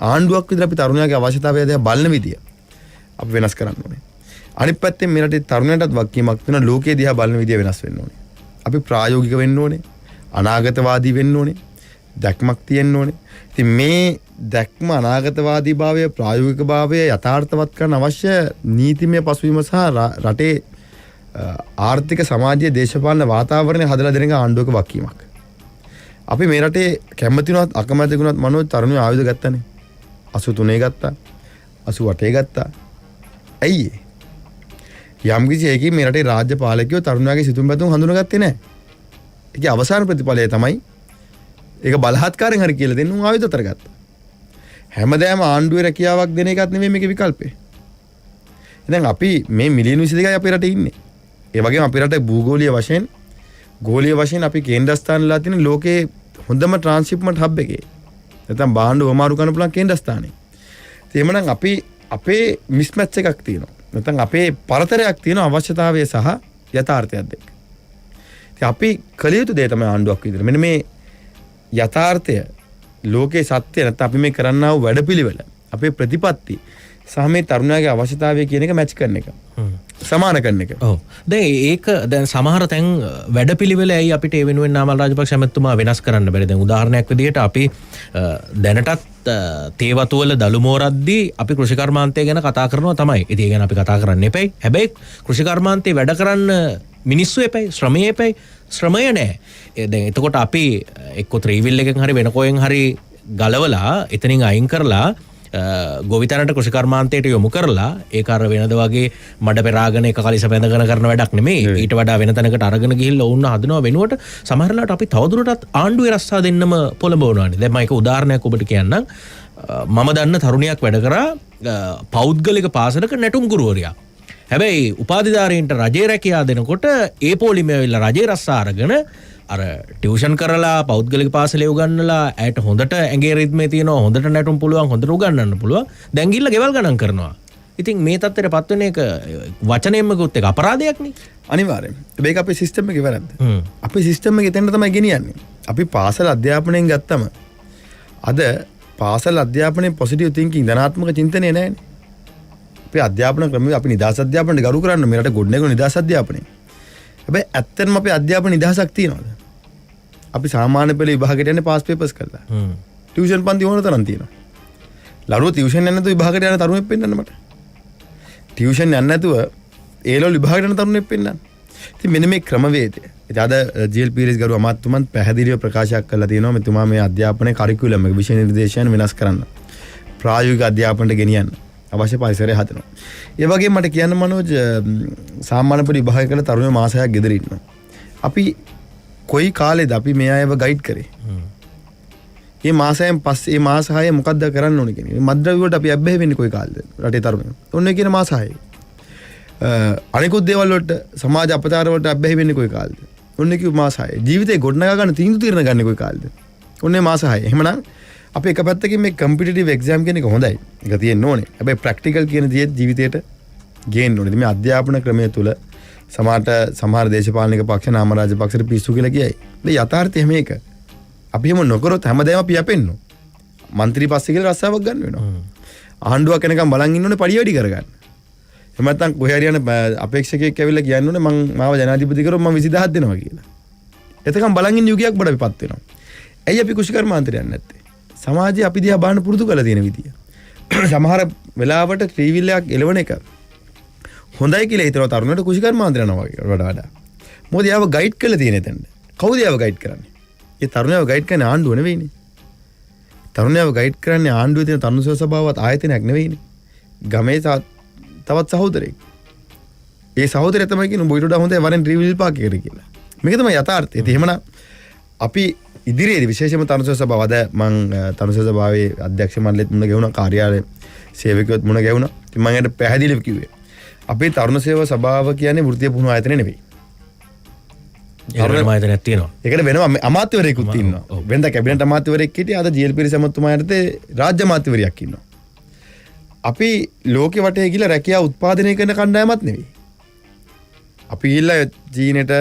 ආණ්ඩුවක් විදිහට අපි තරුණයාගේ අවශ්‍යතාවය දිහා බලන විදිය අපි වෙනස් කරන්න ඕනේ. අනිත් පැත්තෙන් මේ රටේ තරුණයන්ටත් වගකීමක් තියෙන ලෝකයේ දිහා බලන විදිය වෙනස් වෙන්න ඕනේ. අපි ප්‍රායෝගික වෙන්න ඕනේ. අනාගතවාදී වෙන්න ඕනේ. දැක්මක් තියෙන්න ඕනේ. ඉතින් මේ දැක්ම අනාගතවාදී භාවය, ප්‍රායෝගික භාවය යථාර්ථවත් කරන්න අවශ්‍ය නීතිමය පසුබිම සහ රටේ ආර්ථික සමාජීය දේශපාලන වාතාවරණය හදලා දෙන එක ආණ්ඩුවක වගකීමක්. අපි මේ රටේ කැමති වුණත් අකමැති වුණත් මනෝ තරුණයෝ ආයුධ ගත්තනේ. 83 ගත්තා. 88 ගත්තා. ඇයි ඒ? යම් කිසි එකකින් මේ රටේ රාජ්‍ය පාලකයෝ තරුණයාගේ සිතුම් පැතුම් හඳුනාගත්තේ නැහැ. ඒකේ අවසාන ප්‍රතිඵලය තමයි ඒක බලහත්කාරයෙන් හරි කියලා දෙන්න උන් ආයුධ අතර ගත්තා. හැමදාම ආණ්ඩුවේ රැකියාවක් දෙන එකක් නෙමෙයි මේකේ විකල්පේ. දැන් අපි මේ මිලියන 22යි අපේ රටේ ඉන්නේ. ඒ වගේම අපේ රටේ භූගෝලීය වශයෙන් ගෝලීය වශයෙන් අපි කේන්ද්‍රස්ථානලා තියෙන ලෝකේ හොඳම ට්‍රාන්ස්ෂිප්මන්ට් හබ් එකේ. නැත්නම් බාණ්ඩු වමාරු කරන්න පුළුවන් කේන්ද්‍රස්ථානේ. ඒ එමනම් අපි අපේ මිස්මැච් එකක් තියෙනවා. නැත්නම් අපේ පරතරයක් තියෙන අවශ්‍යතාවය සහ යථාර්ථයක් දෙක. ඉතින් අපි කළ යුතු දේ තමයි ආණ්ඩුවක් විදිහට මෙන්න මේ යථාර්ථය ලෝකේ සත්‍ය නැත්නම් අපි මේ කරන්නා වූ වැඩපිළිවෙල අපේ ප්‍රතිපත්ති සහ මේ තරුණයාගේ අවශ්‍යතාවය කියන එක මැච් කරන එක. සමාන කරන එක. ඔව්. දැන් ඒක දැන් සමහර තැන් වැඩපිළිවෙල ඇයි අපිට ඒ වෙනුවෙන් නාමල් රාජපක්ෂ ඇමතුමා වෙනස් කරන්න බැරි. දැන් උදාහරණයක් විදිහට අපි දැනටත් තේවතුවල දළු මෝරද්දී අපි කෘෂිකර්මාන්තය ගැන කතා කරනවා තමයි. ඉතින් ඒ ගැන අපි කතා කරන්න එපයි. හැබැයි කෘෂිකර්මාන්තේ වැඩ කරන්න මිනිස්සු එපයි, ශ්‍රමය එපයි. ශ්‍රමය නැහැ. දැන් එතකොට අපි එක්ක ත්‍රිවිල් එකෙන් හරි වෙන කොහෙන් හරි ගලවලා එතනින් අයින් කරලා ගොවිතැනට කෘෂිකර්මාන්තයට යොමු කරලා ඒක අර වෙනද වගේ මඩ පෙරාගෙන එක කලිස බැඳගෙන කරන වැඩක් නෙමෙයි. ඊට වඩා වෙන තැනකට අරගෙන ගිහිල්ලා වුණ හදනවා වෙනුවට සමහරලාට අපි තවදුරටත් ආණ්ඩුවේ රස්සා දෙන්නම පොළඹවනවානේ. දැන් මම ඒක උදාහරණයක් ඔබට කියන්නම්. මම දන්න තරුණියක් වැඩ කරා පෞද්ගලික පාසලක නැටුම් ගුරුවරියා. හැබැයි උපාධිධාරීන්ට රජේ රැකියාව දෙනකොට ඒ පොලිමේ ඇවිල්ලා රජේ රස්සා අරගෙන අර ටියුෂන් කරලා පෞද්ගලික පාසලේ උගන්වලා ඇයට හොඳට ඇඟේ රිද්මේ තියෙනවා, හොඳට නැටුම් පුළුවන්, හොඳට උගන්වන්න පුළුවන්. දැන් ගිහිල්ලා ගෙවල් ගණන් කරනවා. ඉතින් මේ තත්ත්වයටපත් වෙන එක වචනයෙන්ම කිව්වොත් ඒක අපරාධයක් නේ. අනිවාර්යෙන්. මේක අපේ සිස්ටම් එකේ වැරද්ද. අපේ සිස්ටම් එක එතෙන්ට තමයි ගෙනියන්නේ. අපි පාසල අධ්‍යාපනයෙන් ගත්තම අද පාසල අධ්‍යාපනයේ පොසිටිව් තින්කින් ධනාත්මක චින්තනය නැහැනේ. අපේ අධ්‍යාපන ක්‍රමය අපි නිදහස් අධ්‍යාපනයට ගරු කරන්න මෙරට ගොඩනැගුණු නිදහස් අධ්‍යාපනය. හැබැයි ඇත්තටම අපේ අධ්‍යාපන නිදහසක් තියනවද? අපි සාමාන්‍ය පෙළ විභාගයට යන්නේ පාස් පේපර්ස් කරලා. ටියුෂන් පන්ති ඕන තරම් තියෙනවා. ලරුව ටියුෂන් යන්නේ නැතුව විභාගයට යන තරුණෙක් පෙන්නන්න මට. ටියුෂන් යන්නේ නැතුව ඒ ලෙවල් විභාගයට යන තරුණෙක් පෙන්නන්න. ඉතින් මෙන්න මේ ක්‍රමවේදය. ඉතින් අද ජීල් පීරිස් ගරු අමාත්‍යතුමන් පැහැදිලිව ප්‍රකාශයක් කළා තියෙනවා මෙතුමා මේ අධ්‍යාපනයේ කරිකියුලම් එක විෂය නිර්දේශයන් වෙනස් කරන්න. ප්‍රායෝගික අධ්‍යාපනයට ගෙනියන්න අවශ්‍ය පරිසරය හදනවා. ඒ වගේම මට කියන්න මනෝජ් සාමාන්‍ය පෙළ විභාග කළ තරුණයෝ මාස 6ක් ගෙදර ඉන්නවා. අපි කොයි කාලෙද අපි මේ අයව ගයිඩ් කරේ? මේ මාසයෙන් පස්සේ මේ මාස 6 මොකද්ද කරන්න ඕනේ කියන්නේ. මද්ද්‍රව්‍ය වලට අපි අබ්බැහි වෙන්නේ කොයි කාලෙද? රටේ තරුණයෝ. ඔන්නේ කියන මාස 6. අනිකුත් දේවල් වලට සමාජ අපචාර වලට අබ්බැහි වෙන්නේ කොයි කාලෙද? ඔන්නේ කිව්ව මාස 6. ජීවිතේ ගොඩනගා ගන්න තීන්දුව తీරන ගන්න කොයි කාලෙද? ඔන්නේ මාස 6. එහෙමනම් අපි එක පැත්තකින් මේ කම්පිටිටිව් එක්සෑම් කියන එක හොඳයි. ඒක තියෙන්න ඕනේ. හැබැයි ප්‍රැක්ටිකල් කියන දේ ජීවිතේට ගේන්න ඕනේ. මේ අධ්‍යාපන ක්‍රමය තුල සමහර දේශපාලනික පක්ෂ නාම රාජ්‍ය පක්ෂට පිස්සු කියලා කියයි. මේ යථාර්ථය මේක. අපි එහෙම නොකරොත් හැමදේම අපි යපෙන්නෝ. മന്ത്രി පස්සේ කියලා රස්සාවක් ගන්න වෙනවා. ආණ්ඩුවක් එනකම් බලන් ඉන්න ඕනේ පඩිය වැඩි කරගන්න. එහෙම නැත්නම් කොහේ හරි යන අපේක්ෂකයෙක් ඇවිල්ලා කියන්න ඕනේ මම මාව ජනාධිපති කරොත් මම 20000ක් දෙනවා කියලා. එතකම් බලන් ඉන්න යුගයක් බඩ විපත් වෙනවා. ඇයි අපි කුෂිකර්මාන්තයට යන්නේ නැත්තේ? සමාජයේ අපි දිහා බලන්න පුරුදු කරලා තියෙන විදිය. සමහර වෙලාවට ට්‍රීවිල් එකක් එලවන එක හොඳයි කියලා හිතනවා තරුණයට කුෂිකර්මාන්තයට යනවා වඩා. මොකද යාව ගයිඩ් කරලා තියෙන එතනට. කවුද යාව ගයිඩ් කරන්නේ? ඒ තරුණයව ගයිඩ් කරන්නේ ආණ්ඩුව නෙවෙයිනේ. තරුණයව ගයිඩ් කරන්නේ ආණ්ඩුවේ තියෙන තරුණ සේවා සභාවත් ආයතනයක් නෙවෙයිනේ. ගමේ තවත් සහෝදරයෙක්. ඒ සහෝදරයා තමයි කියන උඹ ඊට වඩා හොඳයි වරෙන් ට්‍රීවිල් පාර්කයකට කියලා. මේක තමයි යථාර්ථය. ඉතින් එහෙමනම් අපි ඉදිරියේදී විශේෂයෙන්ම තරුණ සේවා සභාව අද මම තරුණ සේවා සභාවේ අධ්‍යක්ෂ මණ්ඩලෙත් මුණ ගැහුණා කාර්යාලය සේවකයොත් මුණ ගැහුණා. ඉතින් මම ඒකට පැහැදිලිව කිව්වේ අපේ තරුණ සේවා සභාව කියන්නේ වෘත්තීය පුහුණු ආයතනය නෙවෙයි. ආයතනයක් තියෙනවා. ඒකට වෙනම අමාත්‍යවරයෙකුත් ඉන්නවා. වෙනද කැබිනට් අමාත්‍යවරයෙක් හිටියේ අද ජීල් පීරිස් ඇමතුමා යටතේ රාජ්‍ය අමාත්‍යවරයෙක් ඉන්නවා. අපි ලෝකෙ වටේ ගිහලා රැකියාව උත්පාදනය කරන කණ්ඩායමක් නෙවෙයි. අපි ගිහලා චීනෙට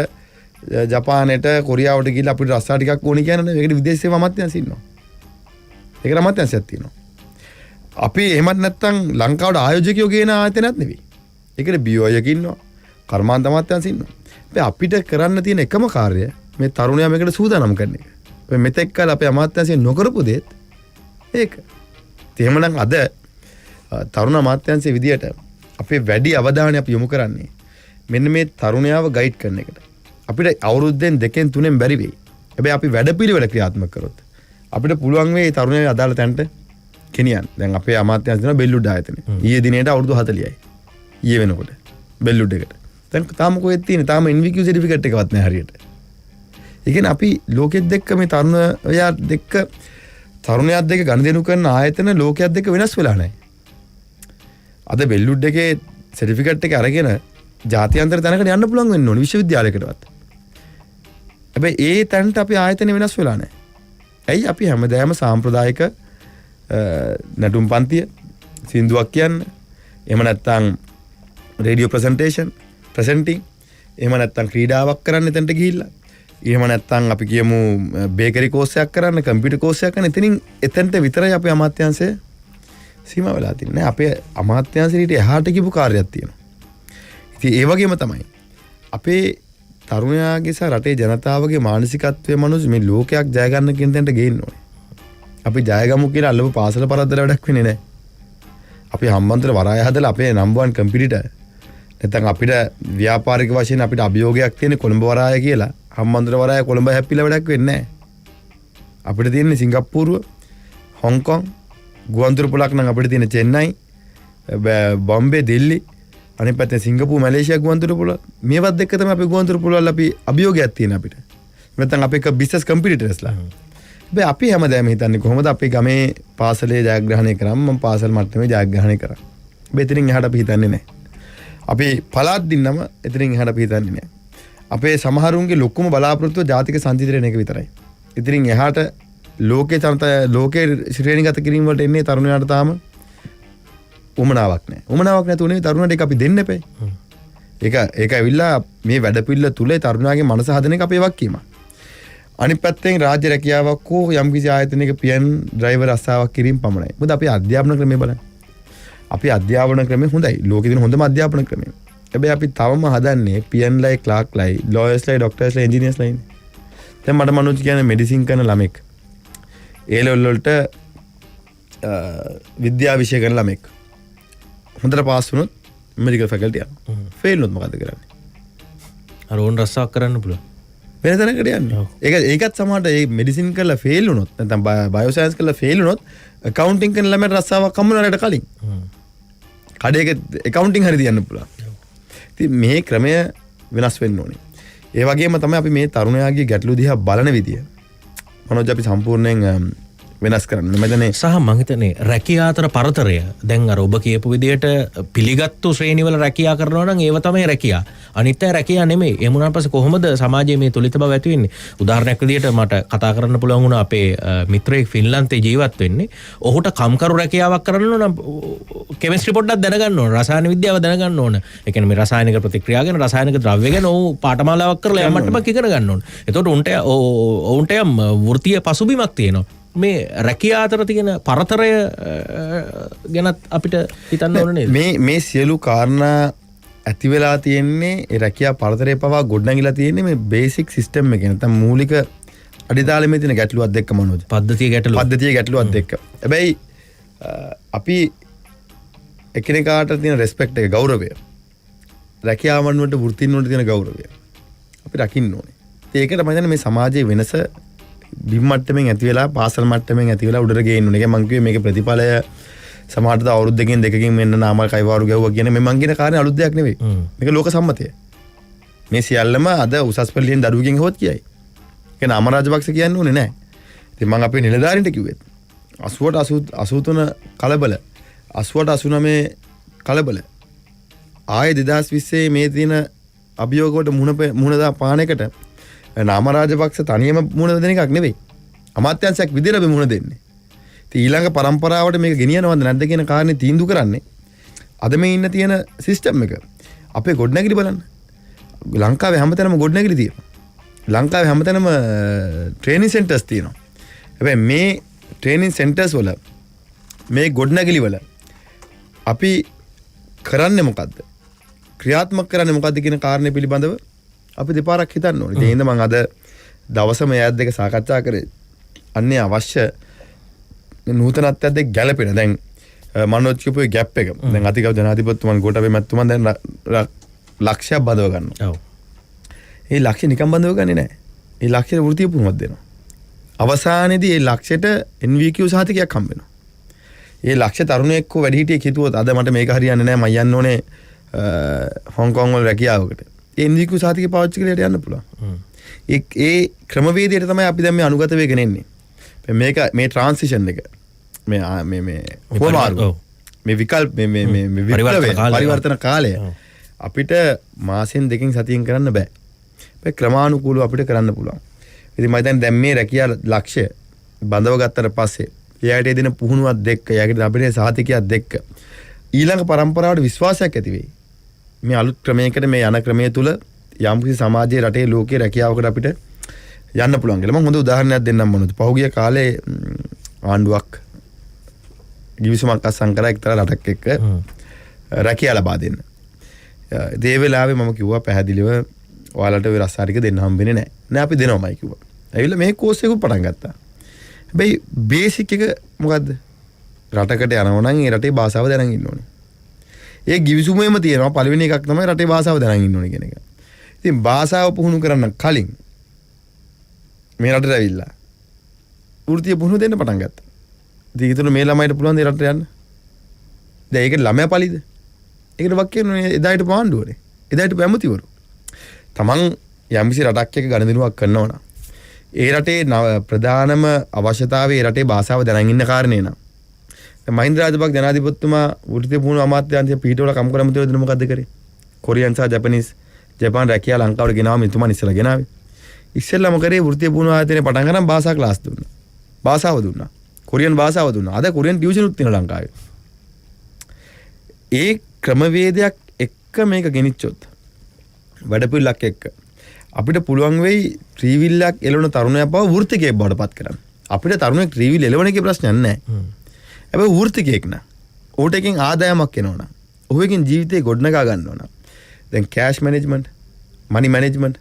ජපානයට කොරියාවට ගිහලා අපිට රස්සා ටිකක් ඕනි කියන්නේ ඒකට විදේශ සේවා අමාත්‍යාංශ ඉන්නවා. ඒකට අමාත්‍යාංශයක් තියෙනවා. අපි එහෙමත් නැත්නම් ලංකාවට ආයෝජකයෝ ගේන ආයතනයක් නෙවෙයි. ඒකට බියෝයක ඉන්නවා. කර්මාන්ත අමාත්‍යාංශ ඉන්නවා. අපිට කරන්න තියෙන එකම කාර්යය මේ තරුණයා මේකට සූදානම් කරන එක. මෙතෙක් කල අපේ අමාත්‍යාංශය නොකරපු දෙත් ඒක. එහෙමනම් අද තරුණ අමාත්‍යාංශයේ විදියට අපේ වැඩි අවධානය අපි යොමු කරන්නේ මෙන්න මේ තරුණයාව ගයිඩ් කරන එකට. අපිට අවුරුද්දෙන් 2-3 බැරි වෙයි. හැබැයි අපි වැඩපිළිවෙල ක්‍රියාත්මක කරොත් අපිට පුළුවන් වෙයි තරුණයා අදාළ තැනට ගෙනියන්න. දැන් අපේ අමාත්‍යාංශ දෙනවා බෙල්ලුඩ් ආයතනය. ඊයේ දිනේට අවුරුදු 40යි. ඊයේ වෙනකොට බෙල්ලුඩ් එකට. දැන් තාම කොහෙද තියෙන්නේ? තාම NVQ සර්ටිෆිකේට් එකවත් නැහැ හරියට. ඒ කියන්නේ අපි ලෝකෙත් එක්ක මේ තරුණයා දෙක්ක තරුණයාත් දෙක්ක ගනුදෙනු කරන ආයතන ලෝකයක් දෙක්ක වෙනස් වෙලා නැහැ. අද බෙල්ලුඩ් එකේ සර්ටිෆිකේට් එක අරගෙන ජාත්‍යන්තර තැනකට යන්න පුළුවන් වෙන්න ඕනේ විශ්වවිද්‍යාලයකටවත්. හැබැයි ඒ තැනට අපි ආයතන වෙනස් වෙලා නැහැ. ඇයි අපි හැමදාම සාම්ප්‍රදායික නැටුම් පන්තිය සින්දුවක් කියන්න එහෙම නැත්නම් රේඩියෝ ප්‍රසෙන්ටිං එහෙම නැත්නම් ක්‍රීඩාවක් කරන්න එතනට ගිහිල්ලා එහෙම නැත්නම් අපි කියමු බේකරි කෝස් එකක් කරන්න කම්පියුටර් කෝස් එකක් කරන්න එතනට විතරයි අපේ අමාත්‍යාංශය සීමා වෙලා තින්නේ. අපේ අමාත්‍යාංශයට එහාට ගිහපු කාර්යයක් තියෙනවා. ඉතින් ඒ වගේම තමයි අපේ තරුණයාගේ සහ රටේ ජනතාවගේ මානසිකත්වයේ මනුස්ස මේ ලෝකයක් ජය ගන්න කියන තැනට ගේන්න ඕනේ. අපි ජය ගමු කියලා අල්ලපු පාසල පරද්දල වැඩක් වෙන්නේ නැහැ. අපි හම්බන්තොට වරාය හදලා අපේ නම්බර් 1 කම්පිටිටර් නැත්නම් අපිට ව්‍යාපාරික වශයෙන් අපිට අභියෝගයක් තියෙන කොළඹ වරාය කියලා හම්බන්තොට වරාය කොළඹ හැප්පිලා වැඩක් වෙන්නේ නැහැ. අපිට තියෙන්නේ සිංගප්පූරුව, හොංකොං, ගුවන්තොටුපළක් නම් අපිට තියෙන චෙන්නයි, බොම්බේ, දිල්ලි, අනිත් පැත්තේ සිංගප්පූරු, මැලේසියා ගුවන්තොටුපළ මේවත් දෙක තමයි අපි ගුවන්තොටුපළ වල අපි අභියෝගයක් තියෙන අපිට. නැත්නම් අපේ බිස්නස් කම්පිටිටර්ස්ලා. හැබැයි අපි හැමදාම හිතන්නේ කොහොමද අපේ ගමේ පාසලේ ජයග්‍රහණය කරාම මම පාසල් මට්ටමේ ජයග්‍රහණය කරා. මෙතනින් එහාට අපි හිතන්නේ නැහැ. අපි පළාත් දින්නම එතනින් එහාට අපි හිතන්නේ නැහැ. අපේ සමහරුන්ගේ ලොකුම බලාපොරොත්තුව ජාතික සංචිතරණ එක විතරයි. ඉතින් එහාට ලෝකේ ශ්‍රේණිගත කිරීම වලට එන්නේ තරුණයාට තාම උමනාවක් නැහැ. උමනාවක් නැතුව නෙවෙයි තරුණයාට ඒක අපි දෙන්න එපේ. ඒක ඇවිල්ලා මේ වැඩපිළිවෙල තුලේ තරුණයාගේ මනස හදන එක අපේ වක්කීමක්. අනිත් පැත්තෙන් රාජ්‍ය රැකියාවක් හෝ යම්කිසි ආයතනයක පියන් ඩ්‍රයිවර් රස්සාවක් කිරීම පමණයි. මොකද අපි අධ්‍යාපන ක්‍රමය බලන්න. අපි අධ්‍යාපන ක්‍රමය හොඳයි. ලෝකෙ තියෙන හොඳම අධ්‍යාපන ක්‍රමය. හැබැයි අපි තවම හදන්නේ පියන්ලයි, ක්ලාක්ලයි, ලෝයර්ස්ලයි, ડોක්ටර්ස්ලයි, එන්ජිනියර්ස්ලයි. දැන් මට මනෝජ් කියන්නේ මෙඩිසින් කරන ළමෙක්. ඒ ලෙවල් වලට විද්‍යා විෂය කරන ළමෙක්. හොඳට පාස් වුණොත් මෙඩිකල් ෆැකල්ටි යනවා. ෆේල් වුණොත් මොකද කරන්නේ? අර ඕන් රස්සාවක් කරන්න පුළුවන්. වෙන තැනකට යන්නේ. ඒකත් සමහරට මේ මෙඩිසින් කරලා ෆේල් වුණොත් නැත්නම් බයෝ සයන්ස් කරලා ෆේල් වුණොත් accounting කරන ළමයට රස්සාවක් හම්බුනාට කලින් කඩේක accounting හරි තියන්න පුළුවන්. ඉතින් මේ ක්‍රමය වෙනස් වෙන්න ඕනේ. ඒ වගේම තමයි අපි මේ තරුණයාගේ ගැටලු දිහා බලන විදිය මනෝජ් අපි සම්පූර්ණයෙන් වෙනස් කරන්න. මෙතන සහ මම හිතන්නේ රැකියා අතර පරතරය දැන් අර ඔබ කියපු විදියට පිළිගත්තු ශ්‍රේණිවල රැකියා කරනවා නම් ඒව තමයි රැකියා. අනිත් අය රැකියා නෙමෙයි. එහෙම වුණාට පස්සේ කොහොමද සමාජයේ මේ තුලිත බව ඇති වෙන්නේ? උදාහරණයක් විදියට මට කතා කරන්න පුළුවන් වුණා අපේ මිත්‍රයෙක් ෆින්ලන්තේ ජීවත් වෙන්නේ. ඔහුට කම්කරු රැකියාවක් කරන්න නම් කෙමිස්ට්‍රි පොඩ්ඩක් දැනගන්න ඕන. රසායන විද්‍යාව දැනගන්න ඕන. ඒ කියන්නේ මේ රසායනික ප්‍රතික්‍රියා ගැන රසායනික ද්‍රව්‍ය ගැන ඔහු පාඨමාලාවක් කරලා යම් මට්ටමක් ඉගෙන ගන්න ඕන. එතකොට ඔවුන්ට යම් වෘත්තීය පසුබිමක් තියෙනවා. මේ රැකියා අතර තියෙන පරතරය ගැනත් අපිට හිතන්න ඕන නේද? මේ සියලු කාරණා ඇති වෙලා තියෙන්නේ ඒ රැකියා පරතරය පවා ගොඩනැගිලා තියෙන්නේ මේ බේසික් සිස්ටම් එකේ. නැත්නම් මූලික අඩිතාලමේ තියෙන ගැටලුවත් එක්ක මනෝජ්. පද්ධතිය ගැටලුවත් එක්ක. හැබැයි අපි එකිනෙකාට තියෙන රෙස්පෙක්ට් එක, ගෞරවය, රැකියාවන් වලට වෘත්තීන් වලට තියෙන ගෞරවය අපි රකින්න ඕනේ. ඒකට මම හිතන්නේ මේ සමාජයේ වෙනස බිම් මට්ටමින් ඇති වෙලා පාසල් මට්ටමින් ඇති වෙලා උඩට ගේන්න ඕනේ. මම කිව්වේ මේකේ ප්‍රතිඵලය සමහරට අවුරුද්දකින් දෙකකින් මෙන්න නාමල් කයිවාරු ගැව්වා කියන මේ මං කියන කාරණේ අලුත් දෙයක් නෙවෙයි. මේක ලෝක සම්මතය. මේ සියල්ලම අද උසස් පෙළෙන් දරුවකින් හොත් කියයි. කියන අමරාජපක්ෂ කියන්නේ ඕනේ නැහැ. ඉතින් මං අපේ නිලධාරීන්ට කිව්වෙත් 88 83 කලබල 88 89 කලබල ආයේ 2020 මේ තියෙන අභියෝගවලට මුහුණ දා පානකට නාමරාජපක්ෂ තනියම මුහුණ දෙන එකක් නෙවෙයි. අමාත්‍යංශයක් විදිහට අපි මුහුණ දෙන්නේ. ඉතින් ඊළඟ પરම්පරාවට මේක ගෙනියනවද නැද්ද කියන කාරණේ තීන්දුව කරන්නේ අද මේ ඉන්න තියෙන සිස්ටම් එක. අපේ ගොඩනැගිලි බලන්න. ලංකාවේ හැමතැනම ගොඩනැගිලි තියෙනවා. ලංකාවේ හැමතැනම ට්‍රේනින් සෙන්ටර්ස් තියෙනවා. හැබැයි මේ ට්‍රේනින් සෙන්ටර්ස් වල මේ ගොඩනැගිලි වල අපි කරන්නේ මොකද්ද? ක්‍රියාත්මක කරන්නේ මොකද්ද කියන කාරණේ පිළිබඳව අපි දෙපාරක් හිතන්න ඕනේ. ඒ හින්දා මම අද දවසම යාත් දෙක සාකච්ඡා කරේ. අන්නේ අවශ්‍ය නූතනත්වයක් දෙක ගැලපෙන. දැන් මනෝජ් කියපු ගැප් එක. දැන් අතිගව ජනාධිපතිතුමන් ගෝඨාභය මැතිතුමන් දැන් ලක්ෂයක් බඳව ගන්නවා. ඔව්. ඒ ලක්ෂය නිකන් බඳව ගන්නේ නැහැ. ඒ ලක්ෂයට වෘත්තීය පුහුණුවක් දෙනවා. අවසානයේදී ඒ ලක්ෂයට NVQ සහතිකයක් හම්බ වෙනවා. ඒ ලක්ෂ තරුණයෙක් හෝ වැඩිහිටියෙක් හිතුවොත් අද මට මේක හරියන්නේ නැහැ මම යන්න ඕනේ හොංකොං වල රැකියාවකට. ඒ NVQ සහතිකය පාවිච්චි කරලා යන්න පුළුවන්. ඒ ක්‍රමවේදයට තමයි අපි දැන් මේ අනුගත වෙගෙන එන්නේ. මේක මේ ට්‍රාන්සිෂන් එක මේ විකල්ප පරිවර්තන කාලය අපිට මාසෙන් දෙකකින් සතියෙන් කරන්න බෑ. මේ ක්‍රමානුකූලව අපිට කරන්න පුළුවන්. ඉතින් මම දැන් මේ රැකියා ලක්ෂ්‍ය බඳව ගත්තට පස්සේ එයාට දෙන පුහුණුවක් දෙක්ක එයාට අපිට සහතිකයක් දෙක්ක ඊළඟ પરම්පරාවට විශ්වාසයක් ඇති වෙයි. මේ අලුත් ක්‍රමයකට මේ යන ක්‍රමය තුල යම්කිසි සමාජයේ රටේ ලෝකයේ රැකියාවකට අපිට යන්න පුළුවන් කියලා. මම හොඳ උදාහරණයක් දෙන්නම් මොනවද? පහුගිය කාලේ ආණ්ඩුවක් ගිවිසුමක් අත්සන් කරා එක්තරා රටක් එක්ක රැකියාව ලබා දෙන්න. ඒ වෙලාවේ මම කිව්වා පැහැදිලිව ඔයාලට ඔය රස්සාරික දෙන්න හම්බෙන්නේ නැහැ. නෑ අපි දෙනවමයි කිව්වා. ඇවිල්ලා මේ කෝස් එක පටන් ගත්තා. හැබැයි බේසික් එක මොකද්ද? රටකට යනවා නම් ඒ රටේ භාෂාව දැනගෙන ඉන්න ඕනේ. ඒ ගිවිසුමේම තියෙනවා පළවෙනි එකක් තමයි රටේ භාෂාව දැනගෙන ඉන්න ඕනේ කියන එක. ඉතින් භාෂාව පුහුණු කරන්න කලින් මේ රටට ඇවිල්ලා වෘත්තීය පුහුණුව දෙන්න පටන් ගත්තා. ඉතින් ඒතන මේ ළමයිට පුළුවන් දේ රටට යන්න. දැන් ඒක ළමයා පළිද? ඒකට වක් කියන්නේ එදාට පාණ්ඩුවනේ. එදාට පැමුතිවරු. තමන් යම්කිසි රටක් එක්ක ගනුදෙනුවක් කරනවා නම් ඒ රටේ ප්‍රධානම අවශ්‍යතාවය ඒ රටේ භාෂාව දැනගෙන ඉන්න කාරණේ නම් මහින්ද රාජපක්ෂ ජනාධිපතිතුමා වෘත්තීය පුහුණුව අමාත්‍යාංශය පිටවල කම් කරමුතිවද මොකද්ද කරේ? කොරියන් සහ ජපනිස් ජපාන් රැකියා ලංකාවට ගෙනාවම එතුමන් ඉස්සලා ගෙනාවේ. ඉස්සෙල්ලාම කරේ වෘත්තීය පුහුණුව ආයතනයේ පටන් ගන්න භාෂා ක්ලාස් දුන්නා. භාෂාව දුන්නා. කොරියන් භාෂාව දුන්නා. අද කොරියන් ටියුෂන් උත් තියෙනවා ලංකාවේ. ඒ ක්‍රමවේදයක් එක්ක මේක ගෙනිච්චොත් වැඩපිළිවෙලක් එක්ක අපිට පුළුවන් වෙයි ත්‍රිවිල්ලක් එළවන තරුණයෙක් බව වෘත්තිකයෙක් බවට පත් කරන්න. අපිට තරුණයෙක් ත්‍රිවිල් එළවන එකේ ප්‍රශ්නයක් නැහැ. හැබැයි වෘත්තිකයෙක් නා ඕට එකෙන් ආදායමක් එනවා. ඔහුගෙන් ජීවිතේ ගොඩනගා ගන්න ඕන. දැන් කෑෂ් මැනේජ්මන්ට්, මනි මැනේජ්මන්ට්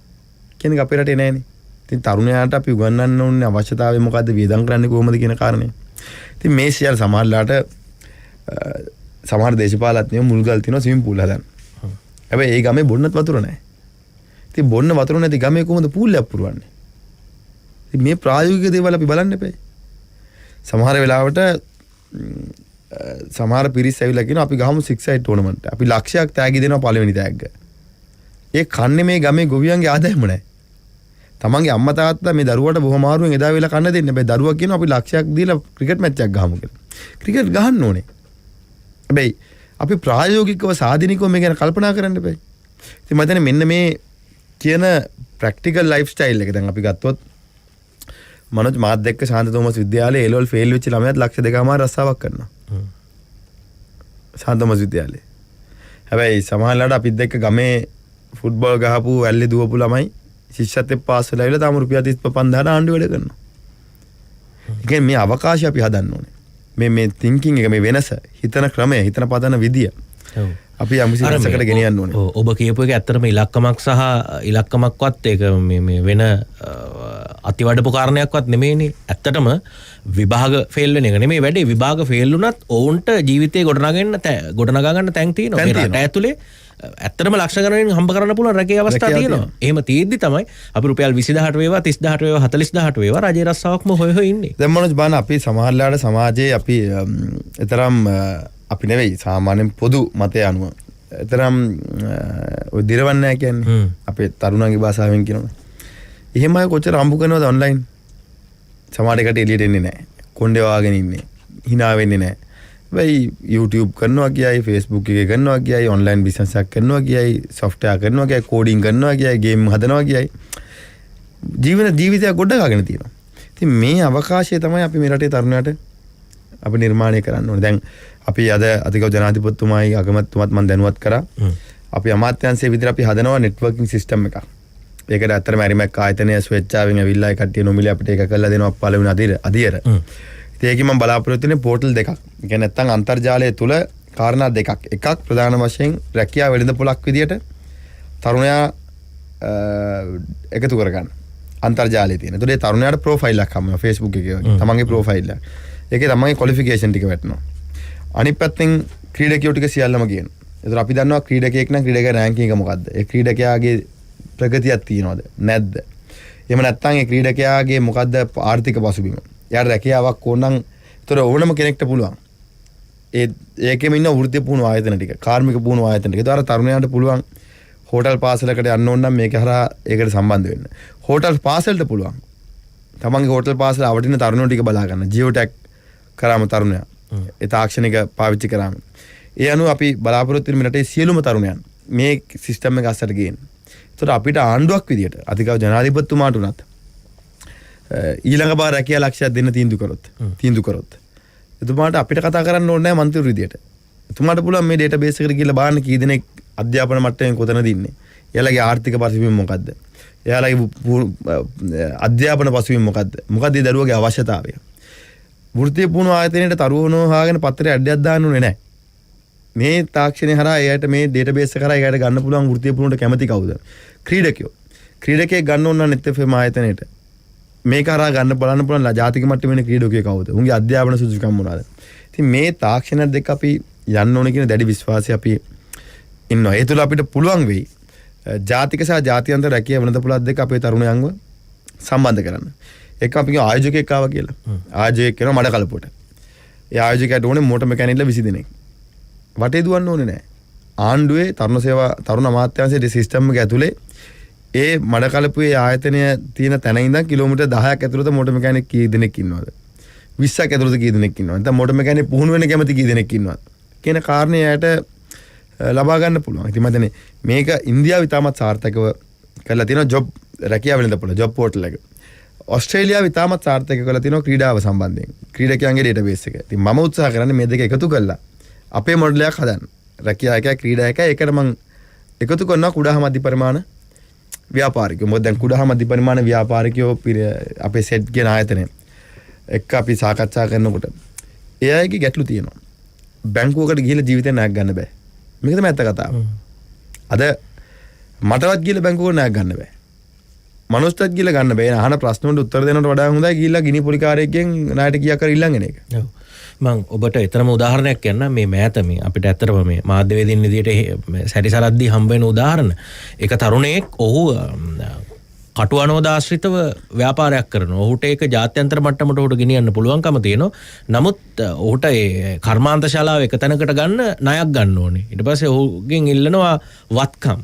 කියන එක අපේ රටේ නැහැනේ. ඉතින් තරුණයාට අපි උගන්වන්න ඕනේ අවශ්‍යතාවය මොකද්ද, වියදම් කරන්නේ කොහොමද කියන කාරණේ. ඉතින් මේ සියල්ල සමහරලාට සමහර දේශපාලඥයෝ මුල්ගල් තියනවා ස්විමින් pool හදන්න. හැබැයි ඒ ගමේ බොන්නත් වතුර නැහැ. ඉතින් බොන්න වතුර නැති ගමේ කොහොමද pool එකක් පුරවන්නේ? ඉතින් මේ ප්‍රායෝගික දේවල් අපි බලන්න එපා. සමහර වෙලාවට සමහර පිරිස් ඇවිල්ලා කියනවා අපි ගහමු 6-side tournament. අපි ලක්ෂයක් තෑගි දෙනවා පළවෙනි තෑග්ග. ඒ කන්නේ මේ ගමේ ගොවියන්ගේ ආදායම නැහැ. තමන්ගේ අම්මා තාත්තා මේ දරුවට බොහොම අමාරුවෙන් එදා වෙලා කන්න දෙන්නේ. හැබැයි දරුවා කියනවා අපි ලක්ෂයක් දීලා ක්‍රිකට් මැච් එකක් ගහමු කියලා. ක්‍රිකට් ගහන්න ඕනේ. හැබැයි අපි ප්‍රායෝගිකව සාධනිකව මේ ගැන කල්පනා කරන්න එපා. ඉතින් මම හිතන්නේ මෙන්න මේ කියන ප්‍රැක්ටිකල් ලයිෆ් ස්ටයිල් එක දැන් අපි ගත්තොත් මනෝජ් මාත් එක්ක ශාන්ත තෝමස් විද්‍යාලයේ A level ෆේල් වෙච්ච ළමයාත් ලක්ෂ 2කමාර රස්සාවක් කරනවා. ශාන්ත තෝමස් විද්‍යාලයේ. හැබැයි සමහරවිට අපිත් එක්ක ගමේ ෆුට්බෝල් ගහපු ඇල්ලේ දුවපු ළමයි ශිෂ්‍යත්වයේ පාස් වෙලා ඉවල තාම රුපියල් 35,000 ආණ්ඩු වැඩ කරනවා. ඒ කියන්නේ මේ අවකාශය අපි හදන්න ඕනේ. මේ thinking එක, මේ වෙනස, හිතන ක්‍රමය, හිතන පදන විදිය. අපි යම්කිසි වෙනසකට ගෙනියන්න ඕනේ. ඔබ කියපු එක ඇත්තටම ඉලක්කමක් සහ ඉලක්කමක්වත් ඒක මේ වෙන අතිවඩපු කාරණයක්වත් නෙමෙයිනේ. ඇත්තටම විභාග ෆේල් වෙන එක නෙමෙයි වැඩේ. විභාග ෆේල් වුණත් ඔවුන්ට ජීවිතේ ගොඩනගා ගන්න තැන් තියෙනවා. මේ රට ඇතුලේ ඇත්තටම ලක්ෂ ගණනින් හම්බ කරන්න පුළුවන් රැකේ අවස්ථා තියෙනවා. එහෙම තියෙද්දි තමයි අපි රුපියල් 20000ට වේවා 30000ට වේවා 40000ට වේවා රජේ රස්සාවක්ම හොය ඉන්නේ. දැන් මොනවද බලන්න අපි සමහරලාට සමාජයේ අපි තරම් අපි නෙවෙයි සාමාන්‍යයෙන් පොදු මතය අනුව තරම් ඔය දිරවන්නේ නැහැ කියන්නේ අපේ තරුණන්ගේ භාෂාවෙන් කියනවා. එහෙම අය කොච්චර අම්බු කරනවද ඔන්ලයින්? සමහරකට එළියට එන්නේ නැහැ. කොණ්ඩේ වාගෙන ඉන්නේ. hina වෙන්නේ නැහැ. වෙයි YouTube කරනවා කියයි, Facebook එකේ කරනවා කියයි, online business එකක් කරනවා කියයි, software කරනවා කියයි, coding කරනවා කියයි, game හදනවා කියයි. ජීවිතයක් ගොඩනගාගෙන තියෙනවා. ඉතින් මේ අවකාශය තමයි අපි මේ රටේ තරුණයාට අපි නිර්මාණය කරන්න ඕනේ. දැන් අපි අද අධිකව ජනාධිපතිතුමායි අගමැතිතුමාත් මම දැනුවත් කරා. අපි අමාත්‍යාංශයේ විදිහට අපි හදනවා networking system එකක්. ඒකට ඇත්තටම ඇරිමැක් ආයතනය ස්වේච්ඡාවෙන් ඇවිල්ලා ඒ කට්ටිය නොමිලේ අපිට ඒක කරලා දෙනවා පළවෙනි අදියර. ඒකේ මම බලාපොරොත්තු වෙන්නේ පෝටල් දෙකක්. ඒ කියන්නේ නැත්තම් අන්තර්ජාලය තුල කාරණා දෙකක්. එකක් ප්‍රධාන වශයෙන් රැකියාව වෙළඳපොළක් විදියට තරුණයා එකතු කරගන්න. අන්තර්ජාලයේ තියෙන. ඒතකොට ඒ තරුණයාට ප්‍රොෆයිල් එකක් හම්බෙනවා Facebook එකේ වගේ. තමන්ගේ ප්‍රොෆයිල් එක. ඒකේ තමන්ගේ ක්වොලිෆිකේෂන් ටික වැටෙනවා. අනිත් පැත්තෙන් ක්‍රීඩකයෝ ටික සියල්ලම කියනවා. ඒතකොට අපි දන්නවා ක්‍රීඩකයෙක් නම් ක්‍රීඩකයා රෑන්කින් එක මොකද්ද? ඒ ක්‍රීඩකයාගේ ප්‍රගතියක් තියෙනවද? නැද්ද? එහෙම නැත්නම් ඒ ක්‍රීඩකයාගේ මොකද්ද ආර්ථික පසුබිම? යාර රැකියාවක් ඕන නම් ඒතර ඕනම කෙනෙක්ට පුළුවන්. ඒකෙම ඉන්න වෘත්ති පුහුණු ආයතන ටික, කාර්මික පුහුණු ආයතන ටික. ඒතර තරුණයාට පුළුවන් හෝටල් පාසලකට යන්න ඕන නම් මේක හරහා ඒකට සම්බන්ධ වෙන්න. හෝටල් පාසලට පුළුවන්. තමන්ගේ හෝටල් පාසල අවටින තරුණයෝ ටික බලා ගන්න. ජියෝටැග් කරාම තරුණයා. ඒ තාක්ෂණික පාවිච්චි කරාම. ඒ අනුව අපි බලාපොරොත්තු වෙන රටේ සියලුම තරුණයන් මේ සිස්ටම් එක අස්සට ගේන්න. ඒතර අපිට ආණ්ඩුවක් විදියට අධිකව ජනාධිපතිතුමාට උනත් ඊළඟ පාර රැකියා ලක්ෂයක් දෙන්න තීන්දුව කරොත් එතුමාට අපිට කතා කරන්න ඕනේ නැහැ මන්ත්‍රී විදියට. එතුමාට පුළුවන් මේ ඩේටාබේස් එකට ගිහලා බලන්න කී දෙනෙක් අධ්‍යාපන මට්ටමින් කොතනද ඉන්නේ. එයාලගේ ආර්ථික පසුබිම මොකද්ද? එයාලගේ අධ්‍යාපන පසුබිම මොකද්ද? මොකද්ද ඒ දරුවගේ අවශ්‍යතාවය? වෘත්තීය පුහුණු ආයතනයේට තරුවනෝ හාගෙන පත්‍රය ඇඩයක් දාන්න ඕනේ නැහැ. මේ තාක්ෂණය හරහා එයාට මේ ඩේටාබේස් එක හරහා එයාට ගන්න පුළුවන් වෘත්තීය පුහුණුවට කැමති කවුද? ක්‍රීඩකයෝ. ක්‍රීඩකයෙක් ගන්න ඕන නම් NetFM ආයතනයේට මේක හරහා ගන්න බලන්න පුළුවන් ජාතික මට්ටමේ ක්‍රීඩකයෙක් කවුද? උන්ගේ අධ්‍යාපන සුදුසුකම් මොනවාද? ඉතින් මේ තාක්ෂණ දෙක අපි යන්න ඕනේ කියන දැඩි විශ්වාසය අපි ඉන්නවා. ඒ තුළ අපිට පුළුවන් වෙයි ජාතික සහ ජාත්‍යන්තර රැකියාව වෙළඳපොළක් දෙක අපේ තරුණයන්ව සම්බන්ධ කරන්න. ඒක අපි කියනවා ආයෝජකයෙක් ආවා කියලා. ආයෝජකයෙක් කරනවා මඩ කලපුවට. ඒ ආයෝජකයාට ඕනේ මෝටර් මෙකැනික්ලා 20 දෙනෙක්. වටේ දුවන්න ඕනේ නැහැ. ආණ්ඩුවේ තරුණ සේවා තරුණ අමාත්‍යාංශයේ සිස්ටම් එක ඇතුලේ ඒ මඩ කලපුවේ ආයතනය තියෙන තැන ඉඳන් කිලෝමීටර් 10ක් ඇතුළත මෝටර් මෙකැනික් කී දෙනෙක් ඉන්නවද? 20ක් ඇතුළත කී දෙනෙක් ඉන්නවද? නැත්නම් මෝටර් මෙකැනික් පුහුණු වෙන්න කැමති කී දෙනෙක් ඉන්නවද? කියන කාරණේ යට ලබා ගන්න පුළුවන්. ඉතින් මම හිතන්නේ මේක ඉන්දියාව ඉතාමත් සාර්ථකව කරලා තියෙනවා ජොබ් රැකියාව වෙළඳපොළ ජොබ් පෝටල් එක. ඕස්ට්‍රේලියාව ඉතාමත් සාර්ථකව කරලා තියෙනවා ක්‍රීඩාව සම්බන්ධයෙන්. ක්‍රීඩකයන්ගේ ඩේටාබේස් එක. ඉතින් මම උත්සාහ කරන්නේ මේ දෙක එකතු කරලා අපේ මොඩල් එකක් හදන්න. රැකියාව එකයි ක්‍රීඩා එකයි එකට මම එකතු කරනවා කුඩා හා මධ්‍ය පරිමාණ ව්‍යාපාරිකයෝ. මොකද දැන් කුඩා හා මධ්‍ය පරිමාණ ව්‍යාපාරිකයෝ අපේ සෙට් කියන ආයතනය එක්ක අපි සාකච්ඡා කරනකොට ඒ අයගේ ගැටලු තියෙනවා. බැංකුවකට ගිහිල්ලා ජීවිතේ ණයක් ගන්න බෑ. මේක තමයි ඇත්ත කතාව. අද මටවත් ගිහිල්ලා බැංකුවකට ණයක් ගන්න බෑ. මනුස්සයෙක් ගිහිල්ලා ගන්න බෑ. අහන ප්‍රශ්න වලට උත්තර දෙනවට වඩා හොඳයි ගිහිල්ලා ගිනි පොලිකාරයෙක්ගෙන් ණයට කියා කර ඉල්ලන් එන එක. ඔව්. මම ඔබට එතරම් උදාහරණයක් කියන්න මේ මෑත මේ අපිට ඇත්තටම මේ මාධ්‍යවේදීන් විදියට සැරිසරද්දී හම්බ වෙන උදාහරණ. එක තරුණයෙක් ඔහු කටුවනෝදාශ්‍රිතව ව්‍යාපාරයක් කරනවා. ඔහුට ඒක ජාත්‍යන්තර මට්ටමට ඔහුට ගෙනියන්න පුළුවන්කම තියෙනවා. නමුත් ඔහුට ඒ කර්මාන්ත ශාලාව එක තැනකට ගන්න ණයක් ගන්න ඕනේ. ඊට පස්සේ ඔහුගෙන් ඉල්ලනවා වත්කම්.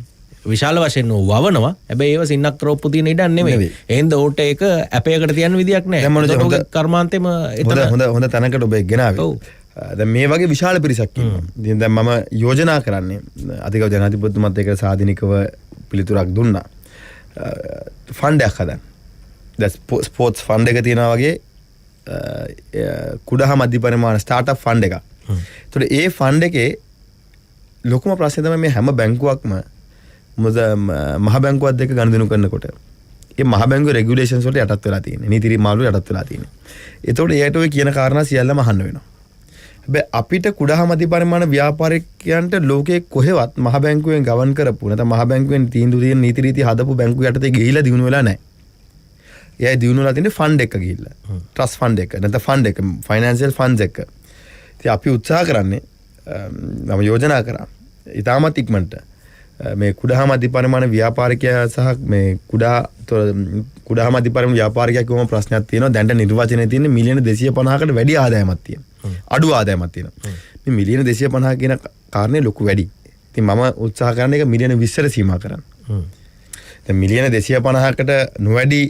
විශාල වශයෙන් වවනවා. හැබැයි ඒව සින්නක් කරොප්පු තියෙන ඉඩක් නෙමෙයි. එහෙනම් ඔහුට ඒක ඇපයකට තියන්න විදියක් නැහැ. ඒක කර්මාන්තෙම හොඳ තැනකට ඔබ ගෙනාවේ. දැන් මේ වගේ විශාල පිරිසක් ඉන්නවා. ඉතින් දැන් මම යෝජනා කරන්නේ අධිකව ජනාධිපතිතුමත් ඒක සාධනිකව පිළිතුරක් දුන්නා. ෆන්ඩයක් හදන්න. දැන් ස්පෝර්ට්ස් ෆන්ඩ් එක තියනවා වගේ කුඩා මධ්‍ය පරිමාණ ස්ටාර්ට්අප් ෆන්ඩ් එකක්. ඒතකොට ඒ ෆන්ඩ් එකේ ලොකුම ප්‍රශ්නේ තමයි මේ හැම බැංකුවක්ම මහ බැංකුවත් එක්ක ගනුදෙනු කරනකොට ඒ මහ බැංකුවේ රෙගියුලේෂන්ස් වලට යටත් වෙලා තියෙන්නේ. නීති මාළු යටත් වෙලා තියෙන්නේ. ඒතකොට ඒකට ඔය කියන කාරණා සියල්ලම අහන්න වෙනවා. හැබැයි අපිට කුඩා මධ්‍ය පරිමාණ ව්‍යාපාරිකයන්ට ලෝකයේ කොහෙවත් මහ බැංකුවෙන් ගවන් කරපු නැත්නම් මහ බැංකුවෙන් තීන්දුව තියෙන නීති රීති හදපු බැංකුව යටතේ ගිහිලා දිනු වෙලා නැහැ. එයා දිනු වෙලා තියෙන්නේ ෆන්ඩ් එක ගිහිල්ලා. ට්‍රස්ට් ෆන්ඩ් එක නැත්නම් ෆන්ඩ් එක ෆයිනෑන්ෂල් ෆන්ඩ්ස් එක. ඉතින් අපි උත්සාහ කරන්නේ මම යෝජනා කරා. ඊටමත් ඉක්මනට මේ කුඩා මධ්‍ය පරිමාණ ව්‍යාපාරිකයා සහ මේ කුඩා මධ්‍ය පරිමාණ ව්‍යාපාරිකයා කොහොම ප්‍රශ්නයක් තියෙනවා. දැන්ට නිර්වචනයේ තියෙන්නේ මිලියන 250කට වැඩි ආදායමක් තියෙනවා. අඩු ආදායමක් තියෙනවා. මේ මිලියන 250 කියන කාරණේ ලොකු වැඩි. ඉතින් මම උත්සාහ කරන්නේ ඒක මිලියන 20ට සීමා කරන්න. දැන් මිලියන 250කට නොවැඩි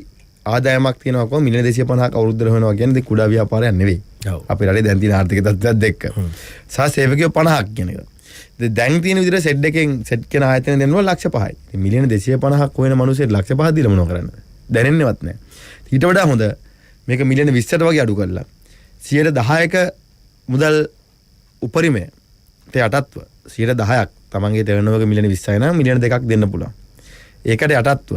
ආදායමක් තියෙනවා කොහොම මිලියන 250ක අවුරුද්දට වෙනවා කියන්නේ කුඩා ව්‍යාපාරයක් නෙවෙයි. අපේ රටේ දැන් තියෙන ආර්ථික තත්ත්වයක් දෙක්ක. සහ සේවකයෝ 50ක් කියන එක. දැන් තියෙන විදිහට සෙට් එකෙන් සෙට් කරන ආයතන දෙන්නවා ලක්ෂ 5යි. ඉතින් මිලියන 250ක් හොයන මිනිස්සුන්ට ලක්ෂ 5ක් දීලා මොනව කරන්නද? දැනෙන්නේවත් නැහැ. ඊට වඩා හොඳ මේක මිලියන 20ට වගේ අඩු කරලා 10%ක මුදල් උපරිමයට යටත්ව 10%ක් තමන්ගේ ටර්නෝවර් එක මිලියන 20යි නම් මිලියන 2ක් දෙන්න පුළුවන්. ඒකට යටත්ව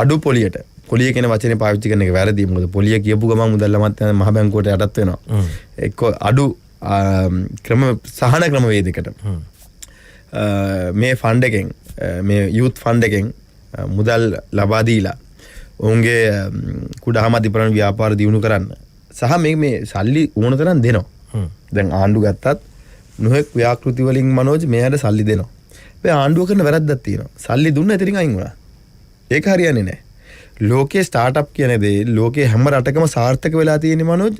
අඩු පොලියට පොලිය කියන වචනේ පාවිච්චි කරන එක වැරදි. මොකද පොලිය කියපු ගමන් මුදල් මත මහ බැංකුවට යටත් වෙනවා. එක්ක අඩු සහන ක්‍රමවේදයකට මේ ෆන්ඩ් එකෙන් මේ යූත් ෆන්ඩ් එකෙන් මුදල් ලබා දීලා ඔවුන්ගේ කුඩා මධ්‍ය පරිමාණ ව්‍යාපාර දියුණු කරන්න සහ මේ සල්ලි ඕන තරම් දෙනවා. දැන් ආණ්ඩු ගත්තත් නොයෙක් ව්‍යාකෘති වලින් මනෝජ් මෙයාට සල්ලි දෙනවා. මේ ආණ්ඩුව කරන වැරද්දක් තියෙනවා. සල්ලි දුන්න ඉතින් අයින් වුණා. ඒක හරියන්නේ නැහැ. ලෝකේ ස්ටාර්ට්අප් කියන දේ ලෝකේ හැම රටකම සාර්ථක වෙලා තියෙන්නේ මනෝජ්.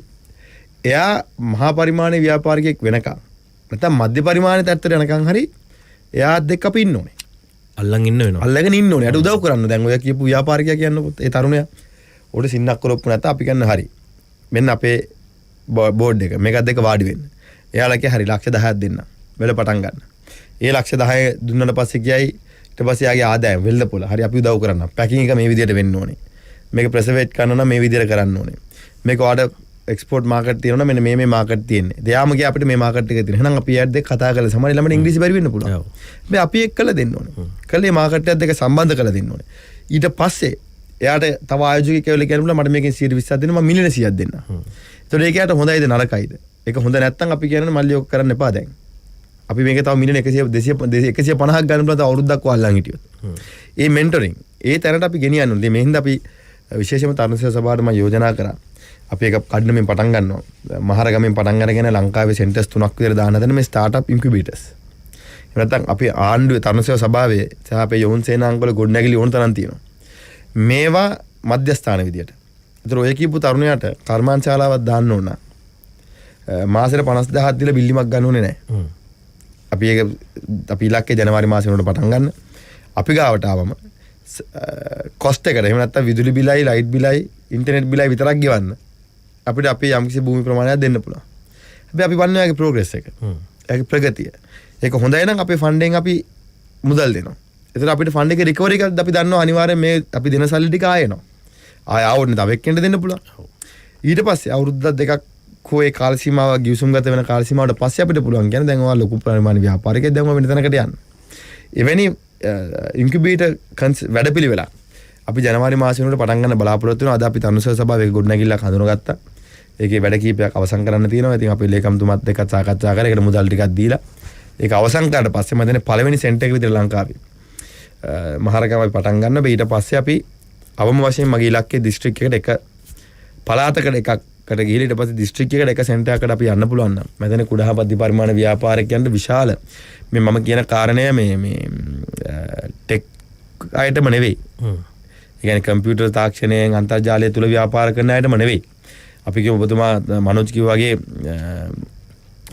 එයා මහා පරිමාණයේ ව්‍යාපාරිකයෙක් වෙනකම් නැත්නම් මධ්‍ය පරිමාණයේ තත්ත්වයට යනකම් හරි එයා දෙක අපි ඉන්න ඕනේ. අල්ලන් ඉන්න වෙනවා. අල්ලගෙන ඉන්න ඕනේ. අර උදව් කරන්න. දැන් ඔය කියපු ව්‍යාපාරිකයා කියන්නකොත් ඒ තරුණයා උඩ සින්නක් කරොප්පු නැත්නම් අපි කියන්න හරි. මෙන්න අපේ බෝඩ් එක. මේකත් දෙක වාඩි වෙන්න. එයාලා කිය හරි ලක්ෂ 10ක් දෙන්න. වෙල පටන් ගන්න. ඒ ලක්ෂ 10 දුන්නාට පස්සේ කියයි ඊට පස්සේ යාගේ ආදායම වෙල්ද පොළ. හරි අපි උදව් කරන්න. පැකින් එක මේ විදිහට වෙන්න ඕනේ. මේක ප්‍රෙසර්වේට් කරන්න නම් මේ විදිහට කරන්න ඕනේ. මේක ඔයාලට එක්ස්පෝර්ට් මාකට් තියෙනවා මෙන්න මේ මාකට් තියෙන්නේ. දෙයාම ගියා අපිට මේ මාකට් එක තියෙනවා. එහෙනම් අපි යාට දෙක කතා කරලා සමහර ළමයි ඉංග්‍රීසි බැරි වෙන්න පුළුවන්. මේ අපි එක් කළා දෙන්න ඕනේ. කළේ මාකට් එකත් දෙක සම්බන්ධ කරලා දෙන්න ඕනේ. ඊට පස්සේ එයාට තව ආයෝජකයෙක් කියලා කියන්න බුණා මට මේකෙන් 120ක් දෙන්න මම මිලියන 100ක් දෙන්න. ඒතකොට ඒක යාට හොඳයිද නරකයිද? ඒක හොඳ නැත්නම් අපි කියන්නේ මල්ලි ඔක් කරන්න එපා දැන්. අපි මේක තව මිලියන 150ක් ගන්න බුණා තව අවුරුද්දක් වල්ලන් හිටියොත්. ඒ මෙන්ටරින් ඒ තැනට අපි ගෙනියන්න ඕනේ. මේ හින්දා අපි විශේෂයෙන්ම තරුණ සේවා සභාවට මම යෝජනා කරා. අපි ඒක කඩනමින් පටන් ගන්නවා. මහරගමෙන් පටන් අරගෙන ලංකාවේ සෙන්ටර්ස් 3ක් විතර දාන හදන මේ ස්ටාර්ට්අප් ඉන්කියුබේටර්ස්. එහෙම නැත්නම් අපි ආණ්ඩුවේ තරුණ සේවා සභාවේ සහ අපේ යොවුන් සේනාංගවල ගොඩනැගිලි ඕන තරම් තියෙනවා. මේවා මධ්‍යස්ථාන විදියට. ඒතර ඔය කියපු තරුණයාට කර්මාන්තශාලාවක් දාන්න ඕන. මාසෙට 50000ක් දීලා බිල්ලිමක් ගන්න ඕනේ නැහැ. අපි ඉලක්කේ ජනවාරි මාසෙ වෙනකොට පටන් ගන්න. අපි ගාවට ආවම කොස්ට් එකට එහෙම නැත්නම් විදුලි බිලයි, ලයිට් බිලයි, ඉන්ටර්නෙට් බිලයි විතරක් ගෙවන්න. අපිට අපේ යම්කිසි භූමි ප්‍රමාණයක් දෙන්න පුළුවන්. හැබැයි අපි බලන්නේ ඒකේ ප්‍රෝග්‍රස් එක. ඒකේ ප්‍රගතිය. ඒක හොඳයි නම් අපේ ෆන්ඩෙන් අපි මුදල් දෙනවා. ඒතර අපිට ෆන්ඩ් එකේ රිකවරි එකත් අපි දන්නවා අනිවාර්යයෙන් මේ අපි දෙන සල්ලි ටික ආයෙනවා. ආය ආවොත් තව එක්කෙනෙක් දෙන්න පුළුවන්. ඊට පස්සේ අවුරුද්දක් දෙකක් කොේ කාල සීමාව ගිවිසුම් ගත වෙන කාල සීමාවට පස්සේ අපිට පුළුවන් කියන්නේ දැන් ඔයා ලොකු ප්‍රමාණ ව්‍යාපාරිකයෙක් දැන් ඔයා වෙන තැනකට යන්න. එවැනි ඉන්කියුබේටර් වැඩපිළිවෙලක් අපි ජනවාරි මාසෙ වෙනකොට පටන් ගන්න බලාපොරොත්තු වෙනවා. අද අපි තරුණ සභාවේ ගොඩනැගිල්ලක් හඳුනගත්තා. ඒකේ වැඩ කීපයක් අවසන් කරන්න තියෙනවා. ඉතින් අපි ලේකම්තුමත් එක්ක සාකච්ඡා කරලා ඒකට මුදල් ටිකක් දීලා ඒක අවසන් කරාට පස්සේ මම දැන් පළවෙනි සෙන්ටර් එක විතර ලංකාවේ මහරගම අපි පටන් ගන්න බෑ. ඊට පස්සේ අපි අවම වශයෙන් මගේ ඉලක්කය දිස්ත්‍රික් එකට එක පළාතකට එකකට ගිහිල්ලා ඊට පස්සේ දිස්ත්‍රික් එකට එක සෙන්ටර් එකකට අපි යන්න පුළුවන් නම් මම දැන් කුඩා පද්ධති පරිමාණ ව්‍යාපාරිකයන්ට විශාල මේ මම කියන කාරණය මේ ටෙක් අයටම නෙවෙයි. ඒ කියන්නේ කම්පියුටර් තාක්ෂණයෙන් අන්තර්ජාලය තුල ව්‍යාපාර කරන අයටම නෙවෙයි. අපි කියමු ඔබතුමා මනෝජ් කිව්වා වගේ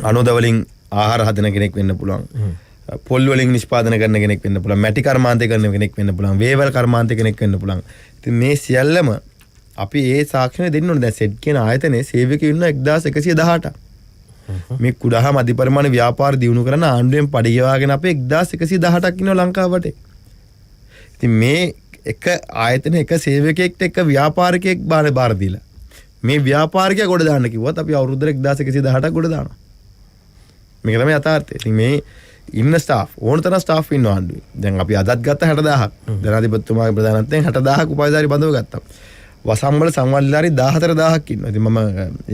අනෝද වලින් ආහාර හදන කෙනෙක් වෙන්න පුළුවන්. පොල් වලින් නිෂ්පාදනය කරන කෙනෙක් වෙන්න පුළුවන්. මැටි කර්මාන්තය කරන කෙනෙක් වෙන්න පුළුවන්. වේවල් කර්මාන්තය කෙනෙක් වෙන්න පුළුවන්. ඉතින් මේ සියල්ලම අපි ඒ සාක්ෂණය දෙන්න ඕනේ. දැන් සෙට් කියන ආයතනයේ සේවකයෝ ඉන්න 1118ක්. මේ කුඩා මධ්‍ය පරිමාණ ව්‍යාපාර දියුණු කරන ආණ්ඩුවෙන් පඩි ගෙවාගෙන අපේ 1118ක් ඉන්නවා ලංකාවට. ඉතින් මේ එක ආයතන එක සේවකයෙක්ට එක ව්‍යාපාරිකයෙක් බාර දීලා මේ ව්‍යාපාරිකයා ගොඩ දාන්න කිව්වත් අපි අවුරුද්දට 1118ක් ගොඩ දානවා. මේක තමයි යථාර්ථය. ඉතින් මේ ඉන්න ස්ටාෆ් ඕන තරම් ස්ටාෆ් ඉන්නවා ආණ්ඩුවේ. දැන් අපි අදත් ගත්ත 60000ක්. ජනාධිපතිතුමාගේ ප්‍රධානත්වයෙන් 60000ක් උපාධිධාරී බඳව ගත්තා. වසම්වල සංවල්ලාරි 14000ක් ඉන්නවා. ඉතින් මම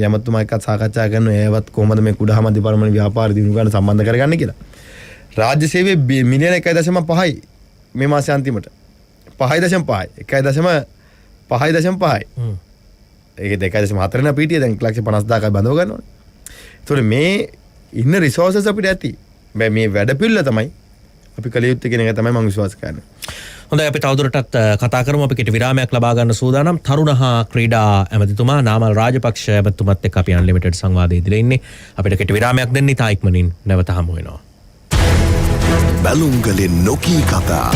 යමතුමා එක්කත් සාකච්ඡා කරනවා ඒවත් කොහොමද මේ කුඩා මධ්‍ය පරිමාණ ව්‍යාපාර දිනු ගන්න සම්බන්ධ කරගන්නේ කියලා. රාජ්‍ය සේවයේ මිලියන 1.5යි මේ මාසේ අන්තිමට. 5.5යි 1.5යි. ඒක 2.4 න පීටිය දැන් 1,50,000ක් බඳව ගන්නවනේ. ඒතකොට මේ ඉන්න රිසෝසස් අපිට ඇති. මේ වැඩ පිළිවෙල තමයි අපි කළ යුත්තේ කියන එක තමයි මම විශ්වාස කරන්නේ. හොඳයි අපි තවදුරටත් කතා කරමු. අපි කෙටි විරාමයක් ලබා ගන්න සූදානම්. තරුණ හා ක්‍රීඩා ඇමතිතුමා නාමල් රාජපක්ෂ ඇමතිතුමත් එක්ක අපි අන්ලිමිටඩ් සංවාදයේ ඉදිරියේ ඉන්නේ. අපිට කෙටි විරාමයක් දෙන්න ඉතා ඉක්මනින් නැවත හමු වෙනවා. බැලුම්ගලින් නොකී කතා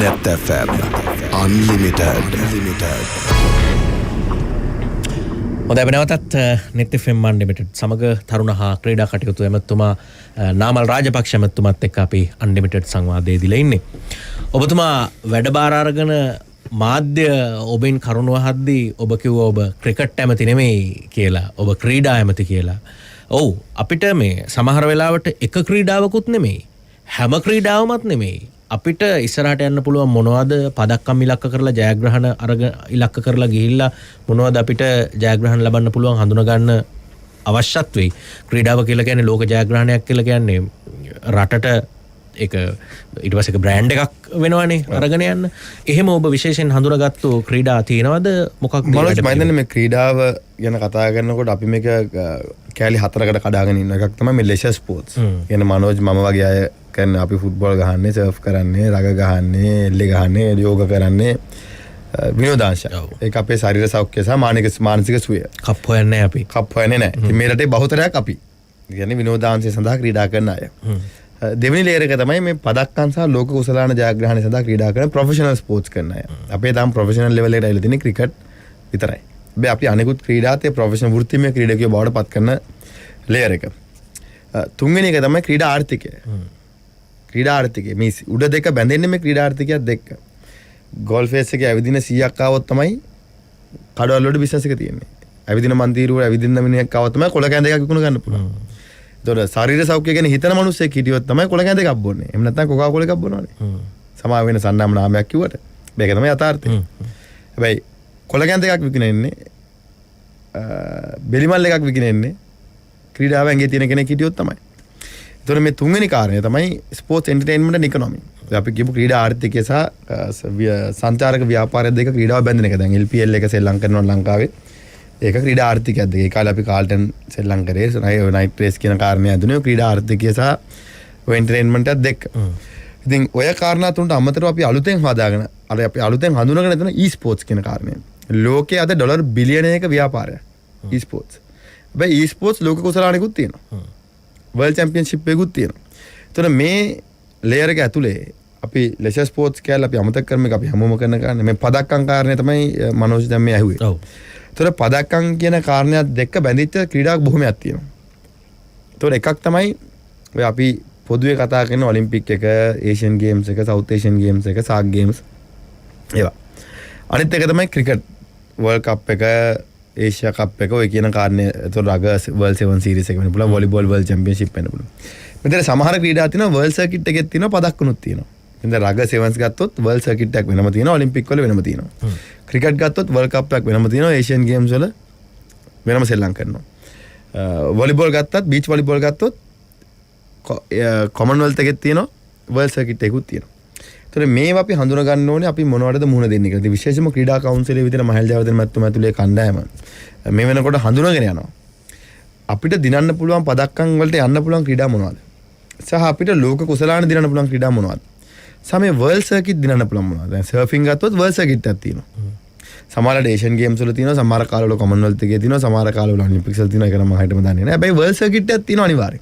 net fm unlimited. හොඳයි අපි නැවතත් net fm unlimited සමග තරුණ හා ක්‍රීඩා කටයුතු ඇමතිතුමා නාමල් රාජපක්ෂ ඇමතිතුමත් එක්ක අපි අන්ලිමිටඩ් සංවාදයේ ඉදිරියේ ඉන්නේ. ඔබතුමා වැඩබාර අරගෙන මාධ්‍ය ඔබෙන් කරුණු අහද්දී ඔබ කිව්වා ඔබ ක්‍රිකට් ඇමති නෙමෙයි කියලා. ඔබ ක්‍රීඩා ඇමති කියලා. ඔව් අපිට මේ සමහර වෙලාවට එක ක්‍රීඩාවකුත් නෙමෙයි. හැම ක්‍රීඩාවමත් නෙමෙයි. අපිට ඉස්සරහට යන්න පුළුවන් මොනවද පදක්කම් ඉලක්ක කරලා ජයග්‍රහණ ඉලක්ක කරලා ගිහිල්ලා මොනවද අපිට ජයග්‍රහණ ලබන්න පුළුවන් හඳුනා ගන්න අවශ්‍යත් වෙයි. ක්‍රීඩාව කියලා කියන්නේ ලෝක ජයග්‍රහණයක් කියලා කියන්නේ රටට ඒක ඊට පස්සේ බ්‍රෑන්ඩ් එකක් වෙනවනේ අරගෙන යන්න. එහෙම ඔබ විශේෂයෙන් හඳුනාගත්තු ක්‍රීඩා තියෙනවද මොකක්ද? මම හිතන්නේ මේ ක්‍රීඩාව ගැන කතා කරනකොට අපි මේක කෑලි 4කට කඩාගෙන ඉන්න එකක් තමයි මේ ලෙෂර් ස්පෝර්ට්ස්. කියන්නේ මනෝජ් මම වගේ අය කරන අපි ෆුට්බෝල් ගහන්නේ, සර්ෆ් කරන්නේ, රග ගහන්නේ, එල්ලේ ගහන්නේ, යෝග කරන්නේ විනෝදාංශ. ඒක අපේ ශරීර සෞඛ්‍ය සහ මානසික සුවය. කප් හොයන්නේ අපි. කප් හොයන්නේ නැහැ. ඉතින් මේ රටේ බහුතරයක් අපි. කියන්නේ විනෝදාංශය සඳහා ක්‍රීඩා කරන අය. දෙවෙනි ලේයර් එක තමයි මේ පදක්කම් සහ ලෝක කුසලාන ජයග්‍රහණය සඳහා ක්‍රීඩා කරන ප්‍රොෆෙෂනල් ස්පෝර්ට්ස් කරන අය. අපේ තාම ප්‍රොෆෙෂනල් ලෙවල් එකට ඇවිල්ලා තියෙන්නේ ක්‍රිකට් විතරයි. හැබැයි අපි අනිකුත් ක්‍රීඩාත් ඒ ප්‍රොෆෙෂනල් වෘත්තීය ක්‍රීඩකයෝ බවට පත් කරන ලේයර් එක. තුන්වෙනි එක තමයි ක්‍රීඩා ආර්ථිකය. ක්‍රීඩා ආර්ථිකය මේ උඩ දෙක බැඳෙන්නේ මේ ක්‍රීඩා ආර්ථිකයත් එක්ක. ගෝල් ෆේස් එකේ ඇවිදින 100ක් ආවොත් තමයි කඩවල වල බිස්නස් එක තියෙන්නේ. ඇවිදින මන්තිරුව ඇවිදින මිනිහෙක් ආවොත් තමයි කොළ කැඳ එකක් විකුණ ගන්න පුළුවන්. ඒතකොට ශරීර සෞඛ්‍ය ගැන හිතන මිනිස්සෙක් හිටියොත් තමයි කොළ කැඳ එකක් බොන්නේ. එහෙම නැත්නම් කොකා කෝලා එකක් බොනවනේ. සමා වෙන සන්නාම නාමයක් කිව්වට මේක තමයි යථාර්ථය. හැබැයි කොළ කැඳ එකක් විකිනෙන්නේ බෙලිමල් එකක් විකිනෙන්නේ ක්‍රීඩාව ඇඟේ තියෙන කෙනෙක් හිටියොත් තමයි. ඒතකොට මේ තුන්වෙනි කාරණය තමයි ස්පෝර්ට්ස් එන්ටර්ටේන්මන්ට් ඇන්ඩ් ඉකොනොමි. අපි කියමු ක්‍රීඩා ආර්ථිකය සහ සංචාරක ව්‍යාපාරය දෙක ක්‍රීඩාව බැඳෙන එක. දැන් LPL එක සෙල්ලම් කරනවා ලංකාවේ. ඒක ක්‍රීඩා ආර්ථිකයක්ද? ඒ කාලේ අපි කාල්ටන් සෙල්ලම් කරේ නයිට් රේස් කියන කාරණේ ඇතුළේ ක්‍රීඩා ආර්ථිකය සහ එන්ටර්ටේන්මන්ට් එකත් දෙක. ඉතින් ඔය කාරණා තුනට අමතරව අපි අලුතෙන් හදාගෙන අපි අලුතෙන් හඳුනාගෙන තියෙන e-sports කියන කාරණය. ලෝකයේ අද ඩොලර් බිලියනයක ව්‍යාපාරයක් e-sports. හැබැයි e-sports ලෝක කුසලානිකුත් තියෙනවා. වර්ල්ඩ් චැම්පියන්ෂිප් එකකුත් තියෙනවා. ඒතර මේ ලේයර් එක ඇතුලේ අපි ලෙෂර් ස්පෝර්ට්ස් කියලා අපි අමතක කරන එක අපි හැමෝම කරන කාරණේ මේ පදක්කම් කාරණේ තමයි මනෝජ් දැන් මේ ඇහුවේ. ඔව්. ඒතර පදක්කම් කියන කාරණයක් දෙක බැඳිච්ච ක්‍රීඩාවක් බොහොමයක් තියෙනවා. ඒතර එකක් තමයි ඔය අපි පොදුවේ කතා කරන ඔලිම්පික් එක, ඒෂියන් ගේම්ස් එක, සවුත් ඒෂියන් ගේම්ස් එක, සාක් ගේම්ස් ඒවා. අනිත් එක තමයි ක්‍රිකට් වර්ල්ඩ් කප් එක, ඒෂියා කප් එක ඔය කියන කාරණේ. ඒතර රග වර්ල්ඩ් 7 සීරීස් එක වෙන්න පුළුවන්, වොලිබෝල් වර්ල්ඩ් චැම්පියන්ෂිප් වෙන්න පුළුවන්. මෙතන සමහර ක්‍රීඩා තියෙනවා වර්ල්ඩ් සර්කිට් එකෙත් තියෙනවා පදක්කුණුත් තියෙනවා. ඉතින් රග සෙවන්ස් ගත්තොත් වර්ල්ඩ් සර්කිට් එකක් වෙනම තියෙනවා, ඔලිම්පික් වල වෙනම තියෙනවා. ක්‍රිකට් ගත්තොත් වර්ල්ඩ් කප් එකක් වෙනම තියෙනවා, ඒෂියන් ගේම්ස් වල වෙනම සෙල්ලම් කරනවා. වොලිබෝල් ගත්තත් බීච් වොලිබෝල් ගත්තොත් කොමන්වෙල්ත් එකේ තියෙනවා වර්ල්ඩ් සර්කිට් එකකුත් තියෙනවා. ඒතර මේවා අපි හඳුනා ගන්න ඕනේ අපි මොනවටද මුහුණ දෙන්නේ කියලා. ඉතින් විශේෂයෙන්ම ක්‍රීඩා කවුන්සිලේ විදිහට මහල් ජයවර්ධන මැතිතුමා ඇතුලේ කණ්ඩායම මේ වෙනකොට හඳුනාගෙන යනවා. අපිට දිනන්න පුළුවන් පදක්කම් වලට යන්න පුළුවන් ක්‍රීඩා මොනවද? සහ අපිට ලෝක කුසලාන දිනන්න පුළුවන් ක්‍රීඩා මොනවද? සමේ වර්ල්ඩ් සර්කිට් දිනන්න පුළුවන් මොනවද? දැන් සර්ෆින් ගත්තොත් වර්ල්ඩ් සර්කිට් එකක් තියෙනවා. සමහර ඒෂියන් ගේම්ස් වල තියෙනවා, සමහර කාලවල කොමන්වෙල්ත් එකේ තියෙනවා, සමහර කාලවල ඔලිම්පික්ස් වල තියෙනවා. ඒක නම් මම හිතම දන්නේ නැහැ. හැබැයි වර්ල්ඩ් සර්කිට් එකක් තියෙනවා අනිවාර්යෙන්.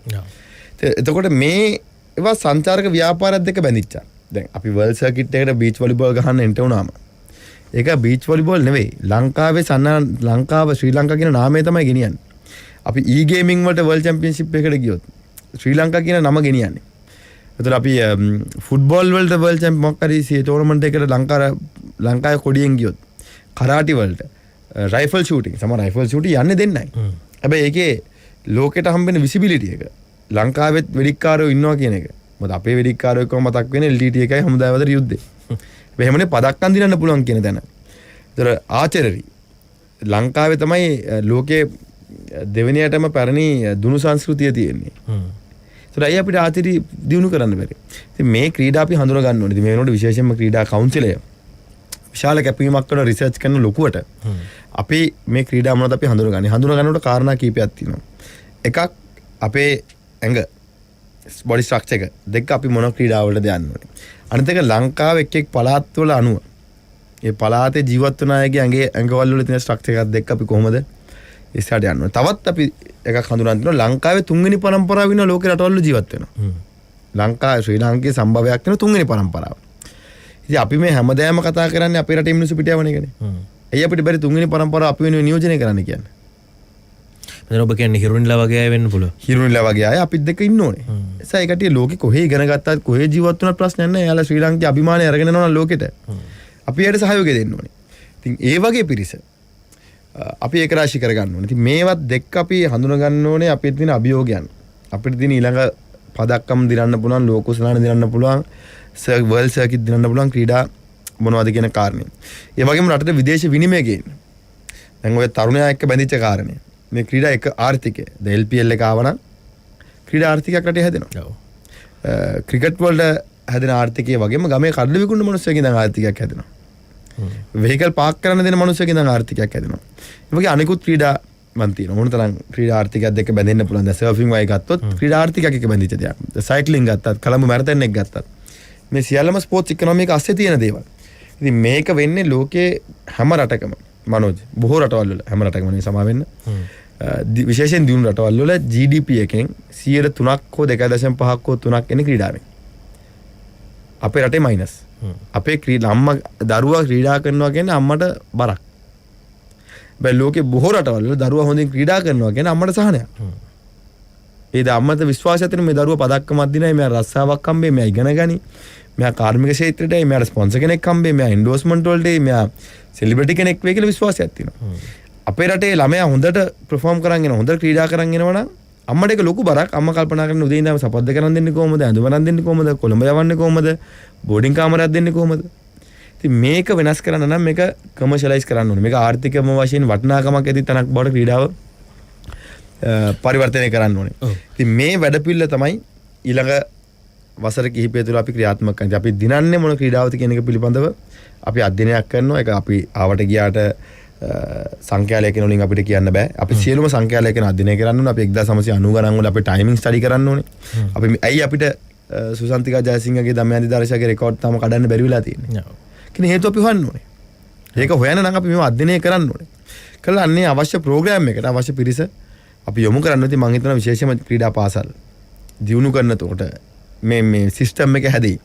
එතකොට මේ ඒවා සංචාරක ව්‍යාපාරات දෙක බැඳිච්චා. දැන් අපි වර්ල්ඩ් සර්කිට් එකට බීච් වොලිබෝල් ගහන්න එන්ට වුණාම ඒක බීච් වොලිබෝල් නෙවෙයි. ලංකාවේ ලංකාව ශ්‍රී ලංකා කියන නාමය තමයි ගෙනියන්නේ. අපි ඊ ගේමින් වලට වර්ල්ඩ් චැම්පියන්ෂිප් එකකට ගියොත් ශ්‍රී ලංකා කියන නම ගෙනියන්නේ. එතකොට අපි ෆුට්බෝල් වලට වර්ල්ඩ් චැම්පියන් මොකක් හරි ටෝර්නමන්ට් එකකට ලංකාවේ කොඩියෙන් ගියොත් කරාටි වලට රයිෆල් ෂූටින් සමහර රයිෆල් ෂූටින් යන්නේ දෙන්නයි. හැබැයි ඒකේ ලෝකෙට හම්බෙන විසිබිලිටි එක ලංකාවෙත් වෙඩික්කාරයෝ ඉන්නවා කියන එක. මොකද අපේ වෙඩික්කාරයෝ එක්කම මතක් වෙන්නේ LTT එකයි හමුදාව අතර යුද්ධේ. එහෙමනේ පදක්කම් දිනන්න පුළුවන් කියන තැන. ඒතර ආචරරි ලංකාවේ තමයි ලෝකයේ දෙවෙනියටම පැරණි දුනු සංස්කෘතිය තියෙන්නේ. ඒතර අය අපිට ආචරි දිනු කරන්න බැරි. ඉතින් මේ ක්‍රීඩා අපි හඳුනා ගන්න ඕනේ. ඉතින් මේ වෙනකොට විශේෂයෙන්ම ක්‍රීඩා කවුන්සිලය විශාල කැපවීමක් කරන රිසර්ච් කරන ලොකුවට අපි මේ ක්‍රීඩා මොනවද අපි හඳුනගන්නේ. හඳුනා ගන්නකොට කාරණා කීපයක් තියෙනවා. එකක් අපේ ඇඟ බොඩි ස්ට්‍රක්චර් එක. දෙක අපි මොන ක්‍රීඩාවලටද යන්න ඕනේ. අනිත් එක ලංකාවේ එක් පළාත්වල අනුව ඒ පළාතේ ජීවත් වන අයගේ ඇඟවල වල තියෙන ස්ට්‍රක්චර් එකත් දෙක අපි කොහොමද ඉස්සරහට යන්න ඕනේ. තවත් අපි එකක් හඳුනා ගන්නවා ලංකාවේ තුන්වෙනි පරම්පරාව වෙන ලෝකේ රටවල් වල ජීවත් වෙනවා. ලංකාවේ ශ්‍රී ලාංකික සම්භවයක් වෙන තුන්වෙනි පරම්පරාව. ඉතින් අපි මේ හැමදාම කතා කරන්නේ අපේ රටේ මිනිස්සු පිට යවන එකනේ. ඇයි අපිට බැරි තුන්වෙනි පරම්පරාව අපි වෙනුවෙන් නියෝජනය කරන්න කියන්නේ? මෙතන ඔබ කියන්නේ හිරුනිලා වගේ අය වෙන්න පුළුවන්. හිරුනිලා වගේ අය අපිත් දෙක ඉන්න ඕනේ. එසා ඒ කටිය ලෝකෙ කොහේ ඉගෙන ගත්තත් කොහේ ජීවත් වුණත් ප්‍රශ්නයක් නැහැ. එයාලා ශ්‍රී ලාංකික අභිමානය අරගෙන යනවා නම් ලෝකෙට. අපි ඒකට සහයෝගය දෙන්න ඕනේ. ඉතින් ඒ වගේ පිරිස අපි ඒක රාශී කර ගන්න ඕනේ. ඉතින් මේවත් දෙක අපි හඳුනා ගන්න ඕනේ අපේ තියෙන අභියෝගයන්. අපිට තියෙන ඊළඟ පදක්කම් දිනන්න පුළුවන්, ලෝක කුසලාන දිනන්න පුළුවන්, වර්ල්ඩ් සර්කිට් දිනන්න පුළුවන් ක්‍රීඩා මොනවද කියන කාරණේ. ඒ වගේම රටට විදේශ විනිමය ගේන්න. දැන් ඔය තරුණයා එක්ක බැඳිච්ච කාරණේ. මේ ක්‍රීඩා එක ආර්ථිකය. ද LPL එක ආවනම් ක්‍රීඩා ආර්ථිකයක් රටේ හැදෙනවා. ඔව්. ක්‍රිකට් වලට හැදෙන ආර්ථිකය වගේම ගමේ කඩළු විකුණන මිනිස්සුන්ගෙන් දැන් ආර්ථිකයක් හැදෙනවා. වෙහිකල් පාක් කරන්න දෙන මිනිස්සුන්ගෙන් දැන් ආර්ථිකයක් හැදෙනවා. ඒ වගේ අනිකුත් ක්‍රීඩා මන් තියෙනවා. මොනතරම් ක්‍රීඩා ආර්ථිකයක් දෙක බැඳෙන්න පුළුවන්. දැන් සර්ෆින් වගේ ගත්තොත් ක්‍රීඩා ආර්ථිකයක් එක බැඳිච්ච දෙයක්. සයික්ලින් ගත්තත්, කොළඹ මැරතන් එක ගත්තත් මේ සියල්ලම ස්පෝර්ට්ස් ඉකොනොමි එක ASCII තියෙන දේවල්. ඉතින් මේක වෙන්නේ ලෝකේ හැම රටකම මනෝජ් බොහෝ රටවල් වල හැම රටකම නෙවෙයි සමා වෙන්න. විශේෂයෙන් දියුණු රටවල් වල GDP එකෙන් 3% හෝ 2.5ක් හෝ 3ක් එන්නේ ක්‍රීඩාවෙන්. අපේ රටේ මයිනස්. අපේ අම්මා දරුවා ක්‍රීඩා කරනවා කියන්නේ අම්මට බරක්. බෑ ලෝකේ බොහෝ රටවල් වල දරුවා හොඳින් ක්‍රීඩා කරනවා කියන්නේ අම්මට සහනයක්. ඒ අම්මට විශ්වාසය තියෙන මේ දරුවා පදක්කමක් දිනයි, මෙයා රස්සාවක් හම්බෙයි, මෙයා ඉගෙන ගනි, මෙයා කාර්මික ක්ෂේත්‍රයටයි, මෙයා ස්පොන්සර් කෙනෙක් හම්බෙයි, මෙයා එන්ඩෝස්මන්ට් වලටයි, මෙයා සෙලිබ්‍රිටි කෙනෙක් වෙයි කියලා විශ්වාසයක් තියෙනවා. අපේ රටේ ළමයා හොඳට පර්ෆෝම් කරන් යනවා, හොඳට ක්‍රීඩා කරන් යනවා නම් අම්මට ඒක ලොකු බරක්. අම්මා කල්පනා කරන උදේ ඉඳන් සපත්ද කරන් දෙන්නේ කොහොමද, ඇඳුම අරන් දෙන්නේ කොහොමද, කොළඹ යවන්නේ කොහොමද, බෝඩින් කාමරයක් දෙන්නේ කොහොමද. ඉතින් මේක වෙනස් කරන්න නම් මේක කමර්ෂියලයිස් කරන්න ඕනේ. මේක ආර්ථිකම වශයෙන් වටිනාකමක් ඇති තැනක් බවට ක්‍රීඩාව පරිවර්තනය කරන්න ඕනේ. ඉතින් මේ වැඩපිළිවෙල තමයි ඊළඟ වසර කිහිපය තුළ අපි ක්‍රියාත්මක කරන්නේ. අපි දිනන්නේ මොන ක්‍රීඩාවද කියන එක පිළිබඳව අපි අධ්‍යයනයක් කරනවා. ඒක අපි ආවට ගියාට සංඛ්‍යාලයකින් වලින් අපිට කියන්න බෑ. අපි සියලුම සංඛ්‍යාලයකින් අධ්‍යයනය කරන්න ඕනේ. අපි 1990 ගණන් වල අපි ටයිමින් ස්ටඩි කරන්න ඕනේ. අපි ඇයි අපිට සුසන්තිකා ජයසිංහගේ දමයන්ති දර්ශකගේ රෙකෝඩ් තාම කඩන්න බැරි වෙලා තියෙන්නේ. කියන හේතුව අපි හොයන්න ඕනේ. ඒක හොයන්න නම් අපි මේව අධ්‍යයනය කරන්න ඕනේ. කළා අන්නේ අවශ්‍ය ප්‍රෝග්‍රෑම් එකකට අවශ්‍ය පිරිස අපි යොමු කරන්න ඕනේ. මම හිතනවා විශේෂයෙන්ම ක්‍රීඩා පාසල් දියුණු කරනකොට මේ සිස්ටම් එක හැදෙයි.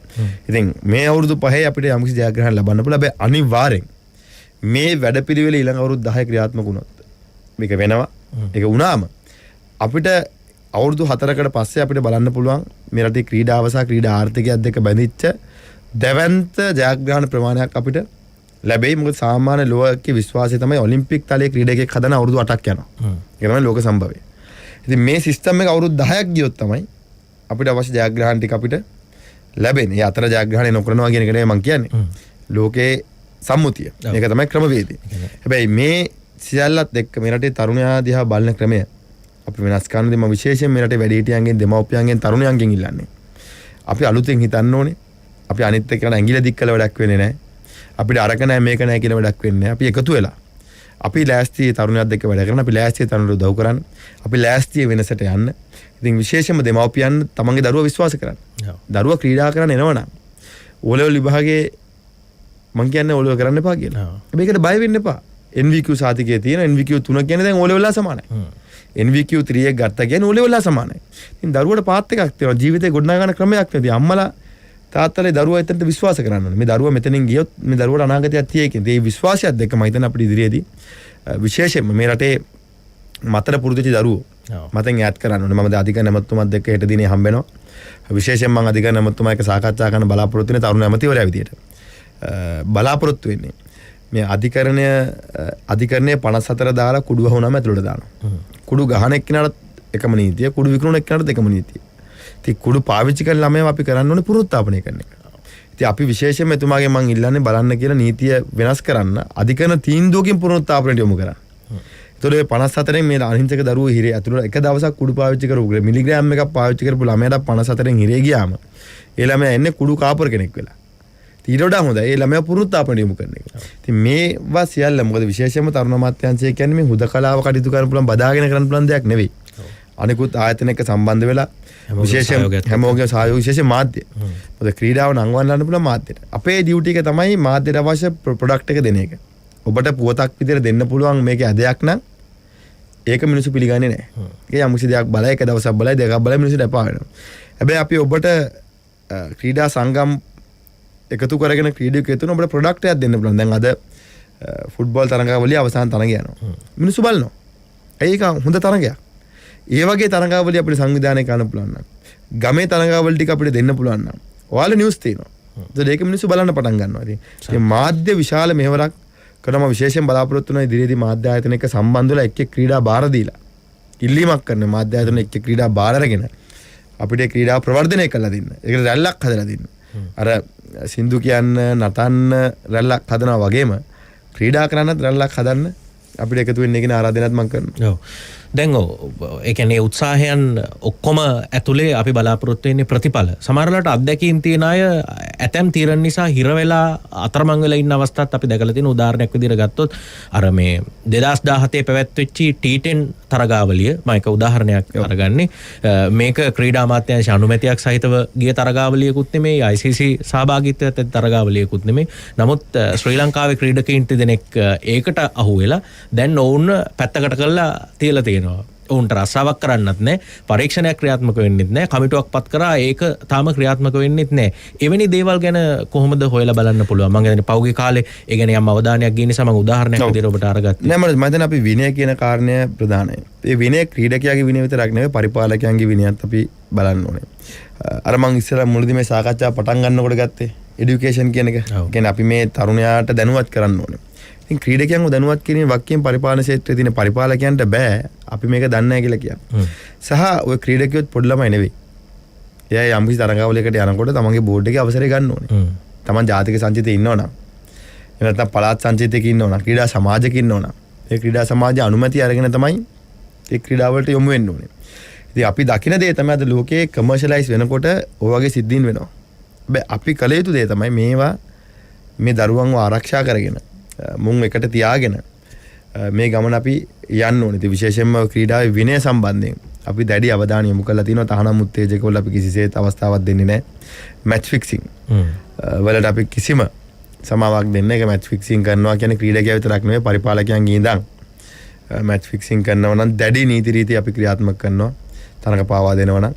ඉතින් මේ අවුරුදු 5 අපිට යම්කිසි ජයග්‍රහණ ලබන්න පුළුවන්. හැබැයි අනිවාර්යෙන් මේ වැඩපිළිවෙල ඊළඟ අවුරුදු 10 ක්‍රියාත්මක වුණොත් මේක වෙනවා. ඒක වුණාම අපිට අවුරුදු 4කට පස්සේ අපිට බලන්න පුළුවන් මේ රටේ ක්‍රීඩාව සහ ක්‍රීඩා ආර්ථිකයත් දෙක බැඳිච්ච දැවැන්ත ජයග්‍රහණ ප්‍රමාණයක් අපිට ලැබෙයි. මොකද සාමාන්‍ය ලෝකයේ විශ්වාසය තමයි ඔලිම්පික් තලයේ ක්‍රීඩකයෙක් හදන අවුරුදු 8ක් යනවා. ඒක තමයි ලෝක සම්භවය. ඉතින් මේ සිස්ටම් එක අවුරුදු 10ක් ගියොත් තමයි අපිට අවශ්‍ය ජයග්‍රහණ ටික අපිට ලැබෙන්නේ. ඒ අතර ජයග්‍රහණය නොකරනවා කියන එක නෙවෙයි මම කියන්නේ. ලෝකේ සම්මුතිය. මේක තමයි ක්‍රමවේදය. හැබැයි මේ සියල්ලත් එක්ක මේ රටේ තරුණයා දිහා බලන ක්‍රමය අපි වෙනස් කරනදී මම විශේෂයෙන් මේ රටේ වැඩිහිටියන්ගෙන් දෙමව්පියන්ගෙන් තරුණයන්ගෙන් ඉල්ලන්නේ. අපි අලුතෙන් හිතන්න ඕනේ. අපි අනිත් එක්කන ඇඟිලි දික් කළ වැඩක් වෙන්නේ නැහැ. අපිට අරක නැහැ මේක නැහැ කියලා වැඩක් වෙන්නේ නැහැ. අපි එකතු වෙලා අපි ලෑස්ති තරුණයත් එක්ක වැඩ කරන අපි ලෑස්ති තරුණට උදව් කරන්න. අපි ලෑස්ති වෙනසට යන්න. ඉතින් විශේෂයෙන්ම දෙමව්පියන් තමන්ගේ දරුවා විශ්වාස කරන්න. දරුවා ක්‍රීඩා කරන්න එනවනම් ඕලෙවල් විභාගයේ මං කියන්නේ ඕලෙවල් කරන්න එපා කියලා. මේකට බය වෙන්න එපා. NVQ සාතිකයේ තියෙන NVQ 3 කියන්නේ දැන් ඕලෙවල්ලා සමානයි. NVQ 3 එක ගත්තා කියන්නේ ඕලෙවල්ලා සමානයි. ඉතින් දරුවට පාත් එකක් තියෙනවා. ජීවිතේ ගොඩනගා ගන්න ක්‍රමයක් නැති. අම්මලා තාත්තලා දරුවා එතනට විශ්වාස කරන්න ඕනේ. මේ දරුවා මෙතනින් ගියොත් මේ දරුවට අනාගතයක් තියෙයි කියන. ඒ විශ්වාසයත් එක්ක මම හිතන්නේ අපිට ඉදිරියේදී විශේෂයෙන්ම මේ රටේ මතර පුරුදුචි දරුවෝ මතෙන් ඈඩ් කරන්න ඕනේ. මම අධිකරණ නැමැතුමත් එක්ක හෙට දිනේ හම්බ වෙනවා. විශේෂයෙන් මම අධිකරණ නැමැතුමා එක්ක සාකච්ඡා කරන්න බලාපොරොත්තු වෙන තරුණ ඇමතිවරයා විදියට බලාපොරොත්තු වෙන්නේ මේ අධිකරණයේ 54 දාලා කුඩු වහුනම ඇතුළට දානවා. කුඩු ගහන එක්කනට එකම නීතිය, කුඩු විකුණන එක්කනට එකම නීතිය. ඉතින් කුඩු පාවිච්චි කරන ළමයව අපි කරන්න ඕනේ පුනරුත්ථාපනය කරන එක. ඉතින් අපි විශේෂයෙන්ම එතුමාගෙන් මම ඉල්ලන්නේ බලන්න කියලා නීතිය වෙනස් කරන්න අධිකරණ තීන්දුවකින් පුනරුත්ථාපනයට යොමු කරන්න. ඒතකොට 54න් මේ අහිංසක දරුවෝ හිරේ ඇතුළට එක දවසක් කුඩු පාවිච්චි කරපු මිලිග්‍රෑම් එකක් පාවිච්චි කරපු ළමයාට 54න් හිරේ ගියාම ඒ ළමයා එන්නේ කුඩු කාපර කෙනෙක් වෙලා. ඊට වඩා හොඳයි ඒ ළමයා පුනරුත්ථාපනය යොමු කරන එක. ඉතින් මේවා සියල්ල මොකද විශේෂයෙන්ම තරුණ අමාත්‍යාංශය කියන්නේ මේ හුදකලාව කටයුතු කරන්න පුළුවන් බදාගෙන කරන්න පුළුවන් දෙයක් නෙවෙයි. අනිකුත් ආයතන එක්ක සම්බන්ධ වෙලා විශේෂයෙන් හැමෝගෙම සහයෝගය විශේෂයෙන් මාධ්‍ය. මොකද ක්‍රීඩාව නංවන්නන්න පුළුවන් මාධ්‍යට. අපේ ඩියුටි එක තමයි මාධ්‍යට අවශ්‍ය ප්‍රොඩක්ට් එක දෙන එක. ඔබට පුවතක් විදිහට දෙන්න පුළුවන් මේකේ අදයක් නම් ඒක මිනිස්සු පිළිගන්නේ නැහැ. ඒක යම්කිසි දෙයක් බලයි එක දවසක් බලයි දෙකක් බලයි මිනිස්සුන්ට එපා වෙනවා. හැබැයි අපි ඔබට ක්‍රීඩා සංගම් එකතු කරගෙන ක්‍රීඩකයෙකු තුන ඔබට ප්‍රොඩක්ට් එකක් දෙන්න පුළුවන්. දැන් අද ෆුට්බෝල් තරඟාවලිය අවසාන තරඟ යනවා. මිනිස්සු බලනවා. ඒක හොඳ තරඟයක්. ඒ වගේ තරඟාවලිය අපිට සංවිධානය කරන්න පුළුවන් නම් ගමේ තරඟාවලි ටික අපිට දෙන්න පුළුවන් නම් ඔයාලා නිවුස් තියෙනවා. ඒක මිනිස්සු බලන්න පටන් ගන්නවා. ඉතින් මාධ්‍ය විශාල මෙහෙවරක් කරනම විශේෂයෙන් බලාපොරොත්තු වෙන ඉදිරියේදී මාධ්‍ය ආයතන එක්ක සම්බන්ධ වෙලා එක්ක ක්‍රීඩා බාර දීලා ඉල්ලීමක් කරන මාධ්‍ය ආයතන එක්ක ක්‍රීඩා බාර අරගෙන අපිට ක්‍රීඩා ප්‍රවර්ධනය කරලා දෙන්න. ඒකට රැල්ලක් හදලා දෙන්න. අර සින්දු කියන්න නටන්න රැල්ලක් හදනවා වගේම ක්‍රීඩා කරන්නත් රැල්ලක් හදන්න අපිට එකතු වෙන්න කියන ආරාධනාවක් මම කරනවා. ඔව්. දැන් ඒ කියන්නේ උත්සාහයන් ඔක්කොම ඇතුලේ අපි බලාපොරොත්තු වෙන්නේ ප්‍රතිඵල. සමහරවිට අත්දැකීම් තියන අය ඇතැම් තීරණ නිසා හිර වෙලා අතරමං වෙලා ඉන්න අවස්ථාත් අපි දැකලා තියෙන උදාහරණයක් විදිහට ගත්තොත් අර මේ 2017 පැවැත්වෙච්ච T10 තරගාවලිය මම එක උදාහරණයක් අරගන්නේ. මේක ක්‍රීඩා අමාත්‍යාංශ අනුමැතියක් සහිතව ගිය තරගාවලියකුත් නෙමෙයි ICC සහභාගීත්වයට ඇති තරගාවලියකුත් නෙමෙයි. නමුත් ශ්‍රී ලංකාවේ ක්‍රීඩකයින් දෙනෙක් ඒකට අහු වෙලා දැන් ඔවුන් පැත්තකට කරලා තියලා තියෙනවා. ඔවුන්ට රස්සාවක් කරන්නත් නැහැ, පරීක්ෂණයක් ක්‍රියාත්මක වෙන්නෙත් නැහැ, කමිටුවක් පත් කරා ඒක තාම ක්‍රියාත්මක වෙන්නෙත් නැහැ. එවැනි දේවල් ගැන කොහොමද හොයලා බලන්න පුළුවන්? මම හිතන්නේ පෞගේ කාලේ ඒ ගැන යම් අවධානයක් ගිය නිසා මම උදාහරණයක් විදිහට ඔබට අරගත්තා. නෑ මම හිතන්නේ අපි විනය කියන කාරණය ප්‍රධානයි. ඒ විනය ක්‍රීඩකයාගේ විනය විතරක් නෙවෙයි පරිපාලකයන්ගේ විනයත් අපි බලන්න ඕනේ. අර මම ඉස්සෙල්ලා මුලදී මේ සාකච්ඡාව පටන් ගන්නකොට ගත්තේ এডুকেෂන් කියන එක. කියන්නේ අපි මේ තරුණයාට දැනුවත් කරන්න ඕනේ. ඉතින් ක්‍රීඩකයන්ව දැනුවත් කිරීමේ වක්කීම් පරිපාලන ක්ෂේත්‍රයේ තියෙන පරිපාලකයන්ට බෑ අපි මේක දන්නේ නැහැ කියලා කියන්නේ. සහ ඔය ක්‍රීඩකයොත් පොඩි ළමයි නෙවෙයි. එයා යම් කිසි තරඟාවලියකට යනකොට තමන්ගේ බෝඩ් එකේ අවසරය ගන්න ඕනේ. තමන් ජාතික සංචිතයේ ඉන්නවනම් එහෙම නැත්නම් පළාත් සංචිතයක ඉන්නවනම් ක්‍රීඩා සමාජයක ඉන්නවනම් ඒ ක්‍රීඩා සමාජය අනුමැතිය අරගෙන තමයි ඒ ක්‍රීඩාවලට යොමු වෙන්න ඕනේ. ඉතින් අපි දකින දේ තමයි අද ලෝකයේ කමර්ෂියලයිස් වෙනකොට ඔය වගේ සිද්ධීන් වෙනවා. හැබැයි අපි කල යුතු දේ තමයි මේවා මේ දරුවන්ව ආරක්ෂා කරගෙන මුන් එකට තියාගෙන මේ ගමන අපි යන්න ඕනේ. ඉතින් විශේෂයෙන්ම ක්‍රීඩාවේ විනය සම්බන්ධයෙන් අපි දැඩි අවධානය යොමු කරලා තියෙනවා. තහනම් උත්තේජකවල අපි කිසිසේත් අවස්ථාවක් දෙන්නේ නැහැ. මැච් ෆික්සිං වලට අපි කිසිම සමාවක් දෙන්නේ නැහැ. මැච් ෆික්සිං කරනවා කියන්නේ ක්‍රීඩකයා විතරක් නෙවෙයි පරිපාලකයන්ගේ ඉඳන් මැච් ෆික්සිං කරනවා නම් දැඩි නීති රීති අපි ක්‍රියාත්මක කරනවා. තරඟ පාවා දෙනවා නම්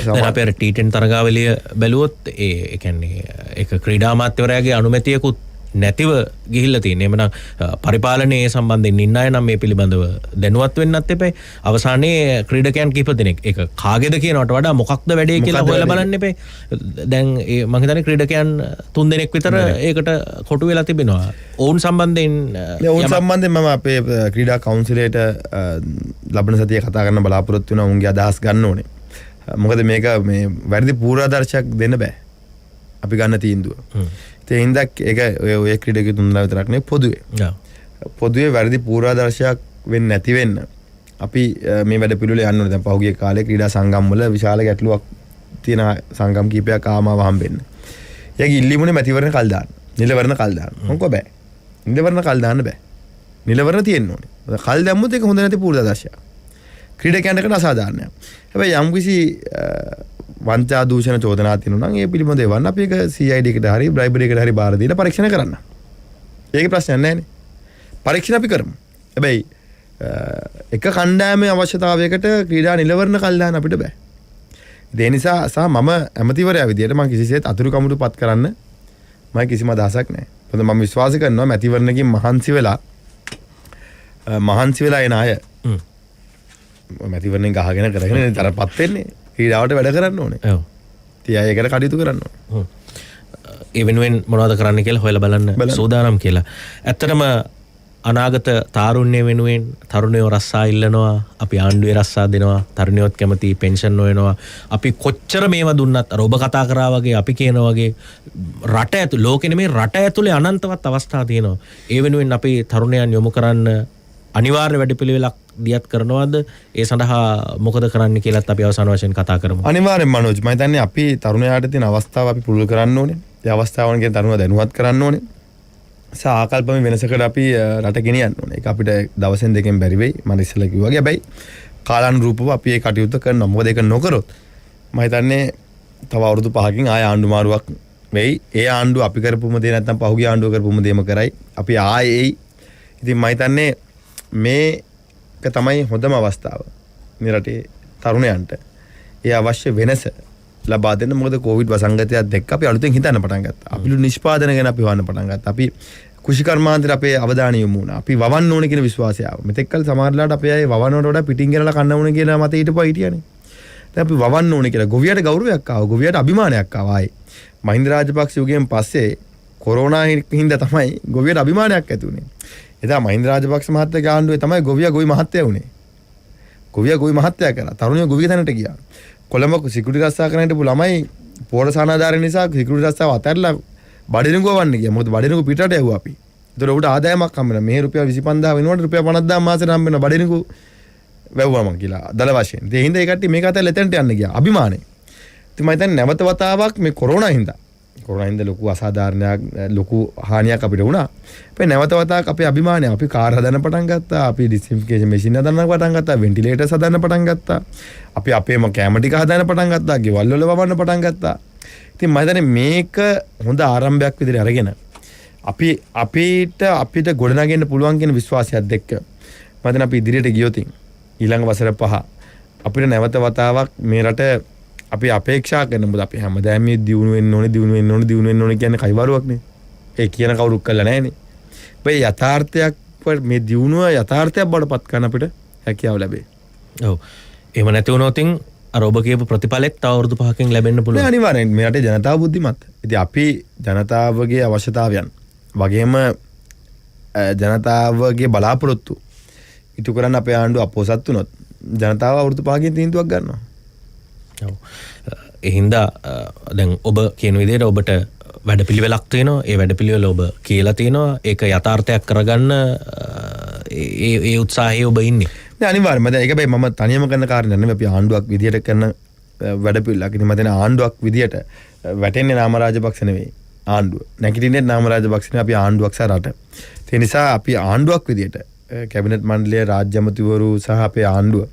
දැන් අපි අර T10 තරගාවලිය බැලුවොත් ඒ කියන්නේ ඒක ක්‍රීඩා අමාත්‍යවරයාගේ අනුමැතියකුත් නැතිව ගිහිල්ලා තියෙන. එමනම් පරිපාලනයේ සම්බන්ධයෙන් ඉන්න අය නම් මේ පිළිබඳව දැනුවත් වෙන්නත් එපේ. අවසානයේ ක්‍රීඩකයන් කිහිප දෙනෙක් ඒක කාගේද කියනවට වඩා මොකක්ද වැඩේ කියලා හොයලා බලන්න එපේ. දැන් මම හිතන්නේ ක්‍රීඩකයන් 3 දෙනෙක් විතර ඒකට කොටු වෙලා තිබෙනවා. ඔවුන් සම්බන්ධයෙන් මම අපේ ක්‍රීඩා කවුන්සිලයට ලබන සතියේ කතා කරන්න බලාපොරොත්තු වෙනවා. උන්ගේ අදහස් ගන්න ඕනේ. මොකද මේක මේ වැඩි පූර්වාදර්ශයක් දෙන්න බෑ. අපි ගන්න තීන්දුව. ඒ හින්දා ඒක ඔය ක්‍රීඩකයෝ 3 දෙනා විතරක් නෙවෙයි පොදුවේ. පොදුවේ වැරදි පූර්වාදර්ශයක් වෙන්නේ නැති වෙන්න අපි මේ වැඩ පිළිවෙල යන්න ඕනේ. දැන් පහුගිය කාලේ ක්‍රීඩා සංගම් වල විශාල ගැටලුවක් තියෙන සංගම් කීපයක් ආමාව හම්බෙන්න. ඒක ඉල්ලීමුනේ මැතිවරණ කල් දාන්න. නිලවරණ කල් දාන්න. මොකෝ බෑ. නිලවරණ කල් දාන්න බෑ. නිලවරණ තියෙන්න ඕනේ. කල් දැම්මොත් ඒක හොඳ නැති පූර්වාදර්ශයක්. ක්‍රීඩකයන්ට අසාධාරණයක්. හැබැයි යම්කිසි වංචා දූෂණ චෝදනා තියෙනවා නම් ඒ පිළිබඳව එවන්න අපි ඒක CID එකට හරි බ්‍රයිබරි එකට හරි බාර දීලා පරීක්ෂණ කරන්න. ඒකේ ප්‍රශ්නයක් නැහැ නේ. පරීක්ෂණ අපි කරමු. හැබැයි එක කණ්ඩායමේ අවශ්‍යතාවයකට ක්‍රීඩා නිලවරණ කල් දාන්න අපිට බෑ. ඒ නිසා සහ මම ඇමතිවරයා විදියට මම කිසිසේත් අතුරු කමුඩු පත් කරන්න මම කිසිම අදහසක් නැහැ. මොකද මම විශ්වාස කරනවා මැතිවරණකින් මහන්සි වෙලා එන අය මැතිවරණෙන් ගහගෙන කරගෙන තරපත් වෙන්නේ ක්‍රීඩාවට වැඩ කරන්න ඕනේ. ඔව්. ඉතින් ඒකට කටයුතු කරන්න ඕනේ. ඒ වෙනුවෙන් මොනවද කරන්න කියලා හොයලා බලන්න සූදානම් කියලා. ඇත්තටම අනාගත තාරුණ්‍ය වෙනුවෙන් තරුණයෝ රස්සා ඉල්ලනවා, අපි ආණ්ඩුවේ රස්සා දෙනවා, තරුණයෝත් කැමති පෙන්ෂන් හොයනවා. අපි කොච්චර මේවා දුන්නත් අර ඔබ කතා කරා වගේ අපි කියන වගේ රට ඇතුළේ ලෝකෙ නෙමෙයි රට ඇතුළේ අනන්තවත් අවස්ථා තියෙනවා. ඒ වෙනුවෙන් අපි තරුණයන් යොමු කරන්න අනිවාර්ය වැඩපිළිවෙලක් දියත් කරනවද? ඒ සඳහා මොකද කරන්න කියලාත් අපි අවසාන වශයෙන් කතා කරමු. අනිවාර්යෙන් මනෝජ් මම හිතන්නේ අපි තරුණයාට තියෙන අවස්ථාව අපි පුරුදු කරන්න ඕනේ. ඒ අවස්ථාවන් ගැන තරුණයා දැනුවත් කරන්න ඕනේ. ආකල්පම වෙනසකට අපි රට ගෙනියන්න ඕනේ. ඒක අපිට දවසෙන් දෙකෙන් බැරි වෙයි. මම ඉස්සෙල්ලා කිව්වා වගේ. හැබැයි කාලානුරූපව අපි ඒ කටයුත්ත කරනවා. මොකද ඒක නොකරොත් මම හිතන්නේ තව අවුරුදු 5කින් ආය ආණ්ඩු මාරුවක් වෙයි. ඒ ආණ්ඩුව අපි කරපුම දේ නැත්නම් පහුගිය ආණ්ඩුව කරපුම දේම කරයි. අපි ආයේ එයි. ඉතින් මම හිතන්නේ මේක තමයි හොඳම අවස්ථාව. මේ රටේ තරුණයන්ට ඒ අවශ්‍ය වෙනස ලබා දෙන්න. මොකද කොවිඩ් වසංගතයත් එක්ක අපි අලුතෙන් හිතන්න පටන් ගත්තා. අපි නිෂ්පාදන ගැන අපි හොයන්න පටන් ගත්තා. අපි කුෂිකර්මාන්තයට අපේ අවධානය යොමු වුණා. අපි වවන්න ඕනේ කියන විශ්වාසය ආවා. මෙතෙක් කල සමහරලාට අපි අය වවන්නට වඩා පිටින් ගෙනලා කන්න ඕනේ කියන මතය හිටපුවා හිටියානේ. දැන් අපි වවන්න ඕනේ කියලා ගොවියට ගෞරවයක් ආවා. ගොවියට අභිමානයක් ආවා. ආයේ මහින්ද රාජපක්ෂ යුගයෙන් පස්සේ කොරෝනා හින්දා තමයි ගොවියට අභිමානයක් ඇති වුනේ. එදා මහින්ද රාජපක්ෂ මහත්තයාගේ ආණ්ඩුවේ තමයි ගොවියා ගොවි මහත්තයා වුනේ. ගොවියා ගොවි මහත්තයා කරා. තරුණයෝ ගොවිය තැනට ගියා. කොළඹ සිකියුරිටි රස්සා කරන්න හිටපු ළමයි පොර සානාධාරය නිසා සිකියුරිටි රස්සාව අතහැරලා බඩිරංගුව වන්න ගියා. මොකද බඩිරංගුව පිටරට යවුවා අපි. ඒතර උඩ ආදායමක් හම්බෙනවා. මේ රුපියල් 25000 වෙනකොට රුපියල් 50000 මාසෙට හම්බෙනවා බඩිරංගුව වැව්වම කියලා දල වශයෙන්. ඒ හින්දා ඒ කට්ටිය මේක අතහැරලා එතනට යන්න ගියා. අභිමානේ. ඉතින් මම හිතන්නේ නැවත වතාවක් මේ කොරෝනා හින්දා ලොකු අසාධාරණයක් ලොකු හානියක් අපිට වුණා. අපි නැවත වතාවක් අපේ අභිමානය අපි කාර් හදන්න පටන් ගත්තා. අපි ඩිස්ඉන්ෆිකේෂන් මැෂින් හදන්න පටන් ගත්තා. වෙන්ටිලේටර්ස් හදන්න පටන් ගත්තා. අපි අපේම කැම ටික හදන්න පටන් ගත්තා. ගෙවල් වල වවන්න පටන් ගත්තා. ඉතින් මම හිතන්නේ මේක හොඳ ආරම්භයක් විදිහට අරගෙන අපිට ගොඩනගෙන්න පුළුවන් කියන විශ්වාසයත් එක්ක මම හිතන්නේ අපි ඉදිරියට ගියොත් ඊළඟ වසර 5 අපිට නැවත වතාවක් මේ රට අපි අපේක්ෂා කරන මොකද අපි හැමදාම මේ දියුණු වෙන්න ඕනේ කියන්නේ කයිවරුවක් නේ. ඒ කියන කවුරුත් කළා නැහනේ. මේ යථාර්ථයක් මේ දියුණුව යථාර්ථයක් බවටපත් කරන්න අපිට හැකියාව ලැබේ. ඔව්. එහෙම නැති වුණොත් අර ඔබ කියපු ප්‍රතිඵලෙත් තව අවුරුදු 5කින් ලැබෙන්න පුළුවන්. නෑ අනිවාර්යෙන් මේ රටේ ජනතාව බුද්ධිමත්. ඉතින් අපි ජනතාවගේ අවශ්‍යතාවයන් වගේම ජනතාවගේ බලාපොරොත්තු ඉටු කරන්න අපේ ආණ්ඩුව අපොසත් වුණොත් ජනතාව අවුරුදු 5කින් තීන්දුවක් ගන්නවා. එහින්දා දැන් ඔබ කියන විදිහට ඔබට වැඩපිළිවෙලක් තියෙනවා. ඒ වැඩපිළිවෙල ඔබ කියලා තියෙනවා. ඒක යථාර්ථයක් කරගන්න ඒ උත්සාහයේ ඔබ ඉන්නේ. නෑ අනිවාර්යයෙන්ම දැන් ඒක මම තනියම කරන කාරණයක් නෙමෙයි. අපි ආණ්ඩුවක් විදියට කරන වැඩපිළිවෙලක්. ඉතින් මම දැන් ආණ්ඩුවක් විදියට වැටෙන්නේ නාම රාජපක්ෂ නෙවෙයි. ආණ්ඩුව. නැගිටින්නේ නාම රාජපක්ෂ නෙවෙයි. අපි ආණ්ඩුවක් සහ රට. ඒ නිසා අපි ආණ්ඩුවක් විදියට කැබිනට් මණ්ඩලය රාජ්‍ය අමාත්‍යවරු සහ අපේ ආණ්ඩුව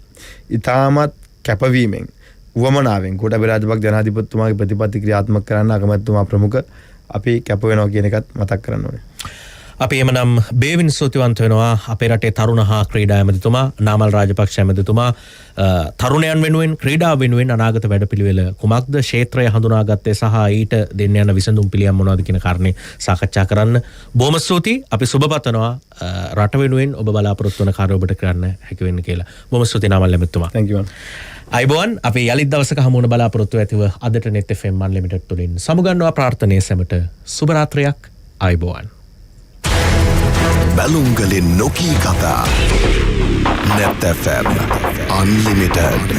ඉතාමත් කැපවීමෙන් වමනාවෙන් ගෝඨාභය රාජපක්ෂ ජනාධිපතිතුමාගේ ප්‍රතිපත්ති ක්‍රියාත්මක කරන්න අගමැතිතුමා ප්‍රමුඛ අපි කැප වෙනවා කියන එකත් මතක් කරන්න ඕනේ. අපි එමනම් බේවින් ස්තුතිවන්ත වෙනවා අපේ රටේ තරුණ හා ක්‍රීඩා ඇමතිතුමා නාමල් රාජපක්ෂ ඇමතිතුමා තරුණයන් වෙනුවෙන් ක්‍රීඩා වෙනුවෙන් අනාගත වැඩපිළිවෙල කුමක්ද ක්ෂේත්‍රය හඳුනාගත්තේ සහ ඊට දෙන්න යන විසඳුම් පිළියම් මොනවද කියන කාරණේ සාකච්ඡා කරන්න බොහොම ස්තුතියි. අපි සුබපතනවා රට වෙනුවෙන් ඔබ බලාපොරොත්තු වන කාර්ය ඔබට කරන්න හැකි වෙන්න කියලා. බොහොම ස්තුතියි නාමල් ඇමතිතුමා. Thank you. අයිබෝන් අපි යලිත් දවසක හමු වන බලාපොරොත්තු ඇතිව අදට net fm unlimited තුලින් සමුගන්නවා ප්‍රාර්ථනීය සැමට සුබ රාත්‍රියක්. අයිබෝන්. බැලුම්ගලින් නොකී කතා net fm unlimited